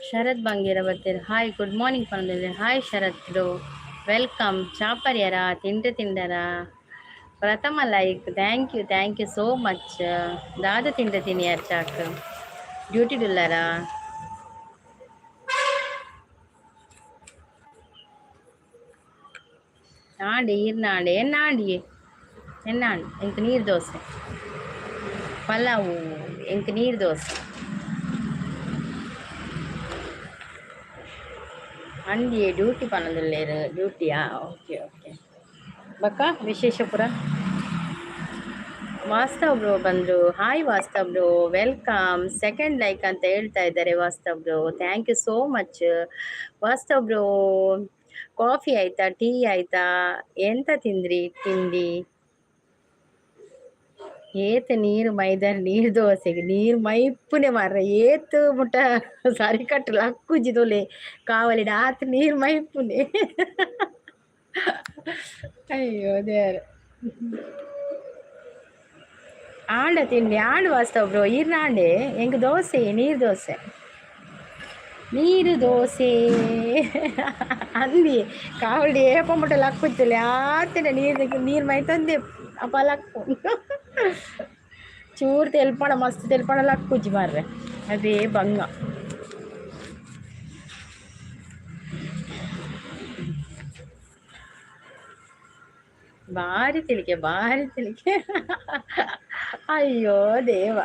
ಶರತ್ ಬಂಗೀರ ಬರ್ತೀರಿ. Hi good morning ಪಂದಿರಿ. Hi Sharath bro, welcome. ಚಾಪರ್ಯಾರ ತಿಂಡರಾ ಪ್ರಥಮ like. Thank you so much. ದಾದ ತಿಂಡಿ ಯಾರು ಚಾಕ್ ಡ್ಯೂಟಿ ಡುಲ್ಲಾರಾ ನಾಡಿ ಈರ್ನಾಡಿ ಎನ್ನಾಡಿ ಎನ್ನಾಡಿ ಎಂಕ್ ನೀರು ದೋಸೆ ಪಲಾವು ಎಂಕ್ ನೀರು ದೋಸೆ ಅಂದಿಯೇ ಡ್ಯೂಟಿ ಪನ್ನೊಂದುಲ್ಲೇರು. ಡ್ಯೂಟಿಯಾ? Okay okay. ಬಕ್ಕ ವಿಶೇಷ ಪುರ ವಾಸ್ತವ್ ಬ್ರೋ ಬಂದರು. Hi Vastav bro, welcome. Second like ಅಂತ ಹೇಳ್ತಾ ಇದ್ದಾರೆ Vastav bro. Thank you so much Vastav bro. Coffee ಆಯ್ತಾ, ಟೀ ಆಯ್ತಾ, ಎಂತ ತಿಂದ್ರಿ ತಿಂಡಿ? ಏತ್ ನೀರು ಮೈದಾನ ನೀರು ದೋಸೆಗೆ ನೀರು ಮೈಪುನೆ ಮಾರ್ರೆ ಏತ್ ಮುಟ್ಟ ಸರಿ ಕಟ್ಟಲ ಅಕ್ಕುಜಿ ತೊಲೆ ಕಾವಲಿ ಆತ್ ನೀರು ಮೈಪುನೆ. ಅಯ್ಯೋ ದೇವ್ರ. ಆಂಡ ತಿಂಡಿ ಆಂಡು ವಾಸ್ತವ್ ಬ್ರೋ. ಈರ್ನಾಂಡೆ ಎಂಗ್ ದೋಸೆ ನೀರು ದೋಸೆ ನೀರು ದೋಸೆ ಅಂದಿ ಕಾವಡಿ ಏಪ ಮುಟ್ಟ ಲಕ್ಕುತ್ತಲೆ ಆತನೆ ನೀರು ಮೈ ತಂದೆ ಅಪ್ಪ ಲಕ್ಕು ಚೂರು ತೆಲ್ಪಣ ಮಸ್ತ್ ತೆಲ್ಪಣ ಲಕ್ಕುಜ್ಜಿ ಮಾರ್ರೆ ಅದೇ ಬಂಗ. ಭಾರಿ ತಿಳಿಕೆ ಅಯ್ಯೋ ದೇವ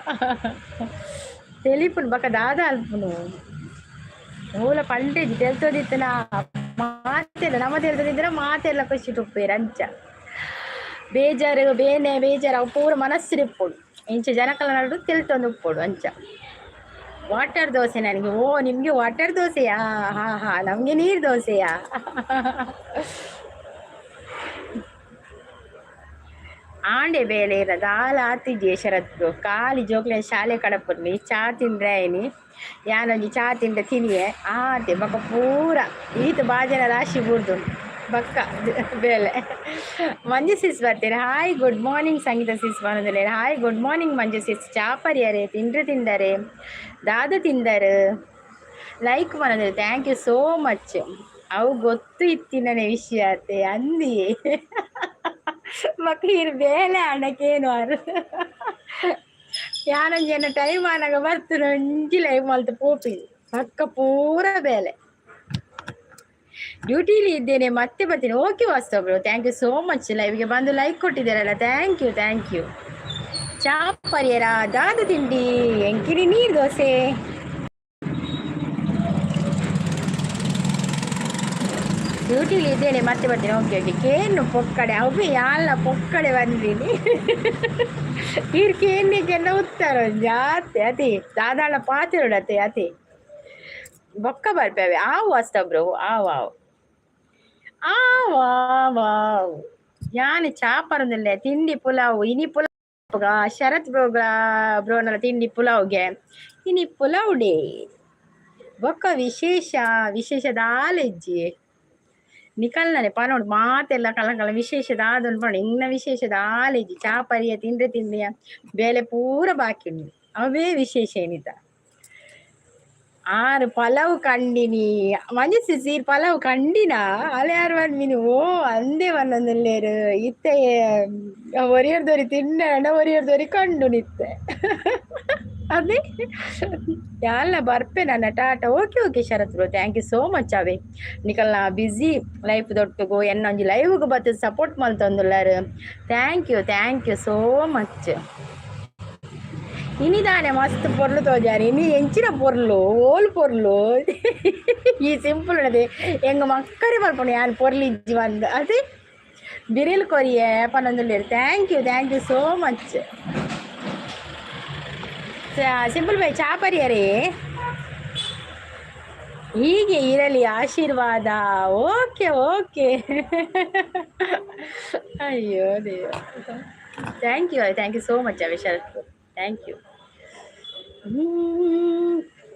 ತೆಲಿಪುನು ಬಕ್ಕ ದಾದ ಅಲ್ಪುನು ಮೂಲ ಪಂಡೇಜಿ ತೆಲ್ತೋದಿತ್ತನ ಮಾತೆಲ್ಲ ನಮ್ಮ ತೆಲ್ತದಿದ್ರೆ ಮಾತೆಲ್ಲ ಖುಷಿ ತುಪ್ಪೇರು ಅಂಚ ಬೇಜಾರು ಅವು ಪೂರ ಮನಸ್ಸಿರಿಪ್ಪೊಡು ಇಂಚ ಜನಕಲ ನಡು ತೆಲ್ತೊಂದು ಉಪ್ಪೊಡು ಅಂಚ. ವಾಟರ್ ದೋಸೆ ನನಗೆ. ಓ ನಿಮ್ಗೆ ವಾಟರ್ ದೋಸೆಯಾ? ಹಾ ನಮ್ಗೆ ನೀರು ದೋಸೆಯಾ? ಆಂಡೆ ಬೇಲೆ ಇರ ದಾಲ ಆತಿದ್ಯೆ ಶರತ್ ಬ್ರೋ. ಖಾಲಿ ಜೋಕ್ಲೆ ಶಾಲೆ ಕಡಪುರ್ಲಿ ಚಾ ತಿಂದ್ರೆ ಏನಿ ಯಾನೊಂಜಿ ಚಾ ತಿಂದ್ರೆ ತಿನಿಯೆ ಆತೆ ಬಕ್ಕ ಪೂರ ಈತ ಬಾಜನ ರಾಶಿ ಬೂರ್ದು ಬಕ್ಕ ಬೇಲೆ. ಮಂಜು ಸಿಸ್ ಬರ್ತೀರ. Hi good morning Sangeetha sis ಬಂದಿಲ್ಲ. Hi good morning Manju sis. ಚಾಪರ್ಯಾರೆ ತಿಂದರೆ ದಾದ ತಿಂದರು ಲೈಕ್ ಬಂದಿಲ್ಲ. Thank you so much. ಅವು ಗೊತ್ತು ಇತ್ತಿನೇ ವಿಷಯ ಆತೆ ಅಂದಿ ಮಕ್ಳೀರು ಬೇಲೆ ಹಣಕ್ಕೇನು ಅರು ಯಾನೊಂಜನ ಟೈಮ್ ಆನಾಗ ಬರ್ತು ಒಂಜಿ ಲೈವ್ ಮಲ್ತು ಪೋಪಿ ಪಕ್ಕ ಪೂರ ಬೇಲೆ. ಡ್ಯೂಟಿಲಿ ಇದ್ದೇನೆ ಮತ್ತೆ ಬರ್ತೀನಿ. Okay Vastav bro, thank you so much. ಲೈವ್ಗೆ ಬಂದು ಲೈಕ್ ಕೊಟ್ಟಿದ್ದಾರಲ್ಲ, ಥ್ಯಾಂಕ್ ಯು. ಚಾ ಪರಿಯರ ದಾದ ತಿಂಡಿ ಎಂಕಿರಿ ನೀರು ದೋಸೆ. ಡ್ಯೂಟಿಲಿ ಇದ್ದೇನೆ ಮತ್ತೆ ಬರ್ತೀನಿ. ಓಕೆ ಕೇನು ಪೊಕ್ಕಡೆ ಅವು ಯಾಲ ಪೊಕ್ಕಡೆ ಬಂದ್rini ಕೇನಿಗೆಲ್ಲ ಉತ್ತರ ಜಾತೆ ಅತಿ ದಾದಾಳ ಪಾತಿರೋಡತ್ತೆ ಅತಿ ಬೊಕ್ಕ ಬರ್ಪೇವೆ ಆವು ವಾಸ್ತವ್ ಬ್ರೋ. ಆವಾವ್ ಯಾನು ಚಾಪರದಲ್ಲೇ ತಿಂಡಿ ಪುಲಾವ್ ಇನಿ ಪುಲಾವ್ ಶರತ್ ಬ್ರೋನಲ್ಲ ತಿಂಡಿ ಪುಲಾವ್ಗೆ ಇನಿ ಪುಲಾವ್ ಡೇ ಬೊಕ್ಕ ವಿಶೇಷದ ಆಲೆಜ್ಜಿ ನಿಕಲ್ನನೆ ಪನೋಡು ಮಾತೆಲ್ಲ ಕಲ ವಿಶೇಷದಾದೊಂದು ಪಣ ಇನ್ನ ವಿಶೇಷದ ಆಲೆಜ್ಜಿ ಚಾಪರಿಯ ತಿಂಡಿಯ ಬೇಲೆ ಪೂರ ಬಾಕಿ ಉಂಡು ಅವೇ ವಿಶೇಷ ಏನಿತ. ಆರು ಪಲಾವ್ ಕಂಡಿನಿ ಮಂಜು ಸೀರ್ ಪಲಾವ್ ಕಂಡಿನ ಅಲೆ ಯಾರು ಬಂದ್ಮಿನಿ. ಓ ಅಂದೇ ಒಂದೊಂದಲ್ಲೇರು ಇತ್ತೆ ಒರಿಯರ್ದೋರಿ ತಿನ್ನ ಒರಿಯರ್ದೋರಿ ಕಂಡು ನಿತ್ತೆ ಅದೇ ಯಾಲ ಬರ್ಪೆ ನನ್ನ ಟಾಟಾ. Okay Sharath bro, thank you so much. ಅವೇ ನಿಕಲ್ನ ಬಿಸಿ ಲೈಫ್ ದೊಟ್ಟುಗು ಎನ್ನೊಂಜಿ ಲೈವ್ಗೆ ಬತ್ತು ಸಪೋರ್ಟ್ ಮಲ್ತೊಂದುಲ್ಲಾರು. Thank you so much. ಇನಿದಾನೆ ಮಸ್ತ್ ಪೊರ್ಲು ತೋಜಾರಿ ಇನಿ ಎಂಚಿನ ಪೊರ್ಲು ಓಲ್ ಪೊರ್ಲು ಈ ಸಿಂಪಲ್ ಉಂಡದೆ ಎಂಗ ಮಕ್ಕರೆ ಮಲ್ಪೊಂಡು ಯಾನ್ ಪೊರ್ಲಿಜ್ಜಿ ಬಂದು ಅದೇ ಬಿರಿಲ್ ಕೊರಿಯೆ ಪನ್ನೊಂದುಲ್ಲೇರು. Thank you so much. Simple boy ಚಾಪರಿಯರೇ ಹೀಗೆ ಇರಲಿ ಆಶೀರ್ವಾದ. ಓಕೆ ಅಯ್ಯೋ ದೇವ. Thank you so much Sharath. Thank you.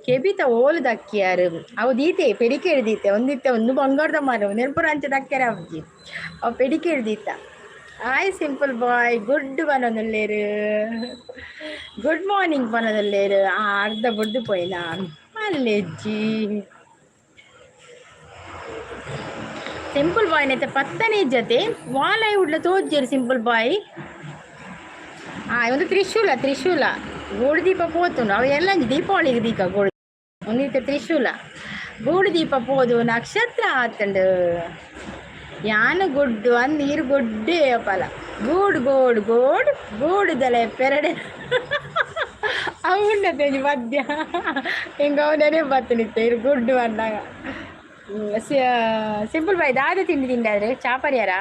ಕೆಬಿತ ಓಲು ದಕ್ಕಿಯಾರು ಅವು ದೀತೆ ಪೆಡಿಕೆ ಹಿಡ್ದೀತೆ ಒಂದಿತ್ತೆ ಒಂದು ಬಂಗಾರದ ಮಾರು ನೆನಪುರ ಅಂಚೆ ದಕ್ಕ್ಯಾರ ಅಜ್ಜಿ ಅವು ಪೆಡಿಕೆ ಹಿಡ್ದೀತ. ಹಾಯ್ ಸಿಂಪಲ್ ಬಾಯ್ ಗುಡ್ ಬನ್ನೊಂದುಲ್ಲೇರು. ಗುಡ್ ಮಾರ್ನಿಂಗ್ ಬನ್ನೊಂದುಲ್ಲೇರು. ಅರ್ಧ ಬುಡ್ದು ಪೋಯಿನ ಅಲ್ಲೆಜ್ಜಿ ಸಿಂಪಲ್ ಬಾಯ್ ನೈತೆ ಪತ್ತನೇ ಜೊತೆ ವಾಲಾಯಿ ಉಡ್ಲ ತೋಜ್ಜೇರು ಸಿಂಪಲ್ ಬಾಯ್ ಒಂದು ತ್ರಿಶೂಲ ಗೂಡು ದೀಪ ಪೋತುಂಡು ಅವು ಎಲ್ಲ ದೀಪಾವಳಿಗೆ ದೀಪ ಗೂಡು ಒಂದಿತ್ತು ತ್ರಿಶೂಲ ಗೂಡು ದೀಪ ಪೋದು ನಕ್ಷತ್ರ ಆತಂಡು ಯಾನ ಗುಡ್ಡು ಅಂದ್ ನೀರು ಗೊಡ್ಡೆ ಪಲ ಗೂಡುದಲೆ ಪೆರಡೆ అవుండతే మధ్య ఇంకా అవుననే బతునిತ್ತೆ ಇರು ಗುಡ್ಡು ಅಂದಾಗ ಸಿಂಪಲ್ ಬಾಯ್ ದಾದ ತಿಂಡಿದ್ರೆ ಚಾಪರ್ಯಾರ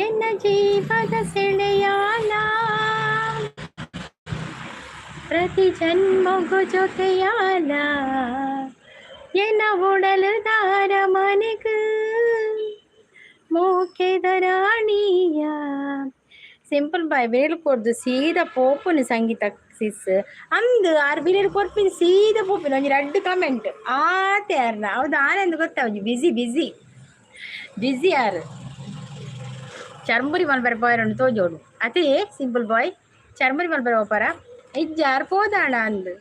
ಎನ್ನ ಜೀವದ ಸೆಳೆಯಾಲ ಪ್ರತಿ ಜನ್ಮಗೂ ಜೊತೆಯಾಲ ಎನ್ನ ಉಡಲು ದಾರ ಮನೆಗೂ ಮೂಕೆದ ರಾಣಿಯ ಸಿಂಪಲ್ ಬಾಯ್ ಬೇರು ಕೊಡ್ದು ಸೀದಾ ಪೋಪುನು ಸಂಗೀತ ಸಿಸ್ ಅಂದು ಆರು ಬಿರಿಯರು ಕೊರ್ಪಿನ ಸೀದಾ ಪೋಪಿನ ಒಂಜಿ 2 ಕಮೆಂಟ್ ಆತೆ ಯಾರನ ಹೌದು ಆನಂದ್ ಗೊತ್ತಾ ಒಂಜಿ ಬಿಸಿ ಯಾರು ಚರ್ಮುರಿ ಮಲ್ಬರ ಪೋಯರನ್ನು ತೋಜೋಡು ಅದೇ ಸಿಂಪಲ್ ಬಾಯ್ ಚರ್ಮುರಿ ಮಲ್ಬರ ಹೋಪಾರ ಇಜ್ಜಾರು ಪೋದಾಣ ಅಂದು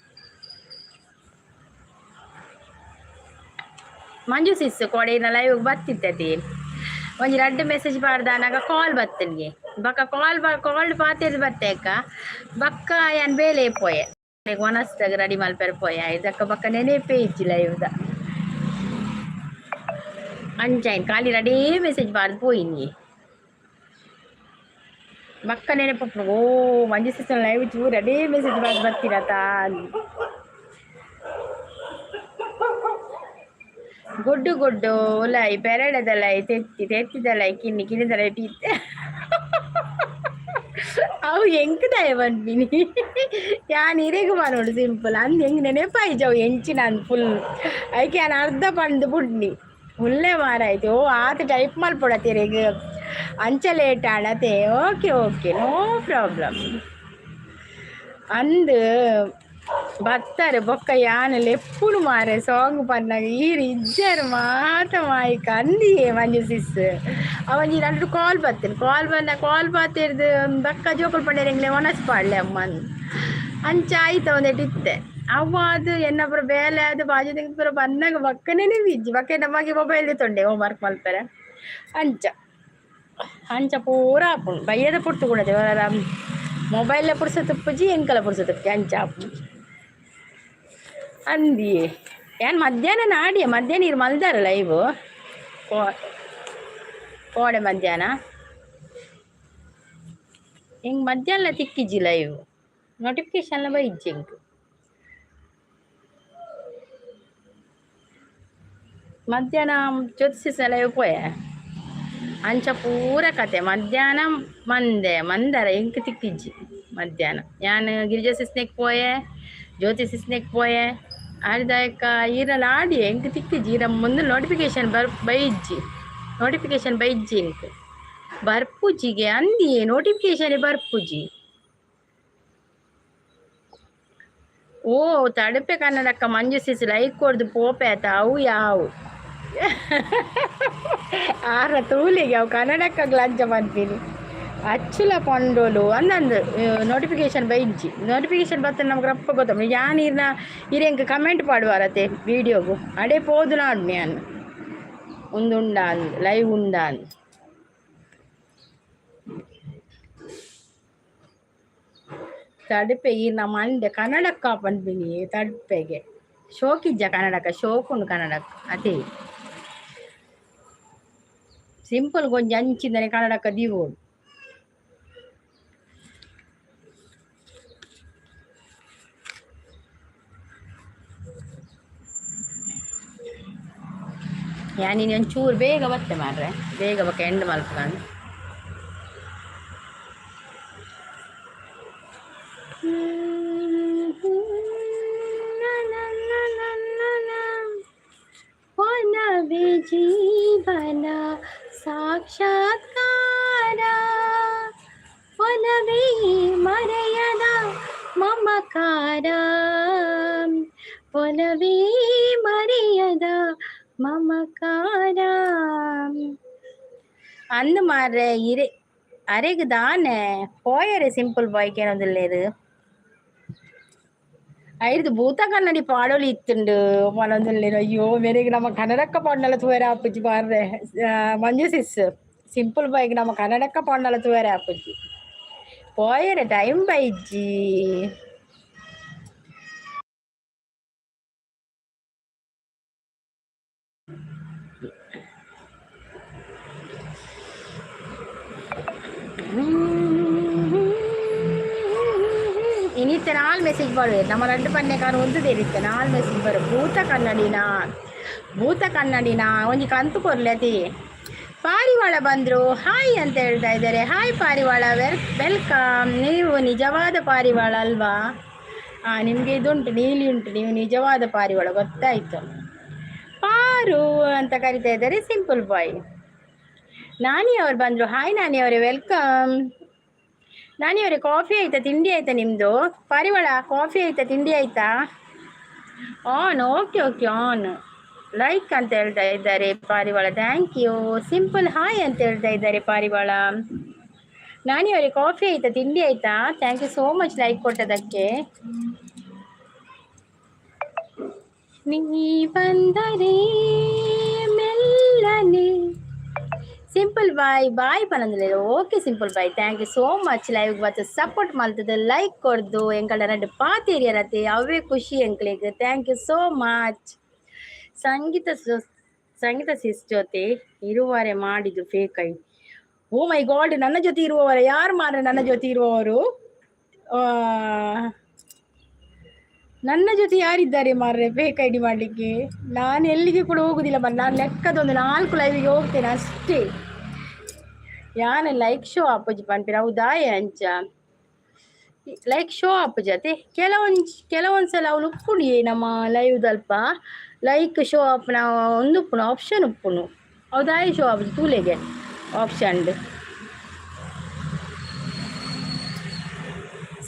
ಮಂಜು ಸಿಸ್ ಕೊಡೆನ ಲೈವ್ ಬರ್ತಿತ್ತತಿ ಒಂಜಿ 2 ಮೆಸೇಜ್ ಪಾಡ್ದಾನಾಗ ಕಾಲ್ ಬತ್ತನಿಗೆ ಬಕ್ಕ ಕಾಲ್ ಪಾತೇದು ಬತ್ತೇಕ ಬಕ್ಕ ಯಾನ್ ಬೇಲೆ ಪೋಯೆ ಒನಸ್ದಾಗ ರೆಡಿ ಮಲ್ಪೆರ್ ಪೋಯೆ ಇದಕ್ಕ ಬಕ್ಕ ನೆನೆಪೇ ಇಜ್ಜಿಲ್ಲ ಇವ್ದ ಅಂಚಾಯ್ನ್ ಖಾಲಿ ರೆಡೇ ಮೆಸೇಜ್ ಪಾಡ್ದು ಪೋಯಿನಿ ಬಕ್ಕ ನೆನಪು ಓ ಮಂಜು ಸಿಸ್ಟರ್ ಲೈವ್ ಚೂ ರೆಡೇ ಮೆಸೇಜ್ ಪಾಡ್ದು ಬರ್ತೀರತಾ ಗುಡ್ಡು ಲೈ ಪೆರಡದಲೈ ತೆತ್ತಿದಲೈ ಕಿಣಿದಲೈ ಟೀತೆ ಅವು ಎಂಕದಾಯ ಬಂದ್ಬಿನಿ ಯಾನ್ ಇರೆಗು ಮಾಡೋಡು ಸಿಂಪಲ್ ಅಂದ್ ಹೆಂಗ್ ನೆನಪಾಯ್ಜವು ಎಂಚಿನ ಅಂದ್ ಫುಲ್ ಅದಕ್ಕೆ ನಾನು ಅರ್ಧ ಪಂದು ಬುಡ್ನಿ ಫುಲ್ಲೇ ಮಾರಾಯ್ತು ಓ ಆತ ಟೈಪ್ ಮಲ್ಪೊಡತಿರೆಗ್ ಅಂಚ ಲೇಟ್ ಆಣತೆ ಓಕೆ ನೋ ಪ್ರಾಬ್ಲಮ್ ಅಂದ್ ಬತ್ತಾರೆ ಬೊಕ್ಕ ಯಾನೆಲ್ಲ ಎಪ್ಪುಡು ಮಾರೆ ಸಾಂಗ್ ಪನ್ನಾಗ ಈರು ಇಜ್ಜರು ಮಾತ ಮಾಯಿಕ ಅಂದಿಯೇ ಮಂಜು ಸಿಸ್ ಅವನಿಗೆ 2 ಕಾಲ್ ಬರ್ತೇನೆ ಕಾಲ್ ಪಾತಿರ್ದು ಬಕ್ಕ ಜೋಕುಲ್ ಪಂಡೇರೆಂಗ್ಲೆ ಒನಸ್ ಪಾಡ್ಲೆ ಅಮ್ಮನ್ ಅಂಚ ಆಯ್ತು ಒಂದೇಟಿತ್ತೆ ಅವ ಅದು ಎನ್ನೊಬ್ಬರು ಬೇಲೆ ಅದು ಬಾಜು ತೆಗೆದು ಬಂದಾಗ ಬಕ್ಕನೇ ಬಿಜ್ಜಿ ಬಕ್ಕ ನಮಗೆ ಮೊಬೈಲ್ ತೊಂಡೆ ಹೋಮ್ವರ್ಕ್ ಮಲ್ಪರೆ ಅಂಚ ಪೂರ ಆಪುಂಡು ಬಯ್ಯದ ಪುಟ್ಟು ಕೂಡ ಮೊಬೈಲ್ ಪುಡ್ಸತ್ತಪ್ಪಜಿ ಎಂಕಲ ಪುಡ್ಸತ್ತಪ್ಪಿ ಅಂಚ ಆಪುಂಡು ಅಂದಿ ಏನು ಮಧ್ಯಾಹ್ನ ಇರು ಮಲ್ದಾರ ಲೈವ್ ಕೋಡೆ ಮಧ್ಯಾಹ್ನ ಹಿಂಗೆ ಮಧ್ಯಾಹ್ನ ತಿಕ್ಕಿಜ್ಜಿ ಲೈವ್ ನೋಟಿಫಿಕೇಶನ್ಲ ಬೈಜ್ಜಿ ಹಿಂಗೆ ಮಧ್ಯಾಹ್ನ ಜ್ಯೋತಿಷ ಲೈವ್ ಪೋಯ ಅಂಚ ಪೂರ ಕತೆ ಮಧ್ಯಾಹ್ನ ಮಂದರ ಇಂಕ್ ತಿಕ್ಕಿಜ್ಜಿ ಮಧ್ಯಾಹ್ನ ಯಾನ್ ಗಿರಿಜಾ ಸಿಸ್ನೆಕ್ ಪೋಯೆ ಜ್ಯೋತಿ ಸಿಸ್ನೆಕ್ ಪೋಯೆ ಆಡ್ದಾಯಕ ಈರಲ್ಲಿ ಆಡಿ ಎಂಕ್ ತಿಕ್ಕಿಜ್ಜಿ ಈರ ಮುಂದೆ ನೋಟಿಫಿಕೇಶನ್ ಬೈಜ್ಜಿ ಇಂಕ್ ಬರ್ಪುಜಿಗೆ ಅಂದಿಯೇ ನೋಟಿಫಿಕೇಶನ್ ಬರ್ಪುಜಿ ಓ ತಡಪೆ ಕನ್ನಡಕ್ಕ ಮಂಜು ಸಿಸ್ ಲೈಕ್ ಕೊಡ್ದು ಪೋಪೆ ಆತ ಅವು ಯಾವು ಆರ ತೂಲಿಗೆ ಅವು ಕನ್ನಡಕ್ಕ ಲಂಚ ಬಂತೀನಿ ಅಚ್ಚುಲ ಪೊಂಡೋಲು ಅಂದಂದು ನೋಟಿಫಿಕೇಶನ್ ಬರ್ತದೆ ನಮ್ಗೆ ರಪ್ಪ ಗೊತ್ತ ಯಾನ್ ಇರೆಂಕ್ ಕಮೆಂಟ್ ಪಾಡುವಾರತೆ ವೀಡಿಯೋಗು ಅಡೆ ಪೋದು ನಾಡ್ನಿ ಅನ್ನು ಉಂದುಂಡ ಅಂದ್ ಲೈವ್ ಉಂಡ ಅಂದ್ ತಡಪೆ ನಮ್ಮ ಮಂಡ್ಯ ಕನ್ನಡಕ್ಕ ಪಂಡ್ಬಿನಿ ತಡಪೆಗೆ ಶೋಕಿಜ್ಜ ಕನ್ನಡಕ್ಕ ಶೋಕುಂಡು ಕನ್ನಡಕ್ಕ ಅದೇ ಸಿಂಪಲ್ ಕೊಂಚ ಅಂಚಿಂದನೆ ಕನ್ನಡಕ್ಕ ದೀವೋಡು ಯಾನಿ ಒಂಚೂರು ಬೇಗ ಬತ್ತೆ ಮಾರ್ರೆ ಬೇಗ ಬಕ್ಕ ಎಂಡ್ ಮಲ್ಪಂಡು ಒನವೇ ಜೀವನ ಸಾಕ್ಷಾತ್ಕಾರ ಒನವೇ ಮರೆಯದ ಮಮಕಾರ ಒನವೇ ಮರೆಯದ ಮಮಕಾರ ಅಂದು ಮಾರ್ರೆ ಅರೆಗ್ ದಾನೆ ಪೋಯರೆ ಸಿಂಪಲ್ ಬಾಯ್ಗೆ ಏನೋದಿಲ್ಲೇರು ಐದು ಭೂತ ಕನ್ನಡಿ ಪಾಡೋಲಿ ಇತ್ತುಂಡು ಮನದಲ್ಲಿ ಅಯ್ಯೋ ಮೇರೆಗೆ ನಮ್ಮ ಕನ್ನಡಕ್ಕ ಪಾಡ್ನಲ್ಲ ತೂವರೆ ಆಪುಜಿ ಬಾರ್ರೆ ಮಂಜು ಸಿಸ್ ಸಿಂಪಲ್ ಬೈಕ್ ನಮ್ಮ ಕನ್ನಡಕ್ಕ ಪಾಡ್ನಲ್ಲ ತೂವರೆ ಆಪುಜಿ ಪೋಯರೆ ಟೈಮ್ ಬೈಜಿ ಇನಿತ್ತೆ ನಾಲ್ ಮೆಸೇಜ್ ಬರುವೆ ನಮ್ಮ ರೆಡ್ ಪನ್ನೆಕಾರು ಒಂದು ಇರುತ್ತೆ ನಾಲ್ ಮೆಸೇಜ್ ಬರು ಭೂತ ಕನ್ನಡಿನ ಒಂಜಿ ಕಂತು ಕೊರ್ಲೆ ಅತಿ ಪಾರಿವಾಳ ಬಂದರು ಹಾಯ್ ಅಂತ ಹೇಳ್ತಾ ಇದ್ದಾರೆ. ಹಾಯ್ ಪಾರಿವಾಳ, ವೆಲ್ಕಮ್. ನೀವು ನಿಜವಾದ ಪಾರಿವಾಳ ಅಲ್ವಾ? ನಿಮಗೆ ಇದುಂಟು, ನೀಲಿ ಉಂಟು, ನೀವು ನಿಜವಾದ ಪಾರಿವಾಳ ಗೊತ್ತಾಯಿತು. ಪಾರು ಅಂತ ಕರಿತಾ ಇದ್ದಾರೆ ಸಿಂಪಲ್ ಬಾಯ್. ನಾನಿ ಅವ್ರು ಬಂದರು. ಹಾಯ್ ನಾನಿ ಅವರೇ, ವೆಲ್ಕಮ್. ನಾನಿ ಅವರೇ, ಕಾಫಿ ಆಯ್ತಾ, ತಿಂಡಿ ಆಯ್ತಾ ನಿಮ್ಮದು? ಪಾರಿವಾಳ ಕಾಫಿ ಆಯ್ತಾ, ತಿಂಡಿ ಆಯ್ತಾ? On, okay okay on. Like ಅಂತ ಹೇಳ್ತಾ ಇದ್ದಾರೆ ಪಾರಿವಾಳ, ಥ್ಯಾಂಕ್ ಯು. ಸಿಂಪಲ್ ಹಾಯ್ ಅಂತ ಹೇಳ್ತಾ ಇದ್ದಾರೆ ಪಾರಿವಾಳ. ನಾನಿ ಅವರೇ, ಕಾಫಿ ಆಯ್ತಾ, ತಿಂಡಿ ಆಯ್ತಾ? Thank you so much like ಕೊಟ್ಟದಕ್ಕೆ. ನೀ ಬಂದರೆ ಮೆಲ್ಲನೆ. ಸಿಂಪಲ್ ಬಾಯ್ ಬಾಯ್ ಪನಂದಿಲ್ಲ. Okay simple boy, thank you so much live ಬತ್ತು ಸಪೋರ್ಟ್ ಮಾಡ್ತದೆ, ಲೈಕ್ ಕೊಡ್ದು ಎಂಕಳ ರೆಡ್ ಪಾತೇರಿಯರತ್ತೆ ಅವೇ ಖುಷಿ ಎಂಕ್ಲಿಗೆ. Thank you so much. Sangeetha sis ಜೊತೆ ಇರುವರೆ ಮಾಡಿದ್ದು ಫೇಕ್ ಐ. ಓ ಮೈ ಗಾಡ್, ನನ್ನ ಜೊತೆ ಇರುವವರ ಯಾರು ಮಾರ? ನನ್ನ ಜೊತೆ ಇರುವವರು ನನ್ನ ಜೊತೆ ಯಾರಿದ್ದಾರೆ ಮಾರ್ರೆ ಫೇಕ್ ಐ ಡಿ ಮಾಡಲಿಕ್ಕೆ? ನಾನು ಎಲ್ಲಿಗೆ ಕೂಡ ಹೋಗುದಿಲ್ಲ ಮರ. ನಾನು ಲೆಕ್ಕದೊಂದು 4 ಲೈವಿಗೆ ಹೋಗ್ತೇನೆ ಅಷ್ಟೇ. ಯಾನ ಲೈಕ್ ಶೋ ಅಪ್ಪಜಿ ಪಂಪಿರ ಹೌದಾ ಅಂಚ ಲೈಕ್ ಶೋ ಅಪ್ಪಜಿ ಅತೆ ಕೆಲವೊಂದ್ಸಲ ಅವಳು ಉಪ್ಪುಣಿ ನಮ್ಮ ಲೈವ್ ದಲ್ಪ ಲೈಕ್ ಶೋ ಅಪ್ನ ಒಂದು ಉಪ್ಪುಣು ಆಪ್ಷನ್ ಉಪ್ಪುಣು ಹೌದಾ ಶೋ ಅಪ್ಪಜಿ ತೂಲೆಗೆ ಆಪ್ಷನ್.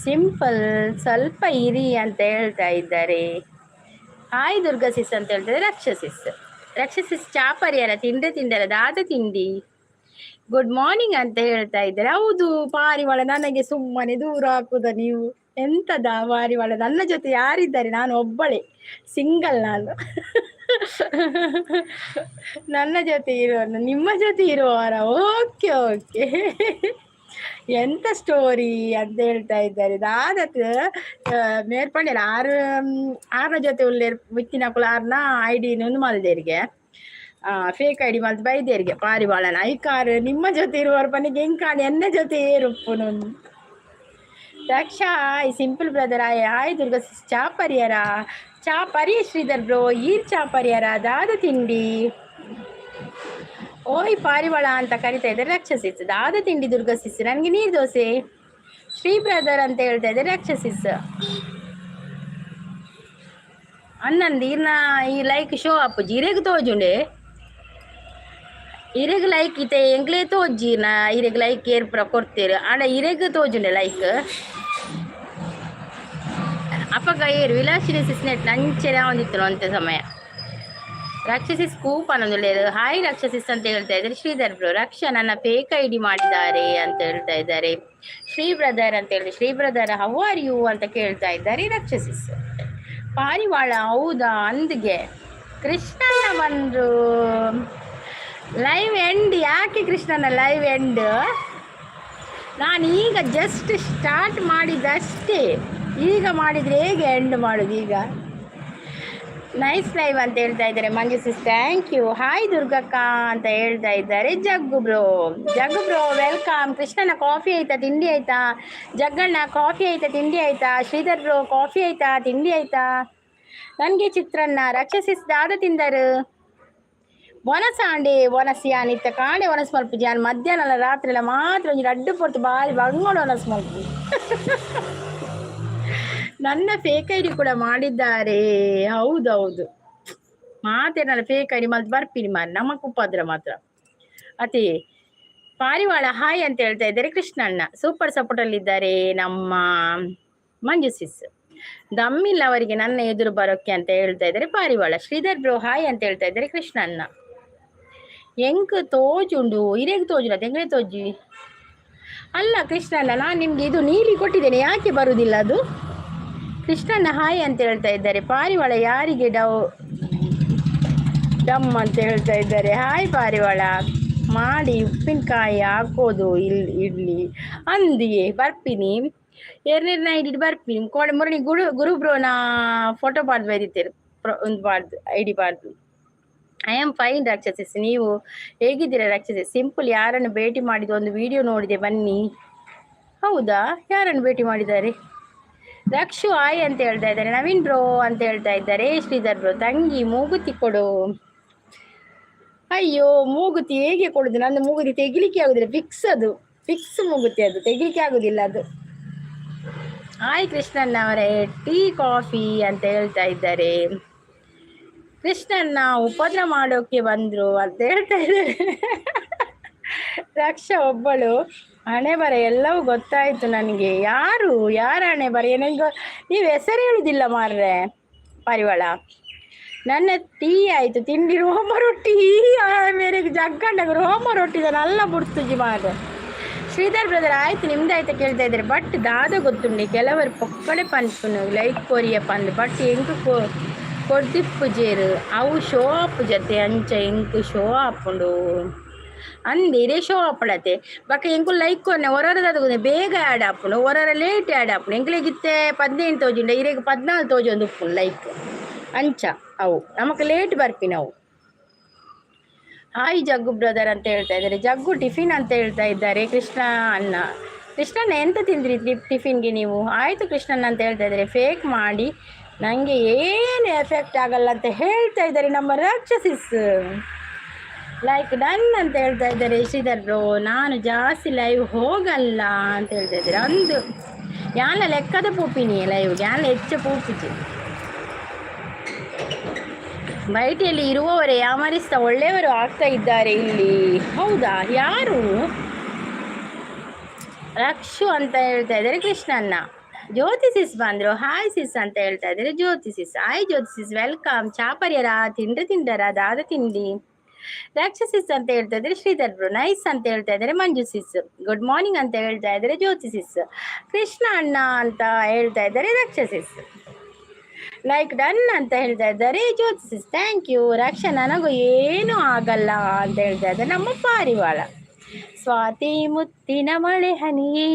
ಸಿಂಪಲ್ ಸ್ವಲ್ಪ ಇರಿ ಅಂತ ಹೇಳ್ತಾ ಇದ್ದಾರೆ. ಹಾಯ್ ದುರ್ಗಾ ಸಿಸ್ ಅಂತ ಹೇಳ್ತಾರೆ ರಕ್ಷಸಿಸ್ ಚಾಪರಿಯರ ತಿಂಡರ ದಾದ ತಿಂಡಿ. ಗುಡ್ ಮಾರ್ನಿಂಗ್ ಅಂತ ಹೇಳ್ತಾ ಇದ್ದಾರೆ. ಹೌದು ಪಾರಿವಾಳ, ನನಗೆ ಸುಮ್ಮನೆ ದೂರ ಹಾಕುದ ನೀವು? ಎಂತದ ಪಾರಿವಾಳ, ನನ್ನ ಜೊತೆ ಯಾರಿದ್ದಾರೆ? ನಾನು ಒಬ್ಬಳೆ ಸಿಂಗಲ್. ನಾನು ನನ್ನ ಜೊತೆ ಇರೋನು ನಿಮ್ಮ ಜೊತೆ ಇರುವವರ? Okay okay. ಎಂತ ಸ್ಟೋರಿ ಅಂತ ಹೇಳ್ತಾ ಇದ್ದಾರೆ. ದಾದತ್ ಮೇರ್ಪಂಡೆಲ್ಲ ಆರ್ನ ಜೊತೆ ಉಳ್ಳೇ ವಿತ್ತಿನ ಕುಲಾರ್ನ ಐಡಿ ಒಂದು ಮಲ್ದೇರಿಗೆ ಫೇಕ್ ಐಡಿ ಮಲ್ತು ಬೈದೇರಿಗೆ ಪಾರಿವಾಳನ ಐಕಾರ್ ನಿಮ್ಮ ಜೊತೆ ಇರುವವ್ರ ಪನಿಗೆ ಹೆಂಗ್ ಎನ್ನ ಜೊತೆ ಏರುಪ್ಪು ರಕ್ಷಾ ಈ ಸಿಂಪಲ್ ಬ್ರದರ್ ಆಯ್ ದುರ್ಗ ಚಾಪರಿಯ ಶ್ರೀಧರ್ ಬ್ರೋ ಈರ್ ಚಾಪರಿಯರ ದಾದ ತಿಂಡಿ. ಓಯ್ ಪಾರಿವಾಳ ಅಂತ ಕರಿತಾ ಇದ್ದಾರೆ ರಕ್ಷಸಿಸ್. ದಾದ ತಿಂಡಿ ದುರ್ಗಸಿಸ್, ನನಗೆ ನೀರು ದೋಸೆ. ಶ್ರೀ ಬ್ರದರ್ ಅಂತ ಹೇಳ್ತಾ ಇದ್ದಾರೆ ರಕ್ಷಸಿಸ್. ಅನ್ನಂದು ಇರ್ನ ಈ ಲೈಕ್ ಶೋ ಅಪ್ಪುಜಿ ಇರೆಗ್ ತೋಜುಂಡೆ ಇರೆಗ್ ಲೈಕ್ ಇತ್ತೆ ಎಂಗ್ಲೇ ತೋಜ್ಜಿನ ಇರೆಗ್ ಲೈಕ್ ಏರ್ಪುರ ಕೊಡ್ತೀರ ಆಡ ಇರೆಗ್ ತೋಜುಂಡೆ ಲೈಕ್ ಅಪ್ಪಗ ಏರು ವಿಲಾಸಿನಿ ಸಿಸ್ನೆಟ್ ನಂಚೆನ ಒಂದಿತ್ತು ಅಂತ ಸಮಯ. ರಕ್ಷಸಿಸ್ ಕೂಪ್ ಅನ್ನೋದು ಹಾಯ್ ರಕ್ಷಸಿಸ್ ಅಂತ ಹೇಳ್ತಾ ಇದ್ದಾರೆ ಶ್ರೀಧರ್ ಬ್ರೋ. ರಕ್ಷಾ ನನ್ನ ಫೇಕ್ ಐ ಡಿ ಮಾಡಿದ್ದಾರೆ ಅಂತ ಹೇಳ್ತಾ ಇದ್ದಾರೆ. ಶ್ರೀ ಬ್ರದರ್ ಅಂತ ಹೇಳಿ Shri brother how are you ಅಂತ ಕೇಳ್ತಾ ಇದ್ದಾರೆ ರಕ್ಷಸಿಸ್. ಪಾರಿವಾಳ ಹೌದಾ ಅಂದ್ಗೆ ಕೃಷ್ಣನ ಬಂದ್ರು ಲೈವ್ ಎಂಡ್. ಯಾಕೆ ಕೃಷ್ಣನ ಲೈವ್ ಎಂಡ್? ನಾನು ಈಗ ಜಸ್ಟ್ ಸ್ಟಾರ್ಟ್ ಮಾಡಿದ್ದಷ್ಟೇ. ಈಗ ಮಾಡಿದರೆ ಹೇಗೆ ಎಂಡ್ ಮಾಡೋದು? ಈಗ ನೈಸ್ ಲೈವ್ ಅಂತ ಹೇಳ್ತಾ ಇದ್ದಾರೆ ಮಂಜು ಸಿಸ್, ಥ್ಯಾಂಕ್ ಯು. ಹಾಯ್ ದುರ್ಗಕ್ಕ ಅಂತ ಹೇಳ್ತಾ ಇದ್ದಾರೆ ಜಗ್ಗು ಬ್ರೋ ವೆಲ್ಕಮ್. ಕೃಷ್ಣನ ಕಾಫಿ ಆಯ್ತಾ, ತಿಂಡಿ ಆಯ್ತಾ? ಜಗ್ಗಣ್ಣ ಕಾಫಿ ಆಯ್ತಾ, ತಿಂಡಿ ಆಯ್ತಾ? ಶ್ರೀಧರ್ ಬ್ರೋ ಕಾಫಿ ಆಯ್ತಾ, ತಿಂಡಿ ಆಯ್ತಾ? ನನಗೆ ಚಿತ್ರಾನ್ನ. ರಕ್ಷಸಿಸ್ ದಾದ ತಿಂದರು ಒನಸ ಅಂಡೆ ಒನಸಿ ಅನಿತ್ತ ಕಾಂಡೆ ಒನಸ್ ಮಲ್ಪು ಜಾನ್ ಮಧ್ಯಾಹ್ನ ರಾತ್ರಿ ಎಲ್ಲ ಮಾತ್ರ ಒಂದು ಅಡ್ಡು ಪೊರ್ತು ಬಾರಿ ಬಂಗೋಡು ಒನಸ್ ಮಲ್ಪು. ನನ್ನ ಫೇಕ್ ಐ ಡಿ ಕೂಡ ಮಾಡಿದ್ದಾರೆ. ಹೌದೌದು ಮಾತೇನಲ್ಲ ಫೇಕ್ ಐ ಡಿ ಮಲ್ತು ಬರ್ಪಿನಿ ಮಾರಿ ನಮಕ್ ಉಪದ್ರ ಮಾತ್ರ ಅತಿ. ಪಾರಿವಾಳ ಹಾಯ್ ಅಂತ ಹೇಳ್ತಾ ಇದ್ದಾರೆ ಕೃಷ್ಣಣ್ಣ. ಸೂಪರ್ ಸಪೋರ್ಟಲ್ಲಿದ್ದಾರೆ ನಮ್ಮ ಮಂಜು ಸಿಸ್. ದಮ್ಮಿಲ್ಲ ಅವರಿಗೆ ನನ್ನ ಎದುರು ಬರೋಕ್ಕೆ ಅಂತ ಹೇಳ್ತಾ ಇದ್ದಾರೆ ಪಾರಿವಾಳ. ಶ್ರೀಧರ್ ಬ್ರೋ ಹಾಯ್ ಅಂತ ಹೇಳ್ತಾ ಇದ್ದಾರೆ ಕೃಷ್ಣಣ್ಣ. ಹೆಂಗ್ ತೋಜುಂಡು ಇರೆಗ್ ತೋಜುನ ತೆಂಗಳೆ ತೋಜಿ ಅಲ್ಲ ಕೃಷ್ಣಣ್ಣ, ನಾನು ನಿಮ್ಗೆ ಇದು ನೀಲಿ ಕೊಟ್ಟಿದ್ದೇನೆ, ಯಾಕೆ ಬರುವುದಿಲ್ಲ ಅದು? ಕೃಷ್ಣಣ್ಣ ಹಾಯ್ ಅಂತ ಹೇಳ್ತಾ ಇದ್ದಾರೆ. ಪಾರಿವಾಳ ಯಾರಿಗೆ ಡಮ್ ಅಂತ ಹೇಳ್ತಾ ಇದ್ದಾರೆ. ಹಾಯ್ ಪಾರಿವಾಳ. ಮಾಡಿ ಉಪ್ಪಿನಕಾಯಿ ಹಾಕೋದು ಇಡ್ಲಿ ಅಂದಿಗೆ ಬರ್ಪಿನಿ 2 ಐಡಿ ಬರ್ಪಿನಿ ಕೋಡೆ ಮುರಣಿ ಗುರು ಬ್ರೋನ ಫೋಟೋ ಪಾಡ್ದು ಬರೀತೀರಿ ಒಂದು ಪಾಡ್ದು ಐಡಿ ಪಾಡ್ದು. ಐ ಆಮ್ ಫೈನ್ ರಾಕ್ಷಸಿಸ್. ನೀವು ಹೇಗಿದ್ದೀರಾ ರಾಕ್ಷಸಿಸ್? ಸಿಂಪಲ್ ಯಾರನ್ನು ಭೇಟಿ ಮಾಡಿದ ಒಂದು ವಿಡಿಯೋ ನೋಡಿದೆ ಬನ್ನಿ. ಹೌದಾ, ಯಾರನ್ನು ಭೇಟಿ ಮಾಡಿದ್ದಾರೆ? ರಕ್ಷು ಆಯ್ ಅಂತ ಹೇಳ್ತಾ ಇದ್ದಾರೆ. ನವೀನ್ ಬ್ರೋ ಅಂತ ಹೇಳ್ತಾ ಇದ್ದಾರೆ. ಶ್ರೀಧರ್ ಬ್ರೋ ತಂಗಿ ಮೂಗುತಿ ಕೊಡು. ಅಯ್ಯೋ ಮೂಗುತಿ ಹೇಗೆ ಕೊಡುದು? ನಂದು ಮೂಗುತಿ ತೆಗಿಲಿಕ್ಕೆ ಆಗುದಿಲ್ಲ, ಫಿಕ್ಸ್ ಮೂಗುತಿ, ಅದು ತೆಗಿಲಿಕ್ಕೆ ಆಗುದಿಲ್ಲ ಅದು. ಹಾಯ್ ಕೃಷ್ಣಣ್ಣ ಅವರೇ, ಟೀ ಕಾಫಿ ಅಂತ ಹೇಳ್ತಾ ಇದ್ದಾರೆ. ಕೃಷ್ಣಣ್ಣ ಉಪದ್ರ ಮಾಡೋಕೆ ಬಂದ್ರು ಅಂತ ಹೇಳ್ತಾ ಇದ್ದಾರೆ. ರಕ್ಷಾ ಒಬ್ಬಳು ಹಣೆ ಬರ ಎಲ್ಲವೂ ಗೊತ್ತಾಯ್ತು ನನಗೆ. ಯಾರ ಹಣೆ ಬರ ಏನಾಗ ನೀವು ಹೆಸರು ಹೇಳುದಿಲ್ಲ ಮಾರ್ರೆ ಪಾರಿವಾಳ. ನನ್ನ ಟೀ ಆಯ್ತು, ತಿಂಡಿ ರೋಮ ರೊಟ್ಟಿ ಮೇರೆ ಜಗ್ಗಂಡಾಗ ರೋಮ ರೊಟ್ಟಿ ನಲ್ಲ ಬಿಡ್ತುಜಿ ಮಾರ್ರೆ. ಶ್ರೀಧರ್ ಬ್ರದರ್ ಆಯ್ತು ನಿಮ್ದಾಯ್ತು ಕೇಳ್ತಾ ಇದ್ದಾರೆ. ಬಟ್ ದಾದ ಗೊತ್ತುಂಡಿ ಕೆಲವರು ಪೊಕ್ಕಡೆ ಪನ್ಪುನು ಲೈಕ್ ಕೊರಿಯ ಪಂದು ಬಟ್ ಎಂಕು ಕೊಡ್ದಿಪ್ಪು ಜೇರು ಅವು ಶೋ ಅಪ್ ಜೊತೆ ಅಂಚ ಎಂಕು ಶೋ ಅಪ್ಪುಂಡು ಅಂದಿರೆ ಶೋ ಅಪ್ಪಡತೆ ಬಕ್ಕ ಎಂಕು ಲೈಕ್ ಕೊನೆ ಹೊರರದ ಬೇಗ ಆ್ಯಡ್ ಆಪುಂಡು ಹೊರ ಲೇಟ್ ಆ್ಯಡ್ ಆಪುಂಡು ಎಂಕ್ಲೆಗಿತ್ತೆ 18 ತೋಜುಂಡ ಇರೇಗ 14 ತೋಜೊಂದು ಉಪ್ಪುಂಡು ಲೈಕ್ ಅಂಚ ಅವು ನಮಕ್ ಲೇಟ್ ಬರ್ಪಿ ನಾವು. ಹಾಯ್ ಜಗ್ಗು ಬ್ರದರ್ ಅಂತ ಹೇಳ್ತಾ ಇದ್ದಾರೆ. ಜಗ್ಗು ಟಿಫಿನ್ ಅಂತ ಹೇಳ್ತಾ ಇದ್ದಾರೆ. ಕೃಷ್ಣಣ್ಣ ಎಂತ ತಿಂದ್ರಿ ಟಿಫಿನ್ಗೆ ನೀವು? ಆಯಿತು ಕೃಷ್ಣಣ್ಣ ಅಂತ ಹೇಳ್ತಾ ಇದ್ದಾರೆ. ಫೇಕ್ ಮಾಡಿ ನನಗೆ ಏನು ಎಫೆಕ್ಟ್ ಆಗಲ್ಲ ಅಂತ ಹೇಳ್ತಾ ಇದ್ದಾರೆ ನಮ್ಮ ರಾಕ್ಷಸಿಸ್. ಲೈಕ್ ಡನ್ ಅಂತ ಹೇಳ್ತಾ ಇದ್ದಾರೆ. ಶ್ರೀಧರ್ ಬ್ರೋ ನಾನು ಜಾಸ್ತಿ ಲೈವ್ ಹೋಗಲ್ಲ ಅಂತ ಹೇಳ್ತಾ ಇದ್ದಾರೆ. ಅಂದು ಯಾನ ಲೆಕ್ಕದ ಪೂಪಿನಿ ಲೈವ್ಗೆ ಯಾನ ಹೆಚ್ಚು ಪೂಪಿಸಿ ಬೈಟಿಯಲ್ಲಿ ಇರುವವರೇ ಯಾಮರಿಸ್ತಾ ಒಳ್ಳೆಯವರು ಆಗ್ತಾ ಇದ್ದಾರೆ ಇಲ್ಲಿ. ಹೌದಾ, ಯಾರು? ರಕ್ಷು ಅಂತ ಹೇಳ್ತಾ ಇದ್ದಾರೆ ಕೃಷ್ಣಣ್ಣ. ಜ್ಯೋತಿ ಸಿಸ್ ಬಂದ್ರು. ಹಾಯ್ ಸಿಸ್ ಅಂತ ಹೇಳ್ತಾ ಇದ್ದಾರೆ ಜ್ಯೋತಿ ಸಿಸ್. ಹಾಯ್ ಜ್ಯೋತಿ ಸಿಸ್, ವೆಲ್ಕಮ್. ಚಾಪರ್ಯರ ತಿಂಡರ ದಾದ ತಿಂಡಿ. ರಾಕ್ಷಸಿಸ್ ಅಂತ ಹೇಳ್ತಾ ಇದ್ದಾರೆ ಶ್ರೀಧರ್ ಬ್ರೋ. ನೈಸ್ ಅಂತ ಹೇಳ್ತಾ ಇದ್ದಾರೆ ಮಂಜು ಸಿಸ್. ಗುಡ್ ಮಾರ್ನಿಂಗ್ ಅಂತ ಹೇಳ್ತಾ ಇದ್ದಾರೆ ಜ್ಯೋತಿ ಸಿಸ್. ಕೃಷ್ಣ ಅಣ್ಣ ಅಂತ ಹೇಳ್ತಾ ಇದ್ದಾರೆ ರಾಕ್ಷಸಿಸ್. ಲೈಕ್ ಡನ್ ಅಂತ ಹೇಳ್ತಾ ಇದ್ದಾರೆ ಜ್ಯೋತಿ ಸಿಸ್. ಥ್ಯಾಂಕ್ ಯು ರಕ್ಷಾ. ನನಗೂ ಏನೂ ಆಗಲ್ಲ ಅಂತ ಹೇಳ್ತಾ ಇದ್ದಾರೆ ನಮ್ಮ ಪಾರಿವಾಳ. ಸ್ವಾತಿ ಮುತ್ತಿನ ಮಳೆ ಹನಿಯೇ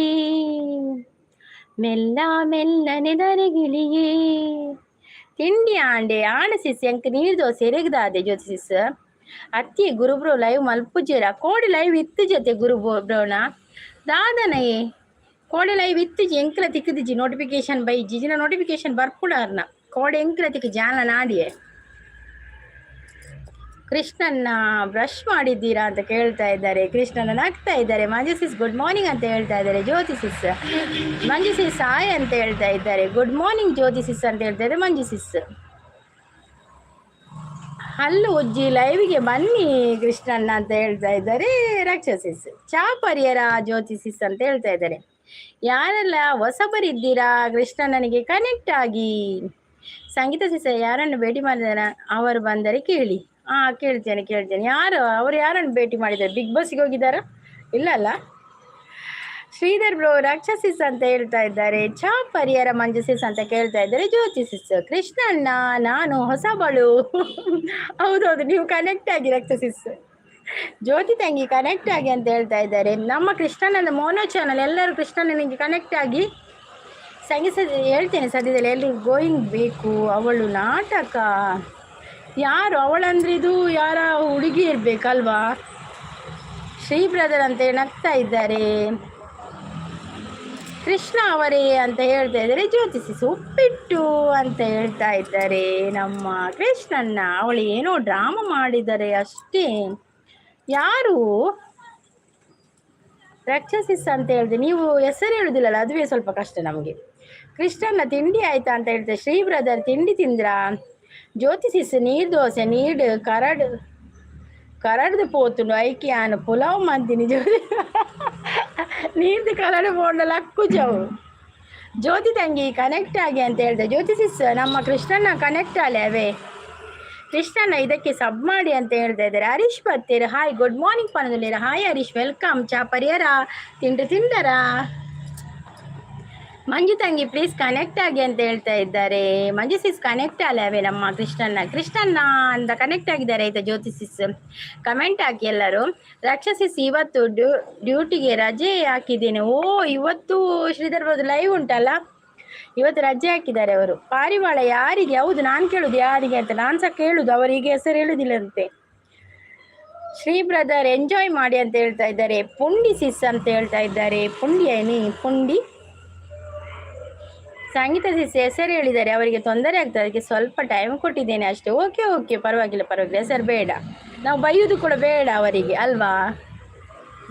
ಮೆಲ್ಲ ಮೆಲ್ಲನೆ ದರೆಗಿಳಿಯೇ ತಿಂಡಿ ಆಣಸಿಸ್ ಎಂಕ್ ನೀರು ದೋಸೆ ಎರೆಗದಾದೆ ಜ್ಯೋತಿ ಸಿಸ್. ಅತ್ತಿ ಗುರುಬ್ರೋ ಲೈವ್ ಮಲ್ಪುಜೇರ ಕೋಡಿ ಲೈವ್ ಇತ್ತು ಜೊತೆ ಗುರುಬ್ರೋನ ದಾದನಯೇ ಕೋಡೆ ಲೈವ್ ಇತ್ತು ಎಂಕ್ಲ ತಿಕ್ಕದಿಜಿ ನೋಟಿಫಿಕೇಶನ್ ಬೈ ಜಿಜಿನ ನೋಟಿಫಿಕೇಶನ್ ಬರ್ಪುಡಾರ್ನ ಕೋಡೆ ಎಂಕ್ಲ ತಿಕ್ಕ ಜಾನ ನಾಡಿಯೇ. ಕೃಷ್ಣನ್ನ ಬ್ರಷ್ ಮಾಡಿದ್ದೀರಾ ಅಂತ ಕೇಳ್ತಾ ಇದ್ದಾರೆ. ಕೃಷ್ಣನ ನಗ್ತಾ ಇದ್ದಾರೆ. ಮಂಜು ಸಿಸ್ ಗುಡ್ ಮಾರ್ನಿಂಗ್ ಅಂತ ಹೇಳ್ತಾ ಇದ್ದಾರೆ ಜ್ಯೋತಿ ಸಿಸ್. ಮಂಜು ಸಿಸ್ ಹಾಯ್ ಅಂತ ಹೇಳ್ತಾ ಇದ್ದಾರೆ. ಗುಡ್ ಮಾರ್ನಿಂಗ್ ಜ್ಯೋತಿ ಸಿಸ್ ಅಂತ ಹೇಳ್ತಾ ಇದ್ದಾರೆ ಮಂಜು ಸಿಸ್. ಹಲ್ಲು ಉಜ್ಜಿ ಲೈವ್ಗೆ ಬನ್ನಿ ಕೃಷ್ಣಣ್ಣ ಅಂತ ಹೇಳ್ತಾ ಇದ್ದಾರೆ ರಾಕ್ಷಸಿಸ್. ಚಾಪರ್ಯರ ಜ್ಯೋತಿ ಸಿಸ್ ಅಂತ ಹೇಳ್ತಾ ಇದ್ದಾರೆ. ಯಾರೆಲ್ಲ ಹೊಸಬರಿದ್ದೀರಾ ಕೃಷ್ಣಣ್ಣನಿಗೆ ಕನೆಕ್ಟ್ ಆಗಿ. ಸಂಗೀತ ಸಿಸ್ ಯಾರನ್ನು ಭೇಟಿ ಮಾಡಿದಾರ ಅವರು ಬಂದರೆ ಕೇಳಿ. ಕೇಳ್ತೇನೆ. ಅವರು ಯಾರನ್ನು ಭೇಟಿ ಮಾಡಿದ್ದಾರೆ? ಬಿಗ್ ಬಾಸ್ಗೆ ಹೋಗಿದ್ದಾರಾ? ಇಲ್ಲ ಅಲ್ಲ. ಶ್ರೀಧರ್ ಬ್ರೋ ರಾಕ್ಷಸಿಸ್ ಅಂತ ಹೇಳ್ತಾ ಇದ್ದಾರೆ. ಚಾಪರ್ಯರ ಮಂಜುಸಿಸ್ ಅಂತ ಕೇಳ್ತಾ ಇದ್ದಾರೆ ಜ್ಯೋತಿಸಿಸ್. ಕೃಷ್ಣಣ್ಣ ನಾನು ಹೊಸಬಳು. ಹೌದೌದು, ನೀವು ಕನೆಕ್ಟ್ ಆಗಿ ರಾಕ್ಷಸಿಸ್. ಜ್ಯೋತಿ ತಂಗಿ ಕನೆಕ್ಟ್ ಆಗಿ ಅಂತ ಹೇಳ್ತಾ ಇದ್ದಾರೆ. ನಮ್ಮ ಕೃಷ್ಣಣ್ಣನ ಮೋನೋ ಚಾನಲ್ ಎಲ್ಲರೂ ಕೃಷ್ಣಣ್ಣನಿಗೆ ಕನೆಕ್ಟ್ ಆಗಿ. ಸಂಗೀತ ಹೇಳ್ತೇನೆ ಸದ್ಯದಲ್ಲಿ ಎಲ್ರಿಗೂ ಗೋಯಿಂಗ್ ಬೇಕು. ಅವಳು ನಾಟಕ ಯಾರು ಅವಳಂದ್ರೆ ಇದು ಯಾರ ಹುಡುಗಿ ಇರಬೇಕಲ್ವಾ? ಶ್ರೀ ಬ್ರದರ್ ಅಂತ ನಗ್ತಾ ಇದ್ದಾರೆ. ಕೃಷ್ಣ ಅವರೇ ಅಂತ ಹೇಳ್ತಾ ಇದ್ದಾರೆ ಜ್ಯೋತಿಸಿಸ್. ಉಪ್ಪಿಟ್ಟು ಅಂತ ಹೇಳ್ತಾ ಇದ್ದಾರೆ ನಮ್ಮ ಕೃಷ್ಣಣ್ಣ. ಅವಳು ಏನೋ ಡ್ರಾಮಾ ಮಾಡಿದ್ದಾರೆ ಅಷ್ಟೇ. ಯಾರು ರಾಕ್ಷಸಿಸ್ ಅಂತ ಹೇಳಿದೆ. ನೀವು ಹೆಸರು ಹೇಳುದಿಲ್ಲಲ್ಲ, ಅದುವೇ ಸ್ವಲ್ಪ ಕಷ್ಟ ನಮಗೆ. ಕೃಷ್ಣಣ್ಣ ತಿಂಡಿ ಆಯ್ತಾ ಅಂತ ಹೇಳ್ತಾರೆ. ಶ್ರೀ ಬ್ರದರ್ ತಿಂಡಿ ತಿಂದ್ರಾ? ಜ್ಯೋತಿಸಿಸ್ ನೀರು ದೋಸೆ ನೀಡು ಕರಡ್ದು ಪೋತುಂಡು ಐಕ್ಯಾನು ಪುಲಾವ್ ಮಂತಿನಿ ಜ್ಯೋತಿ ನೀರ್ದು ಕರಡು ಬೋಂಡಲ್ಲ ಅಕ್ಕುಜವು. ಜ್ಯೋತಿ ತಂಗಿ ಕನೆಕ್ಟ್ ಆಗಿ ಅಂತ ಹೇಳ್ದೆ. ಜ್ಯೋತಿಸಿಸ್ ನಮ್ಮ ಕೃಷ್ಣಣ್ಣ ಕನೆಕ್ಟ್ ಆಲೆ ಅವೇ. ಕೃಷ್ಣಣ್ಣ ಇದಕ್ಕೆ ಸಬ್ ಮಾಡಿ ಅಂತ ಹೇಳ್ತಾ ಇದ್ದಾರೆ. ಹರೀಶ್ ಬತ್ತೇರು ಹಾಯ್ ಗುಡ್ ಮಾರ್ನಿಂಗ್ ಪನದಲ್ಲಿರ. Hi Harish welcome. ಚಾಪರ್ಯರ ತಿಂಡರ ಮಂಜು ತಂಗಿ ಪ್ಲೀಸ್ ಕನೆಕ್ಟ್ ಆಗಿ ಅಂತ ಹೇಳ್ತಾ ಇದ್ದಾರೆ. ಮಂಜು ಸಿಸ್ ಕನೆಕ್ಟ್ ಅಲ್ಲವೇ ನಮ್ಮ ಕೃಷ್ಣಣ್ಣ ಅಂತ ಕನೆಕ್ಟ್ ಆಗಿದ್ದಾರೆ ಆಯ್ತಾ. ಜ್ಯೋತಿ ಸಿಸ್ ಕಮೆಂಟ್ ಹಾಕಿ ಎಲ್ಲರೂ. ರಕ್ಷಸಿಸ್ ಇವತ್ತು ಡ್ಯೂಟಿಗೆ ರಜೆ ಹಾಕಿದ್ದೇನೆ. ಓ ಇವತ್ತು ಶ್ರೀಧರ್ ಬರೋದು ಲೈವ್ ಉಂಟಲ್ಲ, ಇವತ್ತು ರಜೆ ಹಾಕಿದ್ದಾರೆ ಅವರು. ಪಾರಿವಾಳ ಯಾರಿಗೆ? ಹೌದು, ನಾನು ಕೇಳುದು ಯಾರಿಗೆ ಅಂತ. ನಾನು ಸಹ ಕೇಳುದು, ಅವರಿಗೆ ಹೆಸರು ಹೇಳುದಿಲ್ಲಂತೆ. ಶ್ರೀ ಬ್ರದರ್ ಎಂಜಾಯ್ ಮಾಡಿ ಅಂತ ಹೇಳ್ತಾ ಇದ್ದಾರೆ. ಪುಂಡಿ ಸಿಸ್ ಅಂತ ಹೇಳ್ತಾ ಇದ್ದಾರೆ. ಪುಂಡಿ ಏನಿ ಪುಂಡಿ. ಸಂಗೀತ ಸಿಸ್ ಹೆಸರು ಹೇಳಿದ್ದಾರೆ, ಅವರಿಗೆ ತೊಂದರೆ ಆಗ್ತದೆ, ಅದಕ್ಕೆ ಸ್ವಲ್ಪ ಟೈಮ್ ಕೊಟ್ಟಿದ್ದೇನೆ ಅಷ್ಟೇ. ಓಕೆ ಪರವಾಗಿಲ್ಲ ಹೆಸರು ಬೇಡ, ನಾವು ಬೈಯುವುದು ಕೂಡ ಬೇಡ ಅವರಿಗೆ ಅಲ್ವಾ.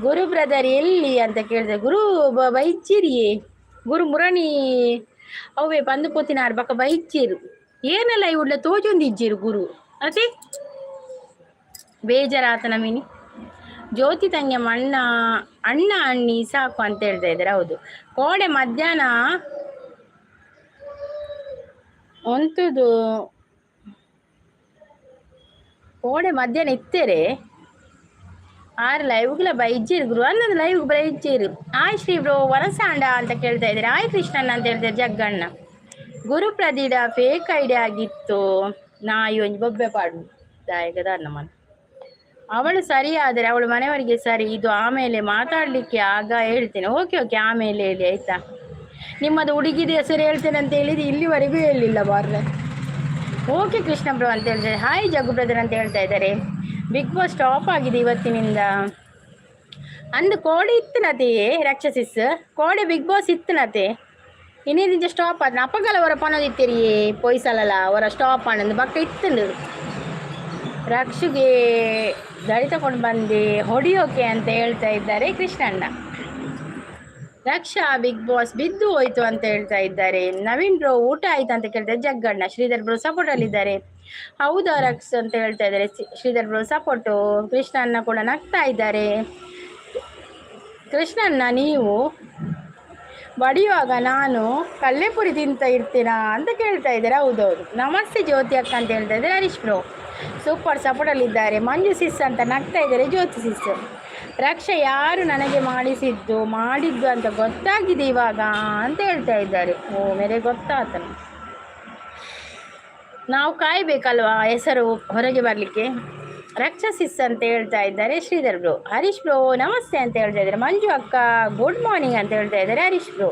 ಗುರು ಬ್ರದರ್ ಎಲ್ಲಿ ಅಂತ ಕೇಳಿದ್ರೆ, ಗುರು ಬೈಚಿರಿಯೇ ಗುರು ಮುರಣಿ ಅವೇ ಬಂದು ಪೋತಿನಾರು ಬಕ್ಕ ಬೈಚಿರು ಏನೆಲ್ಲ ಇವಳ್ಳ ತೋಜೊಂದಿಜ್ಜಿರು ಗುರು ಅದೇ ಬೇಜಾರಾತನ ಮೀನಿ. ಜ್ಯೋತಿ ತಂಗಿ ಅಣ್ಣ ಅಣ್ಣಿ ಸಾಕು ಅಂತ ಹೇಳ್ತಾ ಇದ್ದಾರೆ. ಹೌದು, ಕೋಡೆ ಮಧ್ಯಾಹ್ನ ಒಂತದು ಕೋಡೆ ಮಧ್ಯಾಹ್ನ ಇತ್ತೇರೆ 6 ಲೈವ್ಗಳ ಬೈಜಿರು ಗುರು ಅನ್ನೋದು ಲೈವ್ ಬೈಜಿರು. ಆಯ್ ಶ್ರೀ ಬ್ರೋ ವರಸಾಂಡ ಅಂತ ಕೇಳ್ತಾ ಇದ್ದಾರೆ. ಆಯ್ ಕೃಷ್ಣಣ್ಣ ಅಂತ ಹೇಳ್ತಾರೆ. ಜಗ್ಗಣ್ಣ ಗುರು ಪ್ರದೀಡ ಫೇಕ್ ಐಡಿಯಾ ಆಗಿತ್ತು. ನಾಯಿ ಒಂಜಿ ಬೊಬ್ಬೆ ಪಾಡು ದಾಯಕದ ನಮ್ಮನ ಅವಳು ಸರಿ ಆದರೆ ಅವಳು ಮನೆಯವರಿಗೆ ಸರಿ. ಇದು ಆಮೇಲೆ ಮಾತಾಡಲಿಕ್ಕೆ ಆಗ ಹೇಳ್ತೇನೆ. ಓಕೆ ಆಮೇಲೆ ಹೇಳಿ ಆಯ್ತಾ. ನಿಮ್ಮದು ಹುಡುಗಿದ ಹೆಸರು ಹೇಳ್ತೇನೆ ಅಂತ ಹೇಳಿದ್ದು ಇಲ್ಲಿವರೆಗೂ ಹೇಳಿಲ್ಲ ಬಾರ್ರೆ. ಓಕೆ ಕೃಷ್ಣ ಬ್ರೋ ಅಂತ ಹೇಳ್ತಾರೆ. ಹಾಯ್ ಜಗ್ಗು ಬ್ರದರ್ ಅಂತ ಹೇಳ್ತಾ ಇದ್ದಾರೆ. ಬಿಗ್ ಬಾಸ್ ಸ್ಟಾಪ್ ಆಗಿದೆ ಇವತ್ತಿನಿಂದ. ಅಂದು ಕೋಡೆ ಇತ್ತನತೆ ರಕ್ಷಸಿಸ್ ಕೋಡೆ ಬಿಗ್ ಬಾಸ್ ಇತ್ತನತೆ ಇನ್ನೇನಿಂದ ಸ್ಟಾಪ್ ಆದ ಅಪ್ಪಗಲ ಅವರ ಪನೋದಿತ್ತೀರಿಯೇ ಪೊಯ್ಸಲಲ್ಲ ಅವರ ಸ್ಟಾಪ್ ಆನಂದು ಬಕ್ಕ ಇತ್ತಂದು ರಕ್ಷುಗೆ ದಳಿ ತಗೊಂಡು ಬಂದು ಹೊಡಿಯೋಕೆ ಅಂತ ಹೇಳ್ತಾ ಇದ್ದಾರೆ ಕೃಷ್ಣಣ್ಣ. ರಕ್ಷಾ ಬಿಗ್ ಬಾಸ್ ಬಿದ್ದು ಹೋಯ್ತು ಅಂತ ಹೇಳ್ತಾ ಇದ್ದಾರೆ. ನವೀನ್ ಬ್ರೋ ಊಟ ಆಯ್ತು ಅಂತ ಕೇಳ್ತಾರೆ ಜಗ್ಗಣ್ಣ. ಶ್ರೀಧರ್ ಬ್ರೋ ಸಪೋರ್ಟ್ ಅಲ್ಲಿದ್ದಾರೆ. ಹೌದಾ ರಕ್ಷ ಅಂತ ಹೇಳ್ತಾ ಇದ್ದಾರೆ. Sridhar bro support. ಕೃಷ್ಣಣ್ಣ ಕೂಡ ನಗ್ತಾ ಇದ್ದಾರೆ. ಕೃಷ್ಣಣ್ಣ ನೀವು ಬಡಿಯುವಾಗ ನಾನು ಕಲ್ಲೆಪುರಿ ತಿಂತ ಇರ್ತೀನಾ ಅಂತ ಕೇಳ್ತಾ ಇದ್ದಾರೆ. ಹೌದೌದು. ನಮಸ್ತೆ ಜ್ಯೋತಿ ಅಕ್ಕ ಅಂತ ಹೇಳ್ತಾ ಇದ್ದಾರೆ ಹರೀಶ್ ಬ್ರೋ. ಸೂಪರ್ ಸಪೋರ್ಟಲ್ಲಿದ್ದಾರೆ. ಮಂಜು ಸಿಸ್ ಅಂತ ನಗ್ತಾ ಇದ್ದಾರೆ ಜ್ಯೋತಿ ಸಿಸ್. ರಕ್ಷ ಯಾರು ನನಗೆ ಮಾಡಿದ್ದು ಅಂತ ಗೊತ್ತಾಗಿದೆ ಇವಾಗ ಅಂತ ಹೇಳ್ತಾ ಇದ್ದಾರೆ. ಓ ಮೇರೆ ಗೊತ್ತಾತನು, ನಾವು ಕಾಯ್ಬೇಕಲ್ವಾ ಹೆಸರು ಹೊರಗೆ ಬರಲಿಕ್ಕೆ. ರಕ್ಷಸಿಸ್ ಅಂತ ಹೇಳ್ತಾ ಇದ್ದಾರೆ ಶ್ರೀಧರ್ ಬ್ರೋ. ಹರೀಶ್ ಬ್ರೋ ನಮಸ್ತೆ ಅಂತ ಹೇಳ್ತಾ ಇದ್ದಾರೆ. ಮಂಜು ಅಕ್ಕ ಗುಡ್ ಮಾರ್ನಿಂಗ್ ಅಂತ ಹೇಳ್ತಾ ಇದ್ದಾರೆ Harish bro.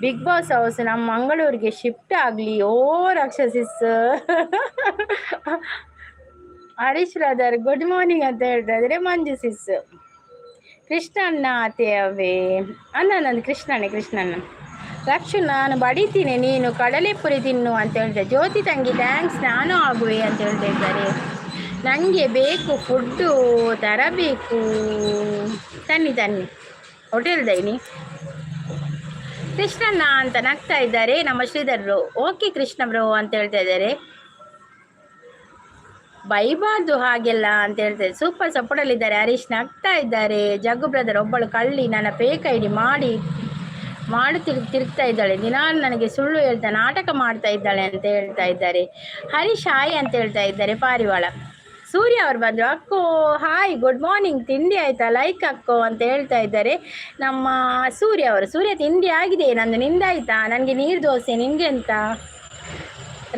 Big boss house ನಮ್ಮ ಮಂಗಳೂರಿಗೆ ಶಿಫ್ಟ್ ಆಗಲಿ. ಓ ರಕ್ಷಸಿಸ್ ಹರೀಶ್ ಬ್ರದರ್ ಗುಡ್ ಮಾರ್ನಿಂಗ್ ಅಂತ ಹೇಳ್ತಾ ಇದ್ದಾರೆ ಮಂಜು ಸಿಸ್. ಕೃಷ್ಣಣ್ಣ ಅತೆಯವೇ ನಂದು ಕೃಷ್ಣಣ್ಣ ರಕ್ಷು ನಾನು ಬಡಿತೀನಿ ನೀನು ಕಡಲೆಪುರಿ ತಿನ್ನು ಅಂತ ಹೇಳ್ತಾರೆ. ಜ್ಯೋತಿ ತಂಗಿ ಥ್ಯಾಂಕ್ಸ್ ನಾನು ಆಗುವೆ ಅಂತ ಹೇಳ್ತಾ ಇದ್ದಾರೆ. ನನಗೆ ಬೇಕು ಫುಡ್ಡು ತರಬೇಕು ತನ್ನಿ ಹೋಟೆಲ್ ದೈನಿ. ಕೃಷ್ಣಣ್ಣ ಅಂತ ನಗ್ತಾ ಇದ್ದಾರೆ ನಮ್ಮ Shridhar bro. Okay Krishna bro ಅಂತ ಹೇಳ್ತಾ ಇದ್ದಾರೆ. ಬೈಬಾರ್ದು ಹಾಗೆಲ್ಲ ಅಂತ ಹೇಳ್ತಾರೆ. ಸೂಪರ್ ಸಪೋರ್ಟಲ್ಲಿದ್ದಾರೆ. ಹರೀಶ್ ನಗ್ತಾ ಇದ್ದಾರೆ. ಜಗ್ಗು ಬ್ರದರ್ ಒಬ್ಬಳು ಕಳ್ಳಿ ನನ್ನ ಫೇಕ್ ಐಡಿ ಮಾಡಿ ತಿರುಗ್ತಾ ಇದ್ದಾಳೆ. ದಿನ ನನಗೆ ಸುಳ್ಳು ಹೇಳ್ತಾ ನಾಟಕ ಮಾಡ್ತಾ ಇದ್ದಾಳೆ ಅಂತ ಹೇಳ್ತಾ ಇದ್ದಾರೆ. ಹರೀಶ್ ಹಾಯ್ ಅಂತ ಹೇಳ್ತಾ ಇದ್ದಾರೆ. ಪಾರಿವಾಳ ಸೂರ್ಯ ಅವರು ಬಂದರು. ಅಕ್ಕೋ ಹಾಯ್ ಗುಡ್ ಮಾರ್ನಿಂಗ್ ತಿಂಡಿ ಆಯಿತಾ ಲೈಕ್ ಅಕ್ಕೋ ಅಂತ ಹೇಳ್ತಾ ಇದ್ದಾರೆ ನಮ್ಮ ಸೂರ್ಯ ಅವರು. ಸೂರ್ಯ ತಿಂಡಿ ಆಗಿದೆ ನಂದು, ನಿಂದಾಯ್ತಾ? ನನಗೆ ನೀರು ದೋಸೆ, ನಿನಗೆ ಅಂತ.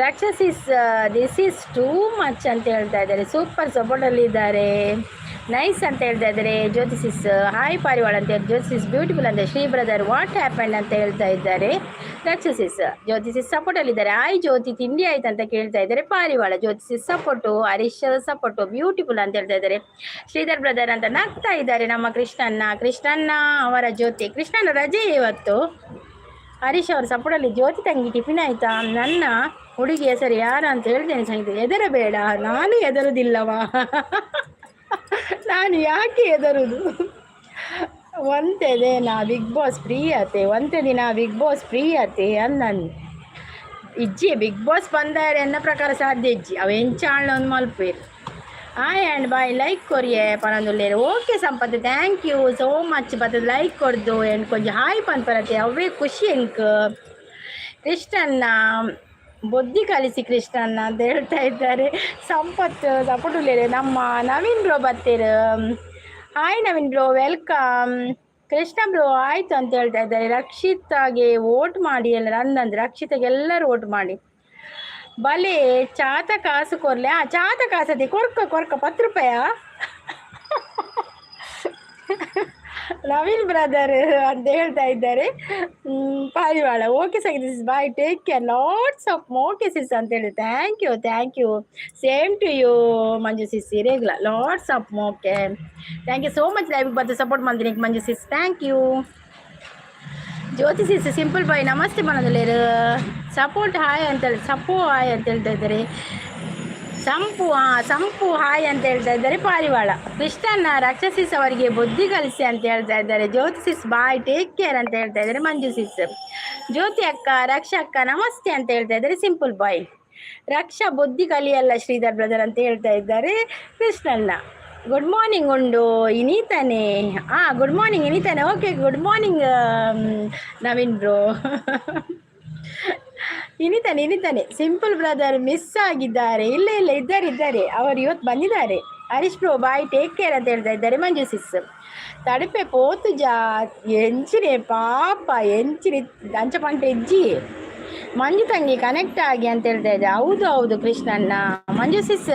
ರಕ್ಷಸಿಸ್ ದಿಸ್ ಈಸ್ ಟೂ ಮಚ್ ಅಂತ ಹೇಳ್ತಾ ಇದ್ದಾರೆ. ಸೂಪರ್ ಸಪೋರ್ಟಲ್ಲಿದ್ದಾರೆ. ನೈಸ್ ಅಂತ ಹೇಳ್ತಾ ಇದ್ದಾರೆ ಜ್ಯೋತಿಸಿಸ್. ಹಾಯ್ ಪಾರಿವಾಳ ಅಂತ ಹೇಳಿ ಜ್ಯೋತಿಸಿಸ್ ಬ್ಯೂಟಿಫುಲ್ ಅಂತ. ಶ್ರೀ ಬ್ರದರ್ ವಾಟ್ ಹ್ಯಾಪಂಡ್ ಅಂತ ಹೇಳ್ತಾ ಇದ್ದಾರೆ ರಕ್ಷಸಿಸ್. ಜ್ಯೋತಿಸಿಸ್ ಸಪೋರ್ಟಲ್ಲಿದ್ದಾರೆ. ಹಾಯ್ ಜ್ಯೋತಿ ತಿಂಡಿ ಆಯ್ತು ಅಂತ ಕೇಳ್ತಾ ಇದ್ದಾರೆ ಪಾರಿವಾಳ. ಜ್ಯೋತಿಸಿಸ್ ಸಪೋರ್ಟು. ಹರೀಶ್ ಸಪೋರ್ಟು ಬ್ಯೂಟಿಫುಲ್ ಅಂತ ಹೇಳ್ತಾ ಇದ್ದಾರೆ. ಶ್ರೀಧರ್ ಬ್ರದರ್ ಅಂತ ನಗ್ತಾ ಇದ್ದಾರೆ ನಮ್ಮ ಕೃಷ್ಣಣ್ಣ ಅವರ ಜ್ಯೋತಿ. ಕೃಷ್ಣಣ್ಣ ರಜೆ ಇವತ್ತು. ಹರೀಶ್ ಅವ್ರ ಸಪೋರ್ಟಲ್ಲಿ. ಜ್ಯೋತಿ ತಂಗಿ ಟಿಫಿನ್ ಆಯಿತಾ? ನನ್ನ ಹುಡುಗಿ ಹೆಸರು ಯಾರು ಅಂತ ಹೇಳ್ತೇನೆ ಸಂಗೀತ. ಹೆದರಬೇಡ, ನಾನು ಹೆದರುದಿಲ್ಲವಾ ನಾನು ಯಾಕೆ ಹೆದರುದು? ಒಂದೇ ದಿನ ಬಿಗ್ ಬಾಸ್ ಫ್ರೀ ಆತೆ ಅನ್ನಂದು ಇಜ್ಜಿ ಬಿಗ್ ಬಾಸ್ ಬಂದಾರೆ ಅನ್ನ ಪ್ರಕಾರ ಸಾಧ್ಯ ಇಜ್ಜಿ ಅವು ಎಂಚಾಳ್ನ ಒಂದು ಮಲ್ಪೇರು. ಹಾಯ್ ಆ್ಯಂಡ್ ಬಾಯ್ ಲೈಕ್ ಕೊರಿಯೆ ಪನೊಂದುಲ್ಲೇರು. Okay Sampath thank you so much ಬರ್ತದೆ ಲೈಕ್ ಕೊಡ್ದು ಎಂಡ್ ಕೊಂಚ ಹಾಯ್ ಪನ್ಪರತೆ ಅವೇ ಖುಷಿ ಎಂಕ್. ಕೃಷ್ಣಣ್ಣ ಬುದ್ಧಿ ಕಲಿಸಿ ಕೃಷ್ಣಣ್ಣ ಅಂತ ಹೇಳ್ತಾ ಇದ್ದಾರೆ. ಸಂಪತ್ತು ಸಪೋರ್ಟುಲ್ಲೇರು. ನಮ್ಮ ನವೀನ್ ಬ್ರೋ ಬತ್ತೇರು. Hi Naveen bro welcome. Krishna bro ಆಯ್ತು ಅಂತ ಹೇಳ್ತಾ ಇದ್ದಾರೆ. ರಕ್ಷಿತಾಗೆ ವೋಟ್ ಮಾಡಿ ಎಲ್ಲ, ನನ್ನಂದ್ರೆ ರಕ್ಷಿತಾಗೆ ಎಲ್ಲರೂ ವೋಟ್ ಮಾಡಿ. ಬಲೆ ಚಾತ ಕಾಸು ಕೊರ್ಲೆ, ಚಾತ ಕಾಸತಿ ಕೊರ್ಕ 10 ರೂಪಾಯ. ನವೀನ್ ಬ್ರದರ್ ಅಂತ ಹೇಳ್ತಾ ಇದ್ದಾರೆ ಪಾರಿವಾಳ. Okay Sangeetha, bye, take care, lots of more cases ಅಂತ ಹೇಳಿ. Thank you same to you Manju ಸಿಸ್ಸಿ, ರೆಗ್ಯುಲರ್ ಲಾಟ್ಸ್ ಆಫ್ ಮೋಕೆ. ಥ್ಯಾಂಕ್ ಯು ಸೋ ಮಚ್ ಲೈವ್ಗೆ ಬಂದು ಸಪೋರ್ಟ್ ಮಾಡಿದ್ದೀನಿ Manju sis, thank you. Jyothi sis simple boy ನಮಸ್ತೆ ಮನದಲ್ಲಿ ಸಪೋರ್ಟ್ ಹಾಯ್ ಅಂತೇಳಿ, ಸಪೋ ಹಾಯ್ ಅಂತ ಹೇಳ್ತಾ ಇದ್ದಾರೆ. ಸಂಪು ಹಾಯ್ ಅಂತ ಹೇಳ್ತಾ ಇದ್ದಾರೆ ಪಾರಿವಾಳ. ಕೃಷ್ಣನ್ನ ರಕ್ಷಸಿಸ್ ಅವರಿಗೆ ಬುದ್ಧಿ ಕಲಿಸಿ ಅಂತ ಹೇಳ್ತಾ ಇದ್ದಾರೆ. ಜ್ಯೋತಿ ಸಿಸ್ ಬಾಯ್, ಟೇಕ್ ಕೇರ್ ಅಂತ ಹೇಳ್ತಾ ಇದ್ದಾರೆ ಮಂಜು ಸಿಸ್. ಜ್ಯೋತಿ ಅಕ್ಕ, ರಕ್ಷಾ ಅಕ್ಕ ನಮಸ್ತೆ ಅಂತ ಹೇಳ್ತಾ ಇದ್ದಾರೆ ಸಿಂಪಲ್ ಬಾಯ್. ರಕ್ಷಾ ಬುದ್ಧಿ ಕಲಿಯಲ್ಲ ಶ್ರೀಧರ್ ಬ್ರದರ್ ಅಂತ ಹೇಳ್ತಾ ಇದ್ದಾರೆ ಕೃಷ್ಣನ್ನ. ಗುಡ್ ಮಾರ್ನಿಂಗ್ ಉಂಡು ಇನೀತಾನೆ. ಗುಡ್ ಮಾರ್ನಿಂಗ್ ಇನೀತಾನೆ. Okay, good morning Naveen bro. ಇನಿತಾನೆ ಸಿಂಪಲ್ ಬ್ರದರ್ ಮಿಸ್ ಆಗಿದ್ದಾರೆ. ಇಲ್ಲ ಇದ್ದಾರೆ ಅವರು ಇವತ್ತು ಬಂದಿದ್ದಾರೆ. Harish bro bye, take care ಅಂತ ಹೇಳ್ತಾ ಇದ್ದಾರೆ ಮಂಜು ಸಿಸ್. ತಡಪೆ ಪೋತು ಎಂಚಿನೆ ಪಾಪ ಎಂಚಿನಿ ಅಂಚಪಂಟೆ ಎಜ್ಜಿ ಮಂಜು ತಂಗಿ ಕನೆಕ್ಟ್ ಆಗಿ ಅಂತ ಹೇಳ್ತಾ ಇದ್ದೆ. ಹೌದು ಕೃಷ್ಣನ್ನ ಮಂಜು ಸಿಸ್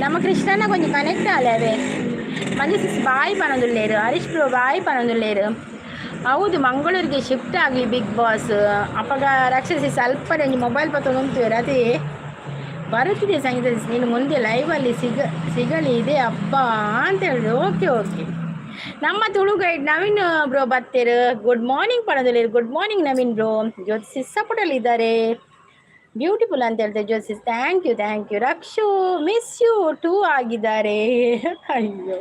ನಮ್ಮ ಕೃಷ್ಣನ್ನ ಕೊಂಚ ಕನೆಕ್ಟ್ ಆಲವೇ. ಮಂಜು ಸಿಸ್ ಬಾಯ್ ಪನೊಂದುಲ್ಲೇರು. ಹರೀಶ್ ಬ್ರೋ ಬಾಯ್ ಪನೊಂದುಲ್ಲೇರು. ಹೌದು, ಮಂಗಳೂರಿಗೆ ಶಿಫ್ಟ್ ಆಗಲಿ ಬಿಗ್ ಬಾಸ್. ಅಪ್ಪಗ ರಕ್ಷಿಸಿ ಸ್ವಲ್ಪ ನಂಗೆ ಮೊಬೈಲ್ ಪತ್ರ ಉಂಟುವರು ಅದೇ ಬರುತ್ತಿದೆ ಸಂಗೀತ. ನೀನು ಮುಂದೆ ಲೈವಲ್ಲಿ ಸಿಗಲಿ ಇದೆ ಹಬ್ಬ ಅಂತ ಹೇಳಿದ್ರು. ಓಕೆ ನಮ್ಮ ತುಳು ಗೈಡ್ ನವೀನ್ ಬ್ರೋ ಬತ್ತೇರು. ಗುಡ್ ಮಾರ್ನಿಂಗ್ ಪಣದಲ್ಲಿ. Good morning Naveen bro. ಜ್ಯೋತಿಸಿ ಸಪೋರ್ಟಲ್ಲಿ ಇದ್ದಾರೆ. ಬ್ಯೂಟಿಫುಲ್ ಅಂತ ಹೇಳ್ತಾರೆ ಜ್ಯೋತಿಸಿ. Thank you. ರಕ್ಷು ಮಿಸ್ ಯು ಟೂ ಆಗಿದ್ದಾರೆ. ಅಯ್ಯೋ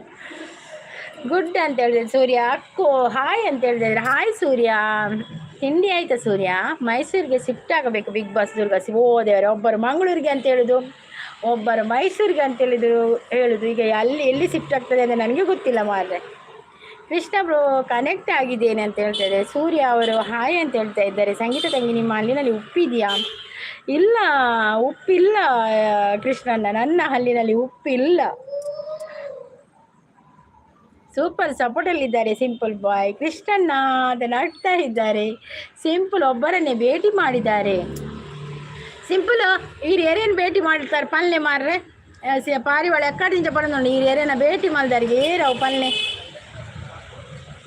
ಗುಡ್ ಅಂತ ಹೇಳಿದ್ರೆ ಸೂರ್ಯ. ಅಕ್ಕೋ ಹಾಯ್ ಅಂತ ಹೇಳಿದ್ರೆ ಹಾಯ್ ಸೂರ್ಯ. ತಿಂಡಿ ಆಯ್ತಾ ಸೂರ್ಯ? ಮೈಸೂರಿಗೆ ಶಿಫ್ಟ್ ಆಗಬೇಕು ಬಿಗ್ ಬಾಸ್ ದುರ್ಗಾಸಿ. ಓ ದೇವರೇ, ಒಬ್ಬರು ಮಂಗಳೂರಿಗೆ ಅಂತ ಹೇಳಿದ್ರು, ಒಬ್ಬರು ಮೈಸೂರಿಗೆ ಅಂತ ಹೇಳುದು. ಈಗ ಎಲ್ಲಿ ಶಿಫ್ಟ್ ಆಗ್ತದೆ ಅಂತ ನನಗೆ ಗೊತ್ತಿಲ್ಲ ಮಾರ್ರೆ. ಕೃಷ್ಣ ಬ್ರೋ ಕನೆಕ್ಟ್ ಆಗಿದ್ದೇನೆ ಅಂತ ಹೇಳ್ತಾ ಇದ್ದಾರೆ. ಸೂರ್ಯ ಅವರು ಹಾಯ್ ಅಂತ ಹೇಳ್ತಾ ಇದ್ದಾರೆ. ಸಂಗೀತ ತಂಗಿ, ನಿಮ್ಮ ಹಲ್ಲಿನಲ್ಲಿ ಉಪ್ಪಿದೆಯಾ? ಇಲ್ಲ, ಉಪ್ಪಿಲ್ಲ ಕೃಷ್ಣಣ್ಣ, ನನ್ನ ಹಲ್ಲಿನಲ್ಲಿ ಉಪ್ಪಿಲ್ಲ. ಸೂಪರ್ ಸಪೋರ್ಟಲ್ಲಿದ್ದಾರೆ ಸಿಂಪಲ್ ಬಾಯ್. ಕೃಷ್ಣಣ್ಣ ಅದನ್ನು ಆಡ್ತಾ ಇದ್ದಾರೆ. ಸಿಂಪಲ್ ಒಬ್ಬರನ್ನೇ ಭೇಟಿ ಮಾಡಿದ್ದಾರೆ. ಸಿಂಪಲ್ ಈ ಏರೇನು ಭೇಟಿ ಮಾಡಿರ್ತಾರೆ ಪಲ್ಲೆ ಮಾರ್ರೆ. ಪಾರಿವಾಳ ಎಕ್ಕಡಿಂಚ ಪಡೆದು ಈ ಏರೇನ ಭೇಟಿ ಮಾಡಿದಾರಿಗೆ ಏರವು ಪಲ್ಲೆ.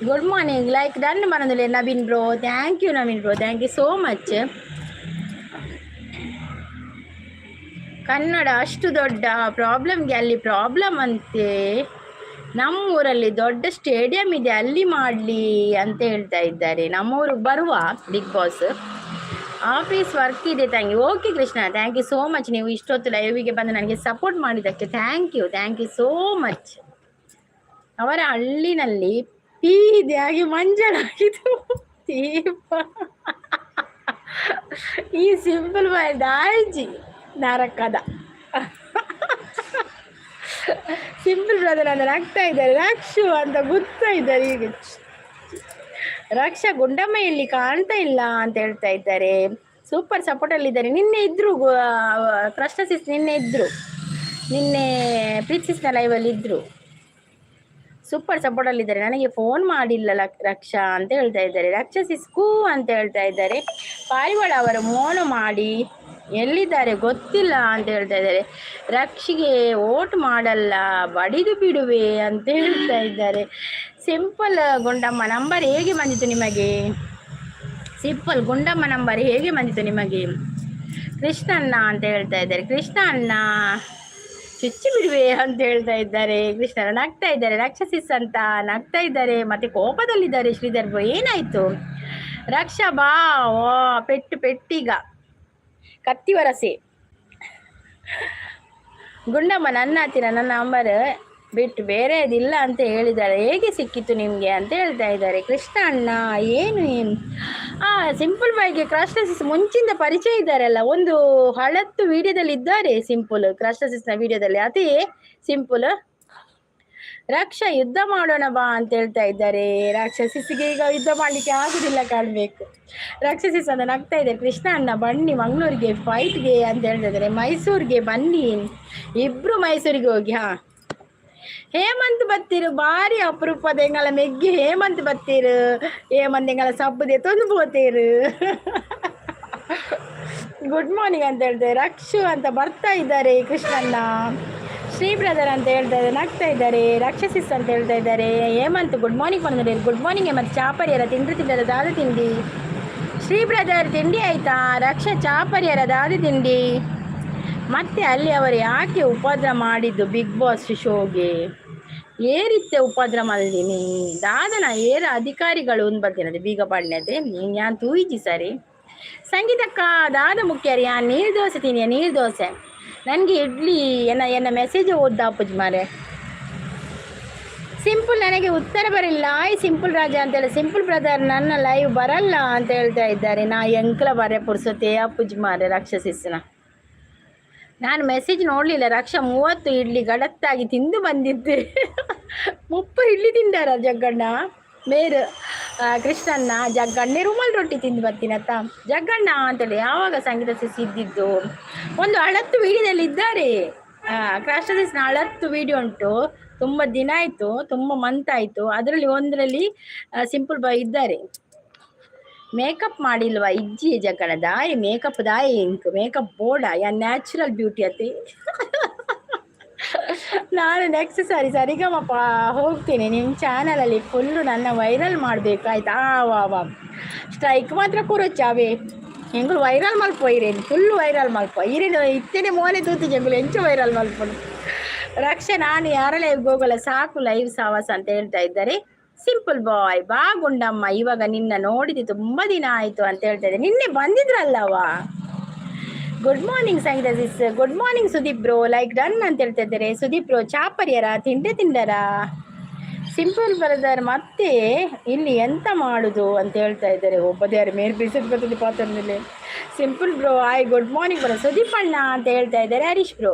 ಗುಡ್ ಮಾರ್ನಿಂಗ್ ಲೈಕ್ ಡನ್ ಮನದಲ್ಲಿ Naveen bro. Thank you Naveen bro, thank you so much. Kannada ಅಷ್ಟು ದೊಡ್ಡ ಪ್ರಾಬ್ಲಮ್ಗೆ ಅಲ್ಲಿ ಪ್ರಾಬ್ಲಮ್ ಅಂತೆ. ನಮ್ಮೂರಲ್ಲಿ ದೊಡ್ಡ ಸ್ಟೇಡಿಯಂ ಇದೆ, ಅಲ್ಲಿ ಮಾಡಲಿ ಅಂತ ಹೇಳ್ತಾ ಇದ್ದಾರೆ. ನಮ್ಮೂರಿಗೆ ಬರುವ ಬಿಗ್ ಬಾಸ್. ಆಫೀಸ್ ವರ್ಕ್ ಇದೆ ತಂಗಿ. Okay Krishna, thank you so much. ನೀವು ಇಷ್ಟೊತ್ತು ಲೈವಿಗೆ ಬಂದು ನನಗೆ ಸಪೋರ್ಟ್ ಮಾಡಿದ್ದಕ್ಕೆ ಥ್ಯಾಂಕ್ ಯು ಸೋ ಮಚ್. ಅವರ ಹಳ್ಳಿನಲ್ಲಿ ಪೀದಿಯಾಗಿ ಮಂಜನಾಗಿದ್ದು ದೀಪ. ಈ ಸಿಂಪಲ್ ಬಾಯ್ ದಾಳ್ಜಿ ನರಕದ ಸಿಂಪಲ್ ಬ್ರದರ್ ಅಂದ್ರೆ ಆಗ್ತಾ ಇದ್ದಾರೆ. ರಕ್ಷು ಅಂತ ಗೊತ್ತಾ ಇದ್ದಾರೆ. ಈಗ ರಕ್ಷಾ ಗುಂಡಮ್ಮಯಲ್ಲಿ ಕಾಣ್ತಾ ಇಲ್ಲ ಅಂತ ಹೇಳ್ತಾ ಇದ್ದಾರೆ. ಸೂಪರ್ ಸಪೋರ್ಟಲ್ಲಿದ್ದಾರೆ. ನಿನ್ನೆ ಇದ್ರು ಕೃಷ್ಣ ಸಿಸ್, ನಿನ್ನೆ ಪ್ರೀತಿಸಿಸ್ನ ಲೈವಲ್ಲಿ ಇದ್ರು. ಸೂಪರ್ ಸಪೋರ್ಟಲ್ಲಿದ್ದಾರೆ. ನನಗೆ ಫೋನ್ ಮಾಡಿಲ್ಲ ರಕ್ಷಾ ಅಂತ ಹೇಳ್ತಾ ಇದ್ದಾರೆ. ರಕ್ಷಾ ಸಿಸ್ಕು ಅಂತ ಹೇಳ್ತಾ ಇದ್ದಾರೆ. ಪಾರಿವಾಳ ಅವರು ಮೋನು ಮಾಡಿ ಎಲ್ಲಿದ್ದಾರೆ ಗೊತ್ತಿಲ್ಲ ಅಂತ ಹೇಳ್ತಾ ಇದ್ದಾರೆ. ರಕ್ಷಿಗೆ ವೋಟ್ ಮಾಡಲ್ಲ, ಬಡಿದು ಬಿಡುವೆ ಅಂತ ಹೇಳ್ತಾ ಇದ್ದಾರೆ. ಸಿಂಪಲ್ ಗುಂಡಮ್ಮ ನಂಬರ್ ಹೇಗೆ ಬಂದಿತ್ತು ನಿಮಗೆ? ಸಿಂಪಲ್ ಗುಂಡಮ್ಮ ನಂಬರ್ ಹೇಗೆ ಬಂದಿತ್ತು ನಿಮಗೆ? ಕೃಷ್ಣಣ್ಣ ಅಂತ ಹೇಳ್ತಾ ಇದ್ದಾರೆ. ಕೃಷ್ಣ ಅಣ್ಣ ಚುಚ್ಚಿ ಬಿಡುವೆ ಅಂತ ಹೇಳ್ತಾ ಇದ್ದಾರೆ. ಕೃಷ್ಣನ ನಗ್ತಾ ಇದ್ದಾರೆ. ರಾಕ್ಷಸಿಸ್ ಅಂತ ನಗ್ತಾ ಇದ್ದಾರೆ. ಮತ್ತೆ ಕೋಪದಲ್ಲಿದ್ದಾರೆ ಶ್ರೀಧರ್ ಬ್ರೋ. ಏನಾಯ್ತು ರಕ್ಷಾ ಬಾ? ಪೆಟ್ಟೀಗ ಕತ್ತಿ ವರಸೆ. ಗುಂಡಮ್ಮ ನನ್ನ ಹತ್ತಿರ ನನ್ನ ನಂಬರ್ ಬಿಟ್ಟು ಬೇರೆದಿಲ್ಲ ಅಂತ ಹೇಳಿದ್ದಾರೆ. ಹೇಗೆ ಸಿಕ್ಕಿತ್ತು ನಿಮಗೆ ಅಂತ ಹೇಳ್ತಾ ಇದ್ದಾರೆ. ಕೃಷ್ಣ ಅಣ್ಣ ಏನು ಸಿಂಪಲ್ ಬಾಯ್ಗೆ ಕ್ರಾಸ್ಟಸಿಸ್ ಮುಂಚಿಂದ ಪರಿಚಯ ಇದ್ದಾರಲ್ಲ, ಒಂದು ಹಳತ್ತು ವಿಡಿಯೋದಲ್ಲಿ ಇದ್ದಾರೆ ಸಿಂಪಲ್. ಕ್ರಾಸ್ಟಸಿಸ್ನ ವಿಡಿಯೋದಲ್ಲಿ ಅದೇ ಸಿಂಪಲ್. ರಕ್ಷಾ ಯುದ್ಧ ಮಾಡೋಣ ಬಾ ಅಂತ ಹೇಳ್ತಾ ಇದ್ದಾರೆ. ರಾಕ್ಷಸಿಸ್ಗೆ ಈಗ ಯುದ್ಧ ಮಾಡಲಿಕ್ಕೆ ಆಗುದಿಲ್ಲ ಕಾಣಬೇಕು. ರಾಕ್ಷಸಿಸ್ ಅಂತ ನಗ್ತಾ ಇದೆ. ಕೃಷ್ಣ ಅಣ್ಣ ಬನ್ನಿ ಮಂಗಳೂರಿಗೆ ಫೈಟ್ಗೆ ಅಂತ ಹೇಳ್ತಾ ಇದ್ದಾರೆ. ಮೈಸೂರಿಗೆ ಬನ್ನಿ, ಇಬ್ರು ಮೈಸೂರಿಗೆ ಹೋಗಿ. ಹೇಮಂತ್ ಬತ್ತೀರು ಬಾರಿ ಅಪರೂಪದ ಎಂಗಳ ಮೆಗ್ಗಿ ಹೇಮಂತ್ ಬತ್ತೀರು ಹೇಮಂತ್ ಎಂಗಳ ಸಬ್ಬದೆ ತೊಂದು ಪೋತೀರು ಗುಡ್ ಮಾರ್ನಿಂಗ್ ಅಂತ ಹೇಳ್ತಾರೆ. ರಕ್ಷು ಅಂತ ಬರ್ತಾ ಇದ್ದಾರೆ. ಕೃಷ್ಣಣ್ಣ ಶ್ರೀ ಬ್ರದರ್ ಅಂತ ಹೇಳ್ತಾ ಇದ್ದಾರೆ, ನಗ್ತಾ ಇದ್ದಾರೆ. ರಕ್ಷಸಿಸ್ ಅಂತ ಹೇಳ್ತಾ ಇದ್ದಾರೆ. ಹೇಮಂತ್ ಗುಡ್ ಮಾರ್ನಿಂಗ್ ಬಂದಿದ್ದಾರೆ. Good morning Hemanth. ಚಾಪರಿಯರ ತಿಂಡಿರ ದಾದ ತಿಂಡಿ. ಶ್ರೀ ಬ್ರದರ್ ತಿಂಡಿ ಆಯ್ತಾ? ರಕ್ಷ ಚಾಪರಿಯರ ದಾದ ತಿಂಡಿ. ಮತ್ತೆ ಅಲ್ಲಿ ಅವರು ಯಾಕೆ ಉಪದ್ರ ಮಾಡಿದ್ದು ಬಿಗ್ ಬಾಸ್ ಶೋಗೆ? ಏರಿತ್ತೆ ಉಪದ್ರ ಮಲ್ದಿನಿ ದಾದನ ಏರ ಅಧಿಕಾರಿಗಳು ಒಂದು ಬರ್ತಿರೋದು ಬೀಗ ಪಾಡ್ನದೆ ನೀನು ಯಾನ್ ತೂಯಿಜಿ ಸರಿ. ಸಂಗೀತಕ್ಕ ದಾದ ಮುಖ್ಯರಿ ಯಾನ್ ನೀರು ದೋಸೆ ತಿನ್ನಿಯ ನೀರು ದೋಸೆ. ನನಗೆ ಇಡ್ಲಿ ಎನ್ನ ಮೆಸೇಜ್ ಓದ್ದ ಅಪ್ಪುಜಿ ಮಾರೆ. ಸಿಂಪಲ್ ನನಗೆ ಉತ್ತರ ಬರಲಿಲ್ಲ. ಸಿಂಪಲ್ ರಾಜ ಅಂತೇಳಿ ಸಿಂಪಲ್ ಬ್ರದರ್ ನನ್ನ ಲೈವ್ ಬರಲ್ಲ ಅಂತ ಹೇಳ್ತಾ ಇದ್ದಾರೆ. ನಾ ಎಂಕ್ಲ ಬರೆ ಪುರ್ಸೊತೆ ಅಪ್ಪುಜಿ ಮಾರೆ ರಾಕ್ಷಸಿಸ್ನ. ನಾನು ಮೆಸೇಜ್ ನೋಡಲಿಲ್ಲ. ರಕ್ಷ 30 ಇಡ್ಲಿ ಗಡತ್ತಾಗಿ ತಿಂದು ಬಂದಿದ್ದೆ. 30 ಇಡ್ಲಿ ತಿಂದಾರ ಜಗ್ಗಣ್ಣ ಮೇರು ಕೃಷ್ಣಣ್ಣ. ಜಗ್ಗಣ್ಣೆ ರೂಮಲ್ಲಿ ರೊಟ್ಟಿ ತಿಂದು ಬರ್ತೀನತ್ತ ಜಗ್ಗಣ್ಣ ಅಂತೇಳಿ ಯಾವಾಗ ಸಂಗೀತ ಇದ್ದಿದ್ದು ಒಂದು 10 ವಿಡಿಯೋದಲ್ಲಿ ಇದ್ದಾರೆ. ಕೃಷ್ಣಸಿಸ್ನ 10 ವಿಡಿಯೋ ಉಂಟು. ತುಂಬ ದಿನ ಆಯಿತು, ತುಂಬ ಮಂತ್ ಆಯಿತು. ಅದರಲ್ಲಿ ಒಂದರಲ್ಲಿ ಸಿಂಪಲ್ ಬಾಯ್ ಇದ್ದಾರೆ. ಮೇಕಪ್ ಮಾಡಿಲ್ವಾ ಇಜ್ಜಿ ಜಗ್ಗಣ ದಾಯಿ ಮೇಕಪ್ ದಾಯಿ ಇಂಕ್ ಮೇಕಪ್ ಬೋರ್ಡ ಯಾ ನ್ಯಾಚುರಲ್ ಬ್ಯೂಟಿ ಅತಿ. ನಾನು ನೆಕ್ಸ್ಟ್ ಸರಿಗಮಪ ಹೋಗ್ತೀನಿ. ನಿಮ್ಮ ಚಾನಲಲ್ಲಿ ಫುಲ್ಲು ನನ್ನ ವೈರಲ್ ಮಾಡಬೇಕು ಆಯ್ತಾ? ವಾ ಸ್ಟ್ರೈಕ್ ಮಾತ್ರ ಕೂರೊಚ್ಚಾವೆ ಎಂಗಳು ವೈರಲ್ ಮಲ್ಪೋಯಿರೇನು ಫುಲ್ಲು ವೈರಲ್ ಮಲ್ಪ ಇರೇನು ಇತ್ತೇನೆ ಮೋನೆ ತೂತು ಜಂಗುಲು ಎಂಚು ವೈರಲ್ ಮಲ್ಪನು. ರಕ್ಷೆ ನಾನು ಯಾರ ಲೈವ್ಗೆ ಹೋಗಲ್ಲ ಸಾಕು ಲೈವ್ ಸಾವಾಸ ಅಂತ ಹೇಳ್ತಾ ಇದ್ದಾರೆ. ಸಿಂಪಲ್ ಬಾಯ್ ಬಾ ಗುಂಡಮ್ಮ ಇವಾಗ ನಿನ್ನ ನೋಡಿದ್ದು ತುಂಬ ದಿನ ಆಯಿತು ಅಂತ ಹೇಳ್ತಾ ಇದ್ದೆ. ನಿನ್ನೆ ಬಂದಿದ್ರಲ್ಲವ. Good morning Sangeetha sis. Good morning Sudeep bro. Like done ಅಂತ ಹೇಳ್ತಾ ಇದ್ದಾರೆ. ಸುದೀಪ್ ಬ್ರೋ ಚಾಪರ್ಯರ ತಿಂಡರ ಸಿಂಪಲ್ ಬ್ರದರ್ ಮತ್ತೆ ಇಲ್ಲಿ ಎಂತ ಮಾಡುದು ಅಂತ ಹೇಳ್ತಾ ಇದ್ದಾರೆ. ಒಬ್ಬದೇ ಯಾರು ಮೇಲ್ ಬಿಸಿದ್ ಬರ್ತದೆ ಪಾತ್ರದಲ್ಲಿ. Simple bro good morning bro. Sudeep ಅಣ್ಣ ಅಂತ ಹೇಳ್ತಾ ಇದ್ದಾರೆ. ಹರೀಶ್ ಬ್ರೋ.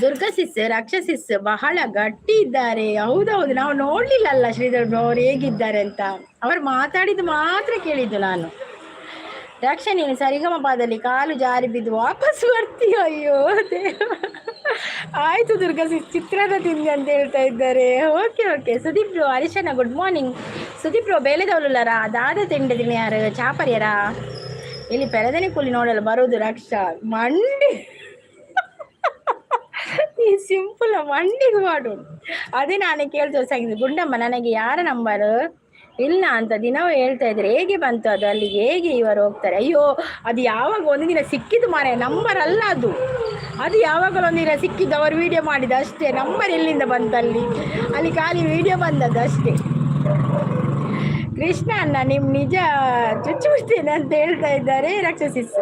ದುರ್ಗಸಿಸ್ ರಾಕ್ಷಸಿಸ್ ಬಹಳ ಗಟ್ಟಿ ಇದ್ದಾರೆ. ಹೌದೌದು ನಾವು ನೋಡ್ಲಿಲ್ಲಲ್ಲ ಶ್ರೀಧರ್ ಬ್ರೋ ಅವ್ರು ಹೇಗಿದ್ದಾರೆ ಅಂತ. ಅವ್ರು ಮಾತಾಡಿದ್ದು ಮಾತ್ರ ಕೇಳಿದ್ದು ನಾನು. ರಕ್ಷ ನೀನು ಸರಿಗಮಪದಲ್ಲಿ ಕಾಲು ಜಾರಿ ಬಿದ್ದು ವಾಪಸ್ ಬರ್ತೀಯ? ಅಯ್ಯೋ ಆಯ್ತು ದುರ್ಗಸಿಸ್ ಚಿತ್ರಾನ್ನ ತಿಂದಿ ಅಂತ ಹೇಳ್ತಾ ಇದ್ದಾರೆ. Okay Sudeep bro. ಹರೀಶಣ್ಣ ಗುಡ್ ಮಾರ್ನಿಂಗ್. ಸುದೀಪ್ ಬ್ರೋ ಬೇಲೆದವಲುಲ್ಲರ ದಾದ ತಿಂಡಿದಿನ ಯಾರು ಚಾಪರ್ಯರ ಇಲ್ಲಿ ಪೆರದನೆ ಕೂಲಿ ನೋಡಲು ಬರೋದು ರಕ್ಷ ಮಂಡಿ ಈ ಸಿಂಪಲ್ ಮಂಡಿಗೆ ಮಾಡು. ಅದೇ ನಾನೇ ಕೇಳ್ತೇವೆ ಸಂಗೀತ ಗುಂಡಮ್ಮ ನನಗೆ ಯಾರ ನಂಬರ್ ಇಲ್ಲ ಅಂತ ದಿನವೂ ಹೇಳ್ತಾ ಇದ್ರೆ ಹೇಗೆ ಬಂತು ಅದು ಅಲ್ಲಿಗೆ ಹೇಗೆ ಇವರು ಹೋಗ್ತಾರೆ? ಅಯ್ಯೋ ಅದು ಯಾವಾಗ ಒಂದು ದಿನ ಸಿಕ್ಕಿದ್ದು ಮಾರೆ ನಂಬರ್ ಅಲ್ಲ ಅದು. ಅದು ಯಾವಾಗಲೂ ಒಂದಿನ ಸಿಕ್ಕಿದ್ದು ಅವರು ವಿಡಿಯೋ ಮಾಡಿದ ಅಷ್ಟೇ. ನಂಬರ್ ಎಲ್ಲಿಂದ ಬಂತು ಅಲ್ಲಿ ಖಾಲಿ ವಿಡಿಯೋ ಬಂದದ್ದು ಅಷ್ಟೇ. ಕೃಷ್ಣ ಅಣ್ಣ ನಿಮ್ಮ ನಿಜ ಚುಚ್ಚುಬಿಡ್ತೇನೆ ಅಂತ ಹೇಳ್ತಾ ಇದ್ದಾರೆ ರಾಕ್ಷಸಿಸ್.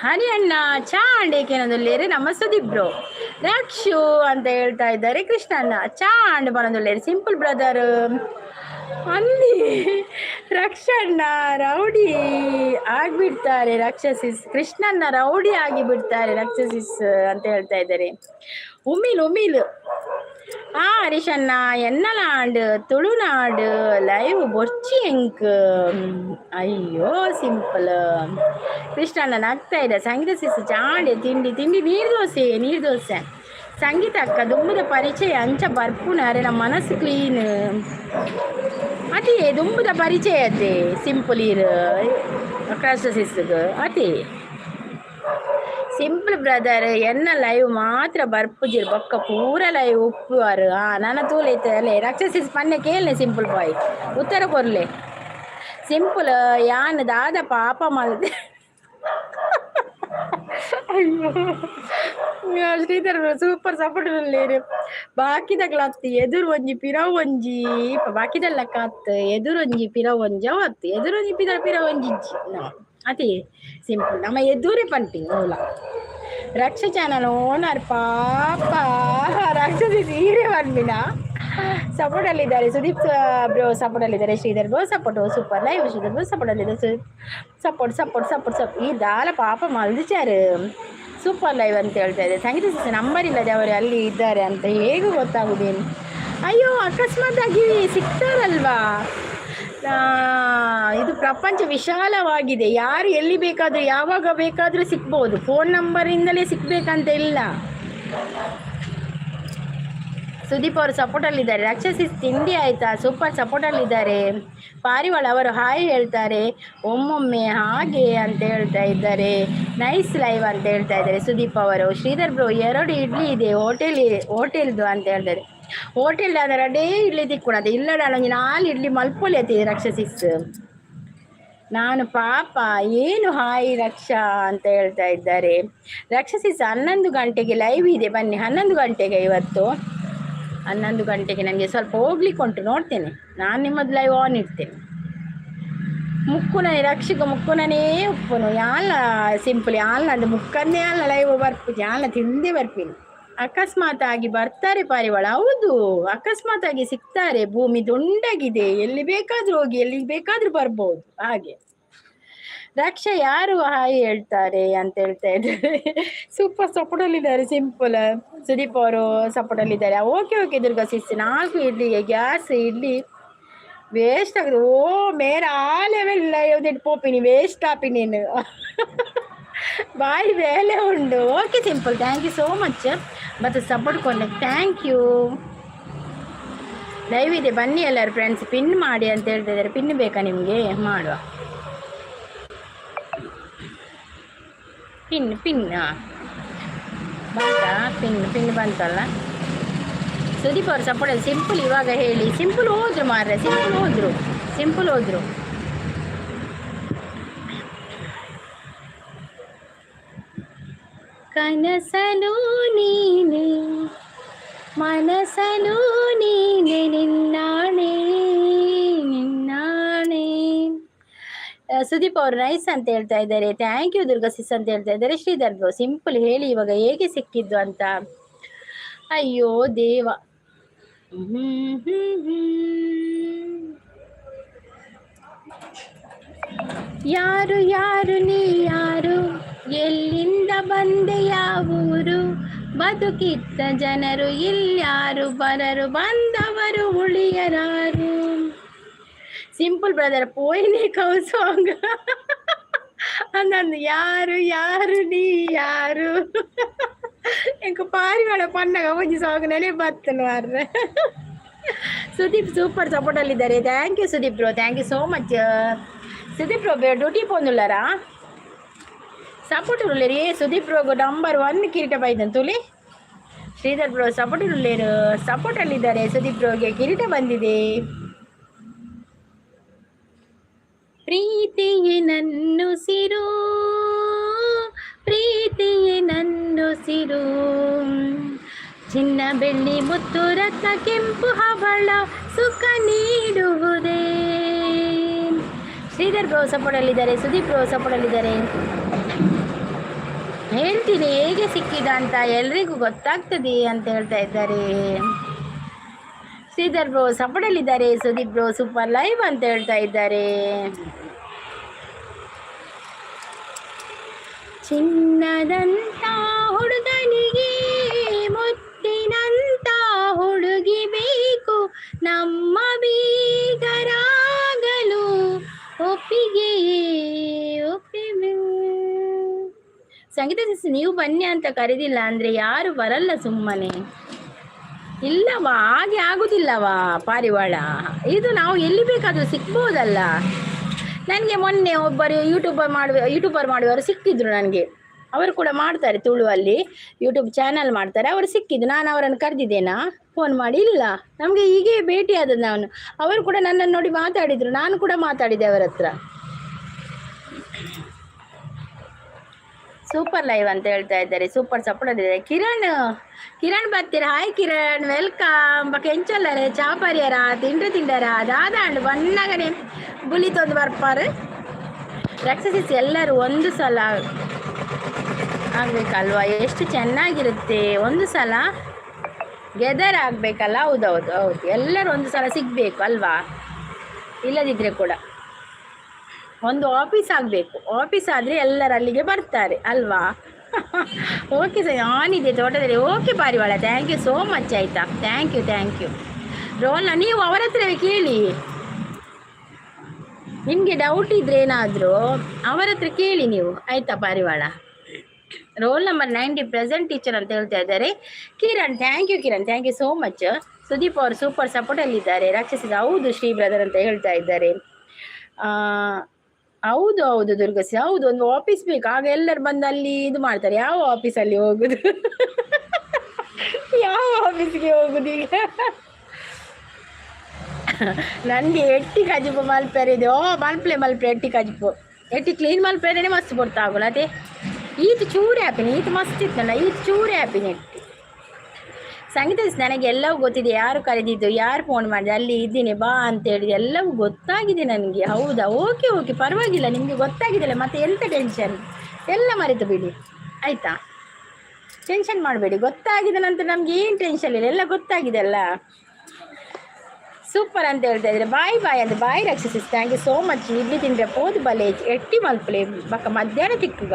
ಹರಿ ಅಣ್ಣ ಚಾ ಅಂಡೇಕೇನೊಂದುಲ್ಲೇರಿ ನಮ್ಮ ಸುದೀಪ್ ಬ್ರೋ. ರಕ್ಷು ಅಂತ ಹೇಳ್ತಾ ಇದ್ದಾರೆ ಕೃಷ್ಣಣ್ಣ. ಚಾ ಅಂಡ್ ಬರೋದುಲ್ಲೇರಿ ಸಿಂಪಲ್ ಬ್ರದರ್. ಅಲ್ಲಿ ರಕ್ಷಣ್ಣ ರೌಡಿ ಆಗಿಬಿಡ್ತಾರೆ ರಾಕ್ಷಸಿಸ್. ಕೃಷ್ಣಣ್ಣ ರೌಡಿ ಆಗಿಬಿಡ್ತಾರೆ ರಾಕ್ಷಸಿಸ್ ಅಂತ ಹೇಳ್ತಾ ಇದ್ದಾರೆ. ಉಮಿಲ್ ಹರೀಶಣ್ಣ ಎನ್ನಲಾಂಡ್ ತುಳುನಾಡು ಲೈವ್ ಬೊರ್ಚಿ ಎಂಕ್. ಅಯ್ಯೋ ಸಿಂಪಲ್. ಕೃಷ್ಣಣ್ಣ ನಗ್ತಾ ಇದೆ. ಸಂಗೀತ ಸಿಸ್ ಚಾಂಡೆ ತಿಂಡಿ ನೀರು ದೋಸೆ. ಸಂಗೀತ ಅಕ್ಕ ದುಂಬುದ ಪರಿಚಯ ಅಂಚ ಬರ್ಪುನಾರೆ ನಮ್ಮ ಮನಸ್ಸು ಕ್ಲೀನ್. ಅದೇ ದುಂಬುದ ಪರಿಚಯ ಅದೇ ಸಿಂಪಲ್ ಇರು ಕೃಷ್ಣ ಸಿಸ್ಗೆ ಅದೇ ಸಿಂಪಲ್ ಬ್ರದರ್ ಎನ್ನ ಲೈವ್ ಮಾತ್ರ ಬರ್ಪುಜಿರ್ ಬೊಕ್ಕ ಪೂರ ಲೈವ್ ಉಪ್ಪುವಾರು. ನನ್ನ ತೂಲೈತೆ ಅಲ್ಲೇ ರಾಕ್ಷಸಿಸ್ ಪನ್ನೆ ಕೇಳಲೆ ಸಿಂಪಲ್ ಬಾಯ್ ಉತ್ತರ ಕೊರ್ಲೆ. ಸಿಂಪಲ್ ಯಾನ್ ದಾದ ಪಾಪ ಮಲ್ದೆ. ಅಯ್ಯೋ ಶ್ರೀಧರ್ ಸೂಪರ್ ಸಪೋರ್ಟ್ ಬಾಕಿದಾಗ್ಲತ್ತು ಎದುರು ಒಂಜಿ ಪಿರವ್ ಒಂಜಿ ಬಾಕಿದಲ್ಲ ಕಾತ್ ಎದುರು ಒಂಜಿ ಪಿರವ್ ಒಂಜಿ ಅವತ್ತು ಎದುರು ಒಂಜಿ ಪಿರವ್ ಒಂಜಿ ಅದೇ ಸಿಂಪಲ್ ನಮ್ಮ ಎದುರೇ ಪಂಟಿ ಓಲ. ರಕ್ಷ ಚಾನಲ್ ಓನರ್ ಪಾಪ ರಾಕ್ಷಸಿ ಸೀರೆ ಬಂದಿನ ಸಪೋರ್ಟಲ್ಲಿದ್ದಾರೆ. ಸುದೀಪ್ ಬ್ರೋ ಸಪೋರ್ಟಲ್ಲಿದ್ದಾರೆ. Sridhar bro support super live. Sridhar bro ಸಪೋರ್ಟಲ್ಲಿದ್ದಾರೆ. ಸಪೋರ್ಟ್ ಈ ದಾಲ ಪಾಪ ಮಲ್ದಿಚಾರು ಸೂಪರ್ ಲೈವ್ ಅಂತ ಹೇಳ್ತಾ ಇದೆ. ಸಂಗೀತ ಸಿಸ್ ನಂಬರ್ ಇಲ್ಲದೆ ಅವರು ಅಲ್ಲಿ ಇದ್ದಾರೆ ಅಂತ ಹೇಗೆ ಗೊತ್ತಾಗುದೇನು? ಅಯ್ಯೋ ಅಕಸ್ಮಾತ್ ಆಗಿ ಸಿಗ್ತಾರಲ್ವಾ ಇದು ಪ್ರಪಂಚ ವಿಶಾಲವಾಗಿದೆ, ಯಾರು ಎಲ್ಲಿ ಬೇಕಾದರೂ ಯಾವಾಗ ಬೇಕಾದರೂ ಸಿಗ್ಬೋದು. ಫೋನ್ ನಂಬರಿಂದಲೇ ಸಿಗ್ಬೇಕಂತ ಇಲ್ಲ. ಸುದೀಪ್ ಅವರು ಸಪೋರ್ಟಲ್ಲಿದ್ದಾರೆ. ರಕ್ಷಸಿಸ್ ತಿಂಡಿ ಆಯಿತಾ? ಸೂಪರ್ ಸಪೋರ್ಟಲ್ಲಿದ್ದಾರೆ. ಪಾರಿವಾಳ ಅವರು ಹಾಯ್ ಹೇಳ್ತಾರೆ. ಒಮ್ಮೊಮ್ಮೆ ಹಾಗೆ ಅಂತ ಹೇಳ್ತಾ ಇದ್ದಾರೆ. ನೈಸ್ ಲೈವ್ ಅಂತ ಹೇಳ್ತಾ ಇದ್ದಾರೆ ಸುದೀಪ್ ಅವರು. ಶ್ರೀಧರ್ ಬ್ರೋ 2 ಇಡ್ಲಿ ಇದೆ ಹೋಟೆಲ್ದು ಅಂತ ಹೇಳ್ತಾರೆ. ಹೋಟೆಲ್ ಅದರ ಡೇ ಇಡ್ಲಿ ತಿಕ್ಕೊಡದೆ ಇಲ್ಲಡ ನನಗೆ 4 ಇಡ್ಲಿ ಮಲ್ಪೊಲಿ ಆಯ್ತಿದೆ ರಕ್ಷಸಿಸ್. ನಾನು ಪಾಪ ಏನು ಹಾಯ್ ರಕ್ಷಾ ಅಂತ ಹೇಳ್ತಾ ಇದ್ದಾರೆ. ರಕ್ಷಸಿಸ್ 11 ಗಂಟೆಗೆ ಲೈವ್ ಇದೆ, ಬನ್ನಿ 11 ಗಂಟೆಗೆ. ಇವತ್ತು 11 ಗಂಟೆಗೆ ನನಗೆ ಸ್ವಲ್ಪ ಹೋಗ್ಲಿಕ್ಕೆ ಉಂಟು, ನೋಡ್ತೇನೆ. ನಾನು ನಿಮ್ಮದು ಲೈವ್ ಆನ್ ಇಡ್ತೇನೆ. ಮುಕ್ಕುನನೆ ರಕ್ಷಿಕ ಮುಕ್ಕುನನೇ ಉಪ್ಪುನು ಯಾಲ ಸಿಂಪಲ್ ಯಾಲ ಅದು ಮುಕ್ಕನ್ನೇ ಅಲ್ಲ ಲೈವ್ ಬರ್ತೀನಿ, ಯಾಲ ತಿಂದೇ ಬರ್ತೀನಿ. ಅಕಸ್ಮಾತ್ ಆಗಿ ಬರ್ತಾರೆ ಪಾರಿವಾಳ. ಹೌದು, ಅಕಸ್ಮಾತ್ ಆಗಿ ಸಿಗ್ತಾರೆ. ಭೂಮಿ ದುಂಡಾಗಿದೆ, ಎಲ್ಲಿ ಬೇಕಾದ್ರೂ ಹೋಗಿ ಎಲ್ಲಿ ಬೇಕಾದ್ರೂ ಬರ್ಬೋದು. ಹಾಗೆ ರಕ್ಷಾ ಯಾರು ಹಾಯ್ ಹೇಳ್ತಾರೆ ಅಂತ ಹೇಳ್ತಾ ಇದ್ದಾರೆ. ಸೂಪರ್ ಸಪೋರ್ಟಲ್ಲಿದ್ದಾರೆ. ಸಿಂಪಲ್ ಸುದೀಪ್ ಅವರು ಸಪೋರ್ಟಲ್ಲಿದ್ದಾರೆ. ಓಕೆ ದುರ್ಗಾ ಸಿಸ್ 4 ಇಡ್ಲಿಗೆ ಗ್ಯಾಸ್ ಇಡ್ಲಿ ವೇಸ್ಟ್ ಆಗಿದೆ. ಓ ಮೇರ ಆ ಲೆವೆಲ್ ಯಾವ್ದಿಟ್ಟು ಪೋಪಿನಿ ವೇಸ್ಟ್ ಆಪಿ ನೀನು ಬಾಯಿ ಬೇಲೆ ಉಂಡು. Okay simple, thank you so much ಮತ್ತು ಸಪೋರ್ಟ್ ಕೊನೆ, ಥ್ಯಾಂಕ್ ಯು. ಲೈವ್ ಇದೆ ಬನ್ನಿ ಎಲ್ಲರೂ ಫ್ರೆಂಡ್ಸ್, ಪಿನ್ ಮಾಡಿ ಅಂತ ಹೇಳ್ತಾ ಇದ್ದಾರೆ. ಪಿನ್ ಬೇಕಾ ನಿಮಗೆ? ಮಾಡುವ. ಪಿನ್ ಬಂತಾ? ಪಿನ್ ಬಂತಲ್ಲ. ಸುದೀಪ್ ಅವ್ರ ಸಪೋರ್ಟ್ ಸಿಂಪಲ್ ಇವಾಗ ಹೇಳಿ. ಸಿಂಪಲ್ ಹೋದ್ರು ಮಾರ್ರೆ, ಸಿಂಪಲ್ ಹೋದ್ರು. ಕನಸಲು ನೀನೆ ಮನಸಲು ನೀನೆ ನಿನ್ನಾಣೆ. ಸುದೀಪ್ ಅವರು ನೈಸ್ ಅಂತ ಹೇಳ್ತಾ ಇದ್ದಾರೆ. ಥ್ಯಾಂಕ್ ಯು ದುರ್ಗಾ ಸಿಸ್ ಅಂತ ಹೇಳ್ತಾ ಇದ್ದಾರೆ. ಶ್ರೀಧರ್ ಬ್ರೋ ಸಿಂಪಲ್ ಹೇಳಿ ಇವಾಗ ಹೇಗೆ ಸಿಕ್ಕಿದ್ದು ಅಂತ. ಅಯ್ಯೋ ದೇವ. ಯಾರು ನೀ ಯಾರು, ಎಲ್ಲಿಂದ ಬಂದೆ ಯಾವೂರು, ಬದುಕಿತ್ತ ಜನರು ಇಲ್ಯಾರು, ಬರರು ಬಂದವರು ಉಳಿಯರಾರು. ಸಿಂಪಲ್ ಬ್ರದರ್ ಪೋಯಿನೇ ಕೌ ಸಾಂಗ್ ಅಂದಂದು ಯಾರು ನೀ ಯಾರು ಎಂಕ ಪಾರಿವಾಳ ಪನ್ನಗ ಒಂಜಿ ಸಾಂಗ್ ನೆನೆ ಬತ್ತನು ಮಾರ್ರೆ. ಸುದೀಪ್ ಸೂಪರ್ ಸಪೋರ್ಟಲ್ಲಿದ್ದಾರೆ. Thank you Sudeep bro, thank you so much. Sudeep bro duty ಪೋಂದುಲ್ಲಾರಾ ಸಪೋರ್ಟ್ ಉಳ್ಳೇರಿ. ಸುದೀಪ್ ಬ್ರೋಗು ನಂಬರ್ 1 ಕಿರೀಟ ಬೈದಂತ ತುಲಿ. ಶ್ರೀಧರ್ ಬ್ರೋ ಸಪೋರ್ಟ್ ಉಳ್ಳೇರು, ಸಪೋರ್ಟಲ್ಲಿದ್ದಾರೆ. ಸುದೀಪ್ ಬ್ರೋಗೆ ಕಿರೀಟ ಬಂದಿದೆ. ಪ್ರೀತಿಯೇ ನನ್ನುಸಿರು, ಪ್ರೀತಿಯೇ ನನ್ನುಸಿರು, ಚಿನ್ನ ಬೆಳ್ಳಿ ಮುತ್ತು ರತ್ನ ಕೆಂಪು ಹವಳ ಸುಖ ನೀಡುವುದೇ. ಶ್ರೀಧರ್ ಬ್ರೋ ಸಪೋರ್ಟಲ್ಲಿದ್ದಾರೆ. ಸುದೀಪ್ ಬ್ರೋ ಸಪೋರ್ಟಲ್ಲಿದ್ದಾರೆ. ಹೇಳ್ತೀನಿ ಹೇಗೆ ಸಿಕ್ಕಿದ ಅಂತ, ಎಲ್ರಿಗೂ ಗೊತ್ತಾಗ್ತದೆ ಅಂತ ಹೇಳ್ತಾ ಇದ್ದಾರೆ. ಶ್ರೀಧರ್ ಬ್ರೋ ಸಪೋರ್ಟಲ್ಲಿದ್ದಾರೆ. ಸುದೀಪ್ ಬ್ರೋ ಸೂಪರ್ ಲೈವ್ ಅಂತ ಹೇಳ್ತಾ ಇದ್ದಾರೆ. ಚಿನ್ನದಂತ ಹುಡುಗನಿಗೆ ಮುತ್ತಿನಂತ ಹುಡುಗಿ ಬೇಕು, ನಮ್ಮ ಬೀಗರಾಗಲು ಒಪ್ಪಿಗೆ ಸಂಗೀತ ನೀವು ಬನ್ನಿ ಅಂತ ಕರೆದಿಲ್ಲ ಅಂದರೆ ಯಾರು ಬರಲ್ಲ ಸುಮ್ಮನೆ. ಇಲ್ಲವಾ, ಹಾಗೆ ಆಗುದಿಲ್ಲವಾ ಪಾರಿವಾಳ. ಇದು ನಾವು ಎಲ್ಲಿ ಬೇಕಾದರೂ ಸಿಗ್ಬೋದಲ್ಲ. ನನಗೆ ಮೊನ್ನೆ ಒಬ್ಬರು ಯೂಟ್ಯೂಬರ್ ಮಾಡುವವರು ಸಿಕ್ಕಿದ್ರು ನನಗೆ. ಅವರು ಕೂಡ ಮಾಡ್ತಾರೆ ತುಳುವಲ್ಲಿ, ಯೂಟ್ಯೂಬ್ ಚಾನಲ್ ಮಾಡ್ತಾರೆ. ಅವರು ಸಿಕ್ಕಿದ್ದು, ನಾನು ಅವರನ್ನು ಕರೆದಿದ್ದೇನಾ ಫೋನ್ ಮಾಡಿ? ಇಲ್ಲ, ನಮಗೆ ಹೀಗೆ ಭೇಟಿಯಾದದ್ದು ನಾನು. ಅವರು ಕೂಡ ನನ್ನನ್ನು ನೋಡಿ ಮಾತಾಡಿದರು, ನಾನು ಕೂಡ ಮಾತಾಡಿದೆ ಅವರ ಹತ್ರ. ಸೂಪರ್ ಲೈವ್ ಅಂತ ಹೇಳ್ತಾ ಇದ್ದಾರೆ. ಸೂಪರ್ ಸಪೋರ್ಟ್ ಇದೆ. ಕಿರಣ್ ಬರ್ತೀರಾ? Hi Kiran, welcome. ಕೆಂಚಲ್ಲರೆ ಚಾಪರಿಯರ ತಿಂಡರ ದಾದಾಂಡು ಬಣ್ಣಗನೆ ಬುಲಿತೊಂದು ಬರ್ಪಾರು. ರಕ್ಷಸಿಸ್ ಎಲ್ಲರೂ ಒಂದು ಸಲ ಆಗಬೇಕಲ್ವಾ? ಎಷ್ಟು ಚೆನ್ನಾಗಿರುತ್ತೆ. ಒಂದು ಸಲ ಗೆದರ್ ಆಗಬೇಕಲ್ಲ. ಹೌದು, ಎಲ್ಲರೂ ಒಂದು ಸಲ ಸಿಗಬೇಕು ಅಲ್ವಾ? ಇಲ್ಲದಿದ್ದರೆ ಕೂಡ ಒಂದು ಆಫೀಸ್ ಆಗಬೇಕು. ಆಫೀಸ್ ಆದರೆ ಎಲ್ಲರೂ ಅಲ್ಲಿಗೆ ಬರ್ತಾರೆ ಅಲ್ವಾ? ಓಕೆ ಸರ್, ಆನಿದೆ ತೋಟದಲ್ಲಿ. ಓಕೆ ಪಾರಿವಾಳ, ಥ್ಯಾಂಕ್ ಯು ಸೋ ಮಚ್. ಆಯಿತಾ, ಥ್ಯಾಂಕ್ ಯು. ರೋಲ್ನ ನೀವು ಅವರ ಹತ್ರವೇ ಕೇಳಿ. ನಿಮಗೆ ಡೌಟ್ ಇದ್ರೆ ಏನಾದರೂ ಅವರ ಹತ್ರ ಕೇಳಿ ನೀವು, ಆಯ್ತಾ ಪಾರಿವಾಳ. ರೋಲ್ ನಂಬರ್ 90 ಪ್ರೆಸೆಂಟ್ ಟೀಚರ್ ಅಂತ ಹೇಳ್ತಾ ಇದ್ದಾರೆ. Kiran, thank you Kiran, thank you so much. Sudeep ಅವರು ಸೂಪರ್ ಸಪೋರ್ಟ್ ಅಲ್ಲಿದ್ದಾರೆ. ರಾಕ್ಷಸಿದ ಹೌದು ಶ್ರೀ ಬ್ರದರ್ ಅಂತ ಹೇಳ್ತಾ ಇದ್ದಾರೆ. ಹೌದು ಹೌದು ದುರ್ಗಸಿ, ಹೌದು ಒಂದು ಆಫೀಸ್ ಬೇಕು, ಆಗ ಎಲ್ಲರೂ ಬಂದು ಅಲ್ಲಿ ಇದು ಮಾಡ್ತಾರೆ. ಯಾವ ಆಫೀಸಲ್ಲಿ ಹೋಗುದು? ಯಾವ ಆಫೀಸ್ಗೆ ಹೋಗುದು ಈಗ? ನನಗೆ ಎಟ್ಟಿ ಕಜಿಪು ಮಲ್ಪೆರಿದೆ. ಓ ಮಲ್ಪೆ ಎಟ್ಟಿ ಕಜಿಪು ಎಟ್ಟಿ ಕ್ಲೀನ್ ಮಲ್ಪೆರೇನೆ ಮಸ್ತ್ ಕೊಡ್ತಾ ಆಗೋಲ್ಲ ಅದೇ. ಈತ ಚೂರು ಹ್ಯಾಪಿನಿ, ಈತ ಮಸ್ತ್ ಇತ್ತಲ್ಲ, ಈತ ಚೂರು ಹ್ಯಾಪಿನಿ ಎಟ್ಟಿ. ಸಂಗೀತ ನನಗೆ ಎಲ್ಲವೂ ಗೊತ್ತಿದೆ, ಯಾರು ಕರೆದಿದ್ದು, ಯಾರು ಫೋನ್ ಮಾಡಿದೆ, ಅಲ್ಲಿ ಇದ್ದೀನಿ ಬಾ ಅಂತ ಹೇಳಿದೆ, ಎಲ್ಲವೂ ಗೊತ್ತಾಗಿದೆ ನನಗೆ. ಹೌದಾ, ಓಕೆ ಓಕೆ ಪರವಾಗಿಲ್ಲ, ನಿಮಗೆ ಗೊತ್ತಾಗಿದೆಯಲ್ಲ, ಮತ್ತೆ ಎಂತ ಟೆನ್ಷನ್, ಎಲ್ಲ ಮರೆತು ಬಿಡಿ ಆಯಿತಾ. ಟೆನ್ಷನ್ ಮಾಡಬೇಡಿ, ಗೊತ್ತಾಗಿದೆ ನಂತರ ನಮ್ಗೆ ಏನು ಟೆನ್ಷನ್ ಇಲ್ಲ, ಎಲ್ಲ ಗೊತ್ತಾಗಿದೆ ಅಲ್ಲ. ಸೂಪರ್ ಅಂತ ಹೇಳ್ತಾ ಇದ್ರೆ ಬಾಯ್ ಬಾಯ್ ಅಂತ. ಬಾಯ್ ರಾಕ್ಷಸಿಸ್, thank you so much. Idli ತಿಂದರೆ ಪೋದು ಬಲೆ ಎಟ್ಟಿ ಮಲ್ಪಲೆ ಬಕ್ಕ ಮಧ್ಯಾಹ್ನ ತಿಕ್ಕುಗ.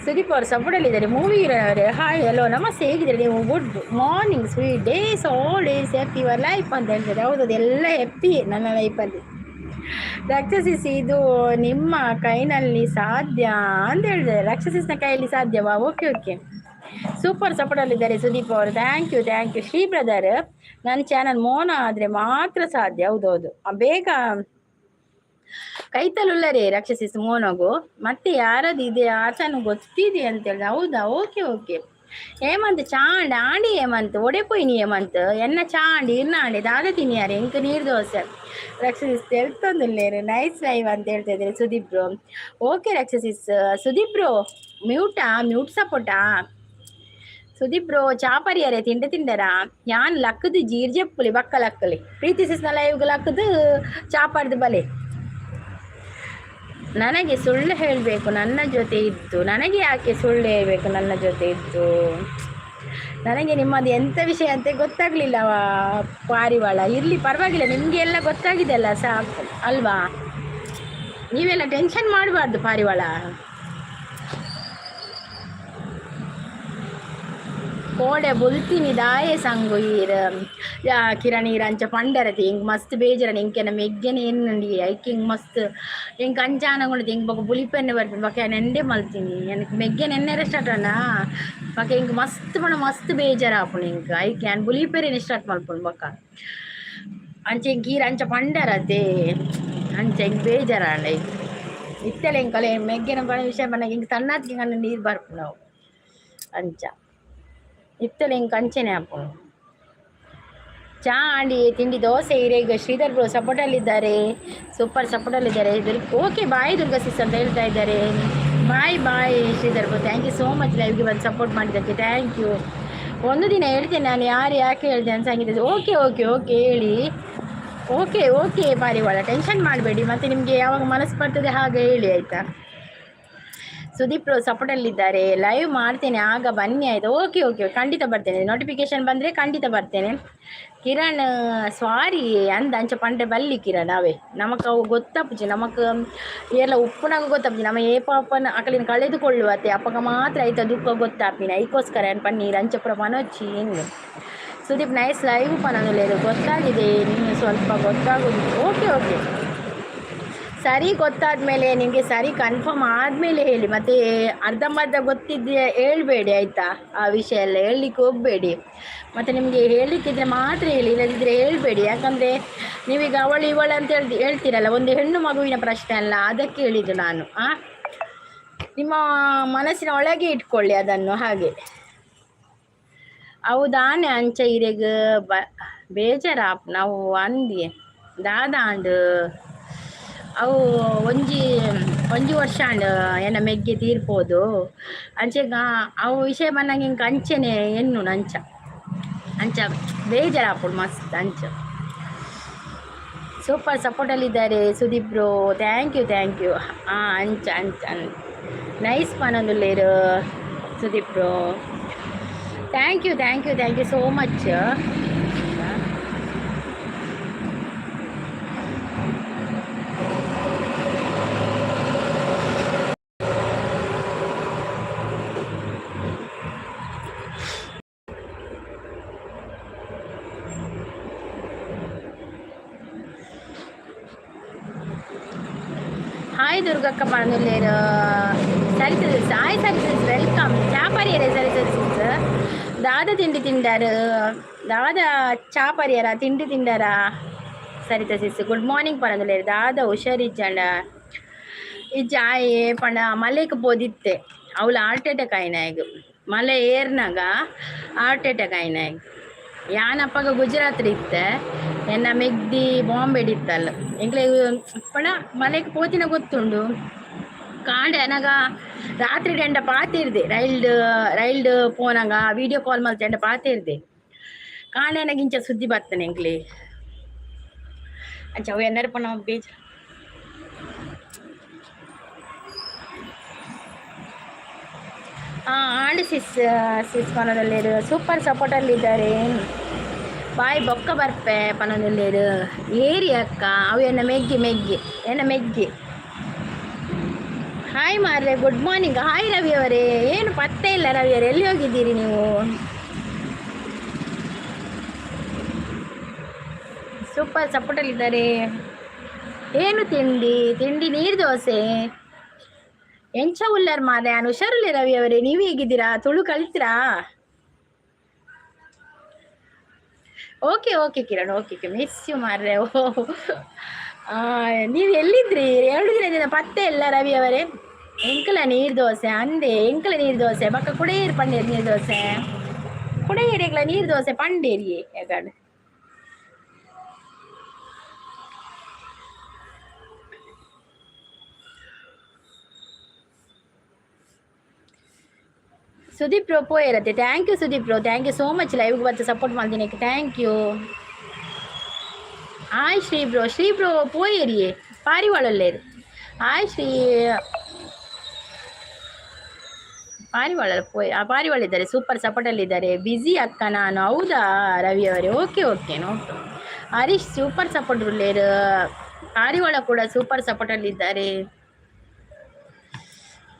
ಸುದೀಪ್ ಅವರು ಸಪೋರ್ಟಲ್ಲಿದ್ದಾರೆ. ಮೂವಿ ಇರೋರೆ ಹಾಯ್ ಹಲೋ ನಮಸ್ತೆ, ಹೇಗಿದ್ದಾರೆ ನೀವು? Good morning, sweet days, all days happy your life ಅಂತ ಹೇಳ್ತಾರೆ. ಹೌದು, ಅದೆಲ್ಲ ಹ್ಯಾಪಿ ನನ್ನ ಲೈಫಲ್ಲಿ. ರಾಕ್ಷಸಿಸ್, ಇದು ನಿಮ್ಮ ಕೈನಲ್ಲಿ ಸಾಧ್ಯ ಅಂತ ಹೇಳಿದ್ದಾರೆ. ರಾಕ್ಷಸಿಸ್ನ ಕೈಯಲ್ಲಿ ಸಾಧ್ಯವಾ? ಓಕೆ ಓಕೆ, ಸೂಪರ್ ಸಪೋರ್ಟಲ್ಲಿದ್ದಾರೆ ಸುದೀಪ್ ಅವರು. Thank you Shri brother. ನನ್ನ ಚಾನಲ್ ಮೋನ ಆದರೆ ಮಾತ್ರ ಸಾಧ್ಯ. ಹೌದೌದು, ಬೇಗ ಕೈತಲುಳ್ಳರೆ ರಾಕ್ಷಸಿಸ್ ಮೋನಗು. ಮತ್ತೆ ಯಾರದು ಇದೆ ಆತನು ಗೊತ್ತಿದೆ ಅಂತ ಹೇಳಿದ. ಹೌದಾ, ಓಕೆ ಓಕೆ. ಹೇಮಂತ್ ಚಾಂಡ್ ಆಂಡಿ ಹೇಮಂತ್ ಒಡೆಪೋಯ್ನಿ ಹೇಮಂತ್ ಎನ್ನ ಚಾಂಡ್ ಇರ್ನಾಂಡಿ ದಾದ ತಿನ್ನಿಯಾರೆ ಇಂಕ ನೀರು ದೋಸೆ. ರಾಕ್ಷಸಿಸ್ ತೆಲ್ತೊಂದುಲ್ಲೇರು ನೈಸ್ ಲೈವ್ ಅಂತ ಹೇಳ್ತಾ ಇದ್ದಾರೆ ಸುದೀಪ್ ಬ್ರೋ. ಓಕೆ ರಾಕ್ಷಸಿಸ್. ಸುದೀಪ್ ಬ್ರೋ ಮ್ಯೂಟ್ ಸಪೋರ್ಟಾ? ಸುದೀಪ್ ಬ್ರೋ ಚಾಪರಿಯರೇ ತಿಂಡರಾ ಯಾನ್ ಲಕ್ಕದು ಜೀರ್ಜೆಪ್ಪುಲಿ ಬಕ್ಕ ಲಕ್ಕಲಿ ಪ್ರೀತಿ ಸಿಸ್ನ ಲೈವ್ಗೆ ಲಕ್ಕದು ಚಾಪರ್ದು ಬಲೆ. ನನಗೆ ಸುಳ್ಳು ಹೇಳಬೇಕು ನನ್ನ ಜೊತೆ ಇದ್ದು, ನನಗೆ ಯಾಕೆ ಸುಳ್ಳು ಹೇಳಬೇಕು ನನ್ನ ಜೊತೆ ಇದ್ದು? ನನಗೆ ನಿಮ್ಮದು ಎಂಥ ವಿಷಯ ಅಂತ ಗೊತ್ತಾಗಲಿಲ್ಲ ಪಾರಿವಾಳ. ಇರಲಿ ಪರವಾಗಿಲ್ಲ, ನಿಮಗೆ ಎಲ್ಲ ಗೊತ್ತಾಗಿದೆ ಅಲ್ಲ ಸಾಕು ಅಲ್ವಾ. ನೀವೆಲ್ಲ ಟೆನ್ಷನ್ ಮಾಡಬಾರ್ದು ಪಾರಿವಾಳ. ಕೋಡೆ ಬುಲ್ತಿನಿ ದಾಯೆ ಸಂಗು ಈರ ಕಿರಣ್ ಈರಂಚ ಪಂಡರತಿ ಹಿಂಗೆ ಮಸ್ತ್ ಬೇಜಾರ ಇಂಕೆ ನಮ್ಮ ಎಗ್ಗೆನೆ ಏನಂಡಿ ಐಕೆ ಹಿಂಗೆ ಮಸ್ತ್ ಹಿಂಗೆ ಅಂಚಾನಗೊಂಡು ಹಿಂಗೆ ಬೊಕ್ಕ ಬುಲಿಪೆನ್ನೆ ಬರ್ತೀನಿ ಬೊಕ್ಕ ನೆಂಡೆ ಮಲ್ತೀನಿ ನನಗೆ ಮೆಗ್ಗೆ ನೆನ್ನೆರ ಸ್ಟಾರ್ಟ್ ಅಣ್ಣ ಬೊಕ್ಕ ಹಿಂಗೆ ಮಸ್ತ್ ಬಣ್ಣ ಮಸ್ತ್ ಬೇಜಾರ ಆಪುಣ ಹಿಂಗೆ ಐಕೆ ನಾನು ಬುಲಿಪೆರೇನೆ ಸ್ಟಾರ್ಟ್ ಮಲ್ಪುಣ ಬೊಕ್ಕ ಅಂಚೆ ಹಿಂಗೆ ಈರ ಅಂಚ ಪಂಡರತೆ ಅಂಚೆ ಹಿಂಗೆ ಬೇಜಾರ ಅಂಡ ಈಗ ಇತ್ತೆಲ್ಲ ಹಿಂಗೆ ಕಲೆ ಮೆಗ್ಗೆನ ಬಣ್ಣ ವಿಷಯ ಬಂದಾಗ ಹಿಂಗೆ ತಣ್ಣತ್ಗೆ ಹಿಂಗೆ ನೀರು ಬರ್ಪು ನಾವು ಅಂಚ ಇತ್ತಲೆ ಹಿಂಗೆ ಕಂಚೆನೆ ಹಾಕು. ಚಾ ಅಂಡಿ ತಿಂಡಿ ದೋಸೆ ಈಗ ಶ್ರೀಧರ್ ಬ್ರೋ ಸಪೋರ್ಟಲ್ಲಿದ್ದಾರೆ, ಸೂಪರ್ ಸಪೋರ್ಟಲ್ಲಿದ್ದಾರೆ. ಓಕೆ ಬಾಯ್ ದುರ್ಗಸಿಸ್ ಅಂತ ಹೇಳ್ತಾ ಇದ್ದಾರೆ. Bye Sridhar bro, thank you so much ಲೈವ್ಗೆ ಬಂದು ಸಪೋರ್ಟ್ ಮಾಡಿದ್ದಕ್ಕೆ ಥ್ಯಾಂಕ್ ಯು. ಒಂದು ದಿನ ಹೇಳ್ತೇನೆ ನಾನು ಯಾಕೆ ಹೇಳಿದೆ ಅಂತ ಸಂಗೀತ. ಓಕೆ ಓಕೆ ಓಕೆ ಹೇಳಿ. ಓಕೆ ಪಾರಿವಾಳ ಟೆನ್ಷನ್ ಮಾಡಬೇಡಿ, ಮತ್ತು ನಿಮಗೆ ಯಾವಾಗ ಮನಸ್ಸು ಬರ್ತದೆ ಹಾಗೆ ಹೇಳಿ ಆಯಿತಾ. ಸುದೀಪ್ ಸಪೋರ್ಟಲ್ಲಿದ್ದಾರೆ. ಲೈವ್ ಮಾಡ್ತೇನೆ ಆಗ ಬನ್ನಿ ಆಯಿತು. ಓಕೆ ಖಂಡಿತ ಬರ್ತೇನೆ, ನೋಟಿಫಿಕೇಶನ್ ಬಂದರೆ ಖಂಡಿತ ಬರ್ತೇನೆ. ಕಿರಣ್ ಸ್ವಾರಿ ಅಂದ ಅಂಚ ಪಂಡೆ ಬಲ್ಲಿ ಕಿರಣ್ ಅವೇ ನಮಕ್ ಅವು ಗೊತ್ತಪ್ಪುಜಿ ನಮಕ್ ಎಲ್ಲ ಉಪ್ಪುನಾಗ ಗೊತ್ತಪ್ಪುಜಿ ನಮ್ಮ ಏಪಪ್ಪನ ಅಕಲಿನ ಕಳೆದುಕೊಳ್ಳುವತ್ತೆ ಅಪ್ಪಗ ಮಾತ್ರ ಆಯ್ತಾ ದುಃಖ ಗೊತ್ತಾಪಿನ ಐಕೋಸ್ಕರ ಏನು ಪನ್ನೀರು ಅಂಚಪುರ ಮನೋಚ್ಚಿ ಹಿಂಗೆ. ಸುದೀಪ್ ನೈಸ್ ಲೈವ್ ಪನ್ನೋದು ಗೊತ್ತಾಗಿದೆ ನಿಮಗೆ ಸ್ವಲ್ಪ ಗೊತ್ತಾಗೋದು. ಓಕೆ ಸರಿ ಗೊತ್ತಾದ ಮೇಲೆ ನಿಮಗೆ ಸರಿ ಕನ್ಫರ್ಮ್ ಆದಮೇಲೆ ಹೇಳಿ, ಮತ್ತು ಅರ್ಧಂಬರ್ಧ ಗೊತ್ತಿದ್ದೆ ಹೇಳ್ಬೇಡಿ ಆಯಿತಾ. ಆ ವಿಷಯ ಎಲ್ಲ ಹೇಳಲಿಕ್ಕೆ ಹೋಗಬೇಡಿ, ಮತ್ತು ನಿಮಗೆ ಹೇಳಲಿಕ್ಕಿದ್ರೆ ಮಾತ್ರ ಹೇಳಿ, ಇಲ್ಲದಿದ್ದರೆ ಹೇಳಬೇಡಿ. ಯಾಕಂದರೆ ನೀವೀಗ ಇವಳು ಅಂತ ಹೇಳ್ತೀರಲ್ಲ, ಒಂದು ಹೆಣ್ಣು ಮಗುವಿನ ಪ್ರಶ್ನೆ ಅಲ್ಲ, ಅದಕ್ಕೆ ಹೇಳಿದ್ದು ನಾನು. ನಿಮ್ಮ ಮನಸ್ಸಿನ ಒಳಗೆ ಇಟ್ಕೊಳ್ಳಿ ಅದನ್ನು ಹಾಗೆ. ಹೌದಾನೆ ಅಂಚ ಇರೆಗ ಬೇಜಾರ ನಾವು ಅಂದಿ ದಾದ ಅಂಡ್ ಅವು ಒಂಜಿ ವರ್ಷ ಅಂಡ್ ಏನ ಮೆಗ್ಗೆ ತೀರ್ಬೋದು ಅಂಚೆಗ ಅವು ವಿಷಯ ಬಂದಾಗ ಹಿಂಗೆ ಅಂಚೆನೆ ಎನ್ನು ಅಂಚ ಬೇಜಾರಾಪುಡು ಮಸ್ತ್ ಅಂಚ. ಸೂಪರ್ ಸಪೋರ್ಟಲ್ಲಿದ್ದಾರೆ ಸುದೀಪ್ ಬ್ರೋ, ಥ್ಯಾಂಕ್ ಯು. ಅಂಚ ನೈಸ್ ಪನೊಂದುಲ್ಲೇರು Sudeep bro, thank you so much. Hi ದುರ್ಗಕ್ಕ ಪಣದುಲ್ಲೇರು ಸರಿತ ಹಾಯ್ ಸರಿತ ವೆಲ್ಕಮ್ ಚಾಪರಿಯರೇ ಸರಿತ ದಾದ ತಿಂಡಿ ತಿಂದಾರು ದಾದ ಚಾಪರಿಯರ ತಿಂಡಿ ತಿಂದಾರ ಸರಿತ ಸಿಸ್ ಗುಡ್ ಮಾರ್ನಿಂಗ್ ಪಣದುಲ್ಲೇರು ದಾದ ಹುಷಾರಿಜ್ಜಂಡ ಇಜ್ಜಾಯೆ ಪಂಡ ಮಲೆಗೆ ಬೋದಿತ್ತೆ ಅವಳು ಹಾರ್ಟ್ ಅಟ್ಯಾಕ್ ಆಯ್ನಾಗ ಮಲೆ ಏರ್ನಾಗ ಹಾರ್ಟ್ ಅಟ್ಯಾಕ್ ಆಯ್ನಾಗ ಯಾನಪ್ಪಗ ಗುಜರಾತ್ ಇತ್ತೆ ಎನ್ನ ಮೆಗ್ದಿ ಬಾಂಬೆ ಇತ್ತಲ್ಲ ಎಂಕ್ಲೆ ಪಣ ಮಲೆಗೆ ಪೋತಿನ ಗೊತ್ತುಂಡು ಕಾಂಡೆ ನನಗ ರಾತ್ರಿ ಎಂಡ ಪಾತಿರ್ದೆ ರೈಲ್ಡ್ ಪೋನಾಗ ವಿಡಿಯೋ ಕಾಲ್ ಮಾಡ್ತಾ ಎಂಡ ಪಾತಿರ್ದೆ ಕಾಂಡೆ ನನಗೆ ಇಂಚ ಸುದ್ದಿ ಬರ್ತಾನೆ ಎಂಕ್ಲೆ ಅಂಚ ಅವು ಎನ್ನರ ಪಣ ಬೇಜ ಆಂಡ್ ಸಿಸ್ ಪನದಲ್ಲೇರು ಸೂಪರ್ ಸಪೋರ್ಟಲ್ಲಿದ್ದಾರೆ ಬಾಯ್ ಬೊಕ್ಕ ಬರ್ಪೆ ಪನದಲ್ಲೇರು ಏರಿ ಅಕ್ಕ ಅವು ಎನ್ನ ಮೆಗ್ಗಿ ಹಾಯ್ ಮಾರ್ರೆ ಗುಡ್ ಮಾರ್ನಿಂಗ್ ಹಾಯ್ ರವಿ ಅವರೇ ಏನು ಪತ್ತೆ ಇಲ್ಲ ರವಿ ಅವರೇ ಎಲ್ಲಿ ಹೋಗಿದ್ದೀರಿ ನೀವು ಸೂಪರ್ ಸಪೋರ್ಟಲ್ಲಿದ್ದಾರೆ ಏನು ತಿಂಡಿ ನೀರು ದೋಸೆ ಎಂಚ ಉಳ್ಳಾರ್ ಮಾರ್ರೆ ನಾನು ಹುಷಾರಿಲ್ಲ ರವಿ ಅವರೇ ನೀವು ಹೇಗಿದ್ದೀರಾ ತುಳು ಕಲಿತೀರಾ okay Kiran okay miss you ಮಾರ್ರೆ ಓ ನೀವು ಎಲ್ಲಿದ್ರಿ 2 ದಿನದಿಂದ ಪತ್ತೆ ಇಲ್ಲ ರವಿ ಅವರೇ ಎಂಕಲ ನೀರು ದೋಸೆ ಅಂದೆ ಎಂಕಲ ನೀರು ದೋಸೆ ಬಕ್ಕ ಕುಡೇರಿ ಪಂಡೇರಿ ನೀರು ದೋಸೆ ಕುಡೇರಿಗಳ ನೀರು ದೋಸೆ ಪಂಡೇರಿ ಯಾಕಂಡು ಸುದೀಪ್ ಬ್ರೋ ಪೋಯಿರತ್ತೆ thank you Sudeep bro thank you so much ಲೈವ್ಗೆ ಬರ್ತು ಸಪೋರ್ಟ್ ಮಾಡ್ತೀನಿ thank you hi Shri bro ಪೋಯಿರಿಯೇ ಪಾರಿವಾಳಲ್ಲೇರು ಹಾಯ್ ಪಾರಿವಾಳ ಪಾರಿವಾಳಿದ್ದಾರೆ ಸೂಪರ್ ಸಪೋರ್ಟಲ್ಲಿದ್ದಾರೆ ಬ್ಯುಸಿ ಅಕ್ಕ ನಾನು ಹೌದಾ ರವಿ ಅವರೇ ಓಕೆ ಹರೀಶ್ ಸೂಪರ್ ಸಪೋರ್ಟ್ ಉಳ್ಳೇರು ಪಾರಿವಾಳ ಕೂಡ ಸೂಪರ್ ಸಪೋರ್ಟಲ್ಲಿದ್ದಾರೆ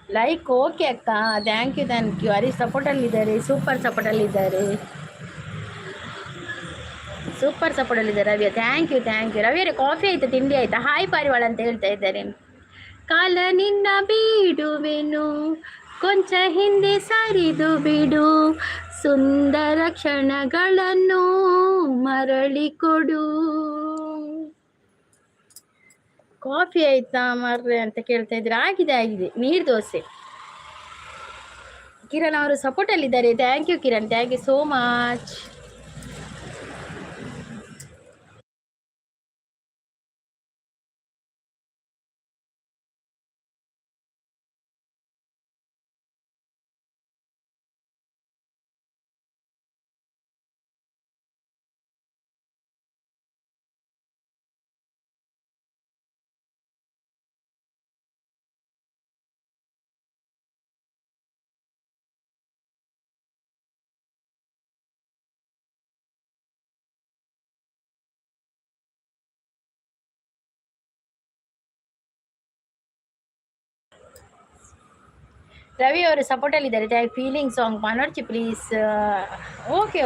ಲೈಕ್ ಓಕೆ ಅಕ್ಕ ಥ್ಯಾಂಕ್ ಯು ಹರೀಶ್ ಸಪೋರ್ಟಲ್ಲಿದ್ದಾರೆ ಸೂಪರ್ ಸಪೋರ್ಟಲ್ಲಿದ್ದಾರೆ ರವಿಯ ಥ್ಯಾಂಕ್ ಯು ರವಿಯವರೇ ಕಾಫಿ ಆಯ್ತಾ ತಿಂಡಿ ಆಯ್ತಾ ಹಾಯ್ ಪಾರಿವಾಳ ಅಂತ ಹೇಳ್ತಾ ಇದ್ದಾರೆ ಕಾಲ ನಿನ್ನ ಬೀಡುವೆನು ಕೊಂಚ ಹಿಂದೆ ಸರಿದು ಬಿಡು ಸುಂದರ ಕ್ಷಣಗಳನ್ನು ಮರಳಿ ಕೊಡು ಕಾಫಿ ಆಯ್ತಾ ಮಾರ್ರೆ ಅಂತ ಕೇಳ್ತಾ ಇದ್ರೆ ಆಗಿದೆ ನೀರು ದೋಸೆ ಕಿರಣ್ ಅವರು ಸಪೋರ್ಟಲ್ಲಿದ್ದಾರೆ thank you Kiran thank you so much Ravi ಅವರು ಸಪೋರ್ಟಲ್ಲಿದ್ದಾರೆ ಫೀಲಿಂಗ್ ಸಾಂಗ್ ಮನೋರ್ಚಿ ಪ್ಲೀಸ್ ಓಕೆ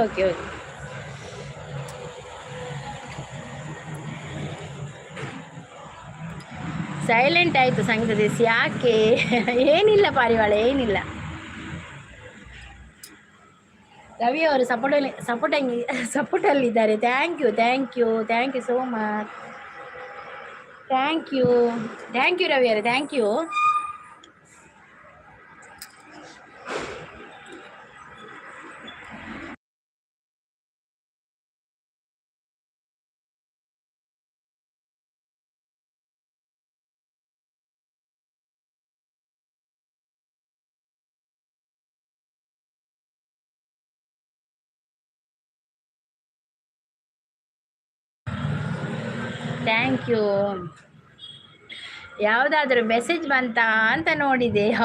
ಸೈಲೆಂಟ್ ಆಯಿತು ಸಂಗೀತ ದೇಸಿ ಯಾಕೆ ಏನಿಲ್ಲ ಪಾರಿವಾಳ ಏನಿಲ್ಲ ರವಿ ಅವರು ಸಪೋರ್ಟಲ್ಲಿದ್ದಾರೆ thank you so much thank you Ravi ಅವರೇ ಥ್ಯಾಂಕ್ ಯು ಥ್ಯಾಂಕ್ ಯು ಯಾವುದಾದ್ರೂ ಮೆಸೇಜ್ ಬಂತಾ ಅಂತ ನೋಡಿದೆ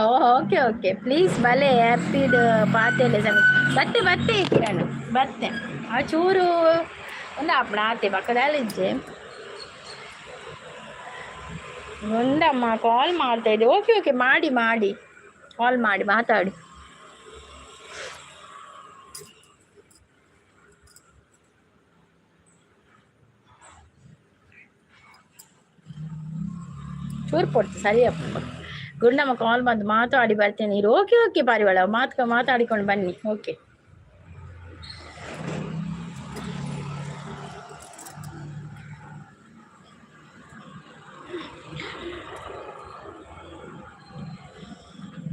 ಓಕೆ ಪ್ಲೀಸ್ ಭಲೆ ಹ್ಯಾಪಿಡ್ ಪಾತೆಲೆ ಬತ್ತೆ ಕಿರಣ್ ಬತ್ತೆ ಆ ಚೂರು ಒಂದು ಅಪ್ಪಣ ಆತೆ ಪಕ್ಕದಲ್ಲಿದ್ದೆ ಒಂದಮ್ಮ ಕಾಲ್ ಮಾಡ್ತಾ ಇದ್ದೆ ಓಕೆ ಮಾಡಿ ಕಾಲ್ ಮಾಡಿ ಮಾತಾಡಿ ಚೂರು ಕೊಡ್ತು ಸರಿಯಪ್ಪ. ಗುಂಡಮ್ಮ ಕಾಲ್ ಬಂದು ಮಾತಾಡಿ ಬರ್ತೇನೆ ನೀರು. ಓಕೆ ಓಕೆ ಪಾರಿವಾಳ, ಮಾತಾಡಿಕೊಂಡು ಬನ್ನಿ. ಓಕೆ.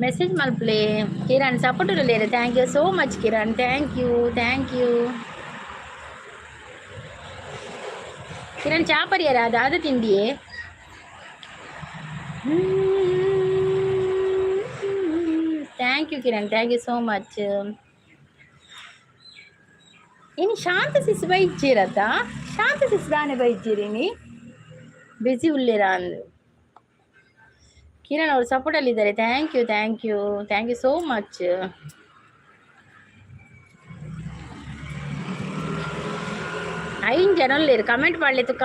ಮೆಸೇಜ್ ಮಲ್ಪಲೆ ಕಿರಣ್ ಸಪೋರ್ಟ್ ಇರಲಿಲ್ಲ. Thank you so much Kiran, thank you. Kiran ಚಾಪರಿಯರ ಅದು ತಿಂಡಿಯೇ? Thank you Kiran, thank you so much. ಇನ್ನು ಶಾಂತ ಸಿಸ್ ಬೈಚಿರತ್ತ, ಶಾಂತ ಸಿಸ್ ದಾನೆ ಬೈಚಿರಿನಿ ಬಿಸಿ ಉಳ್ಳಿರ ಅಂದು. ಕಿರಣ್ ಅವರು ಸಪೋರ್ಟ್ ಅಲ್ಲಿ ಇದ್ದಾರೆ. Thank you so much. ಐನ್ ಜನ ಉಳ್ಳೇರು ಕಮೆಂಟ್ ಮಾಡ್ಲಿ ತುಕ.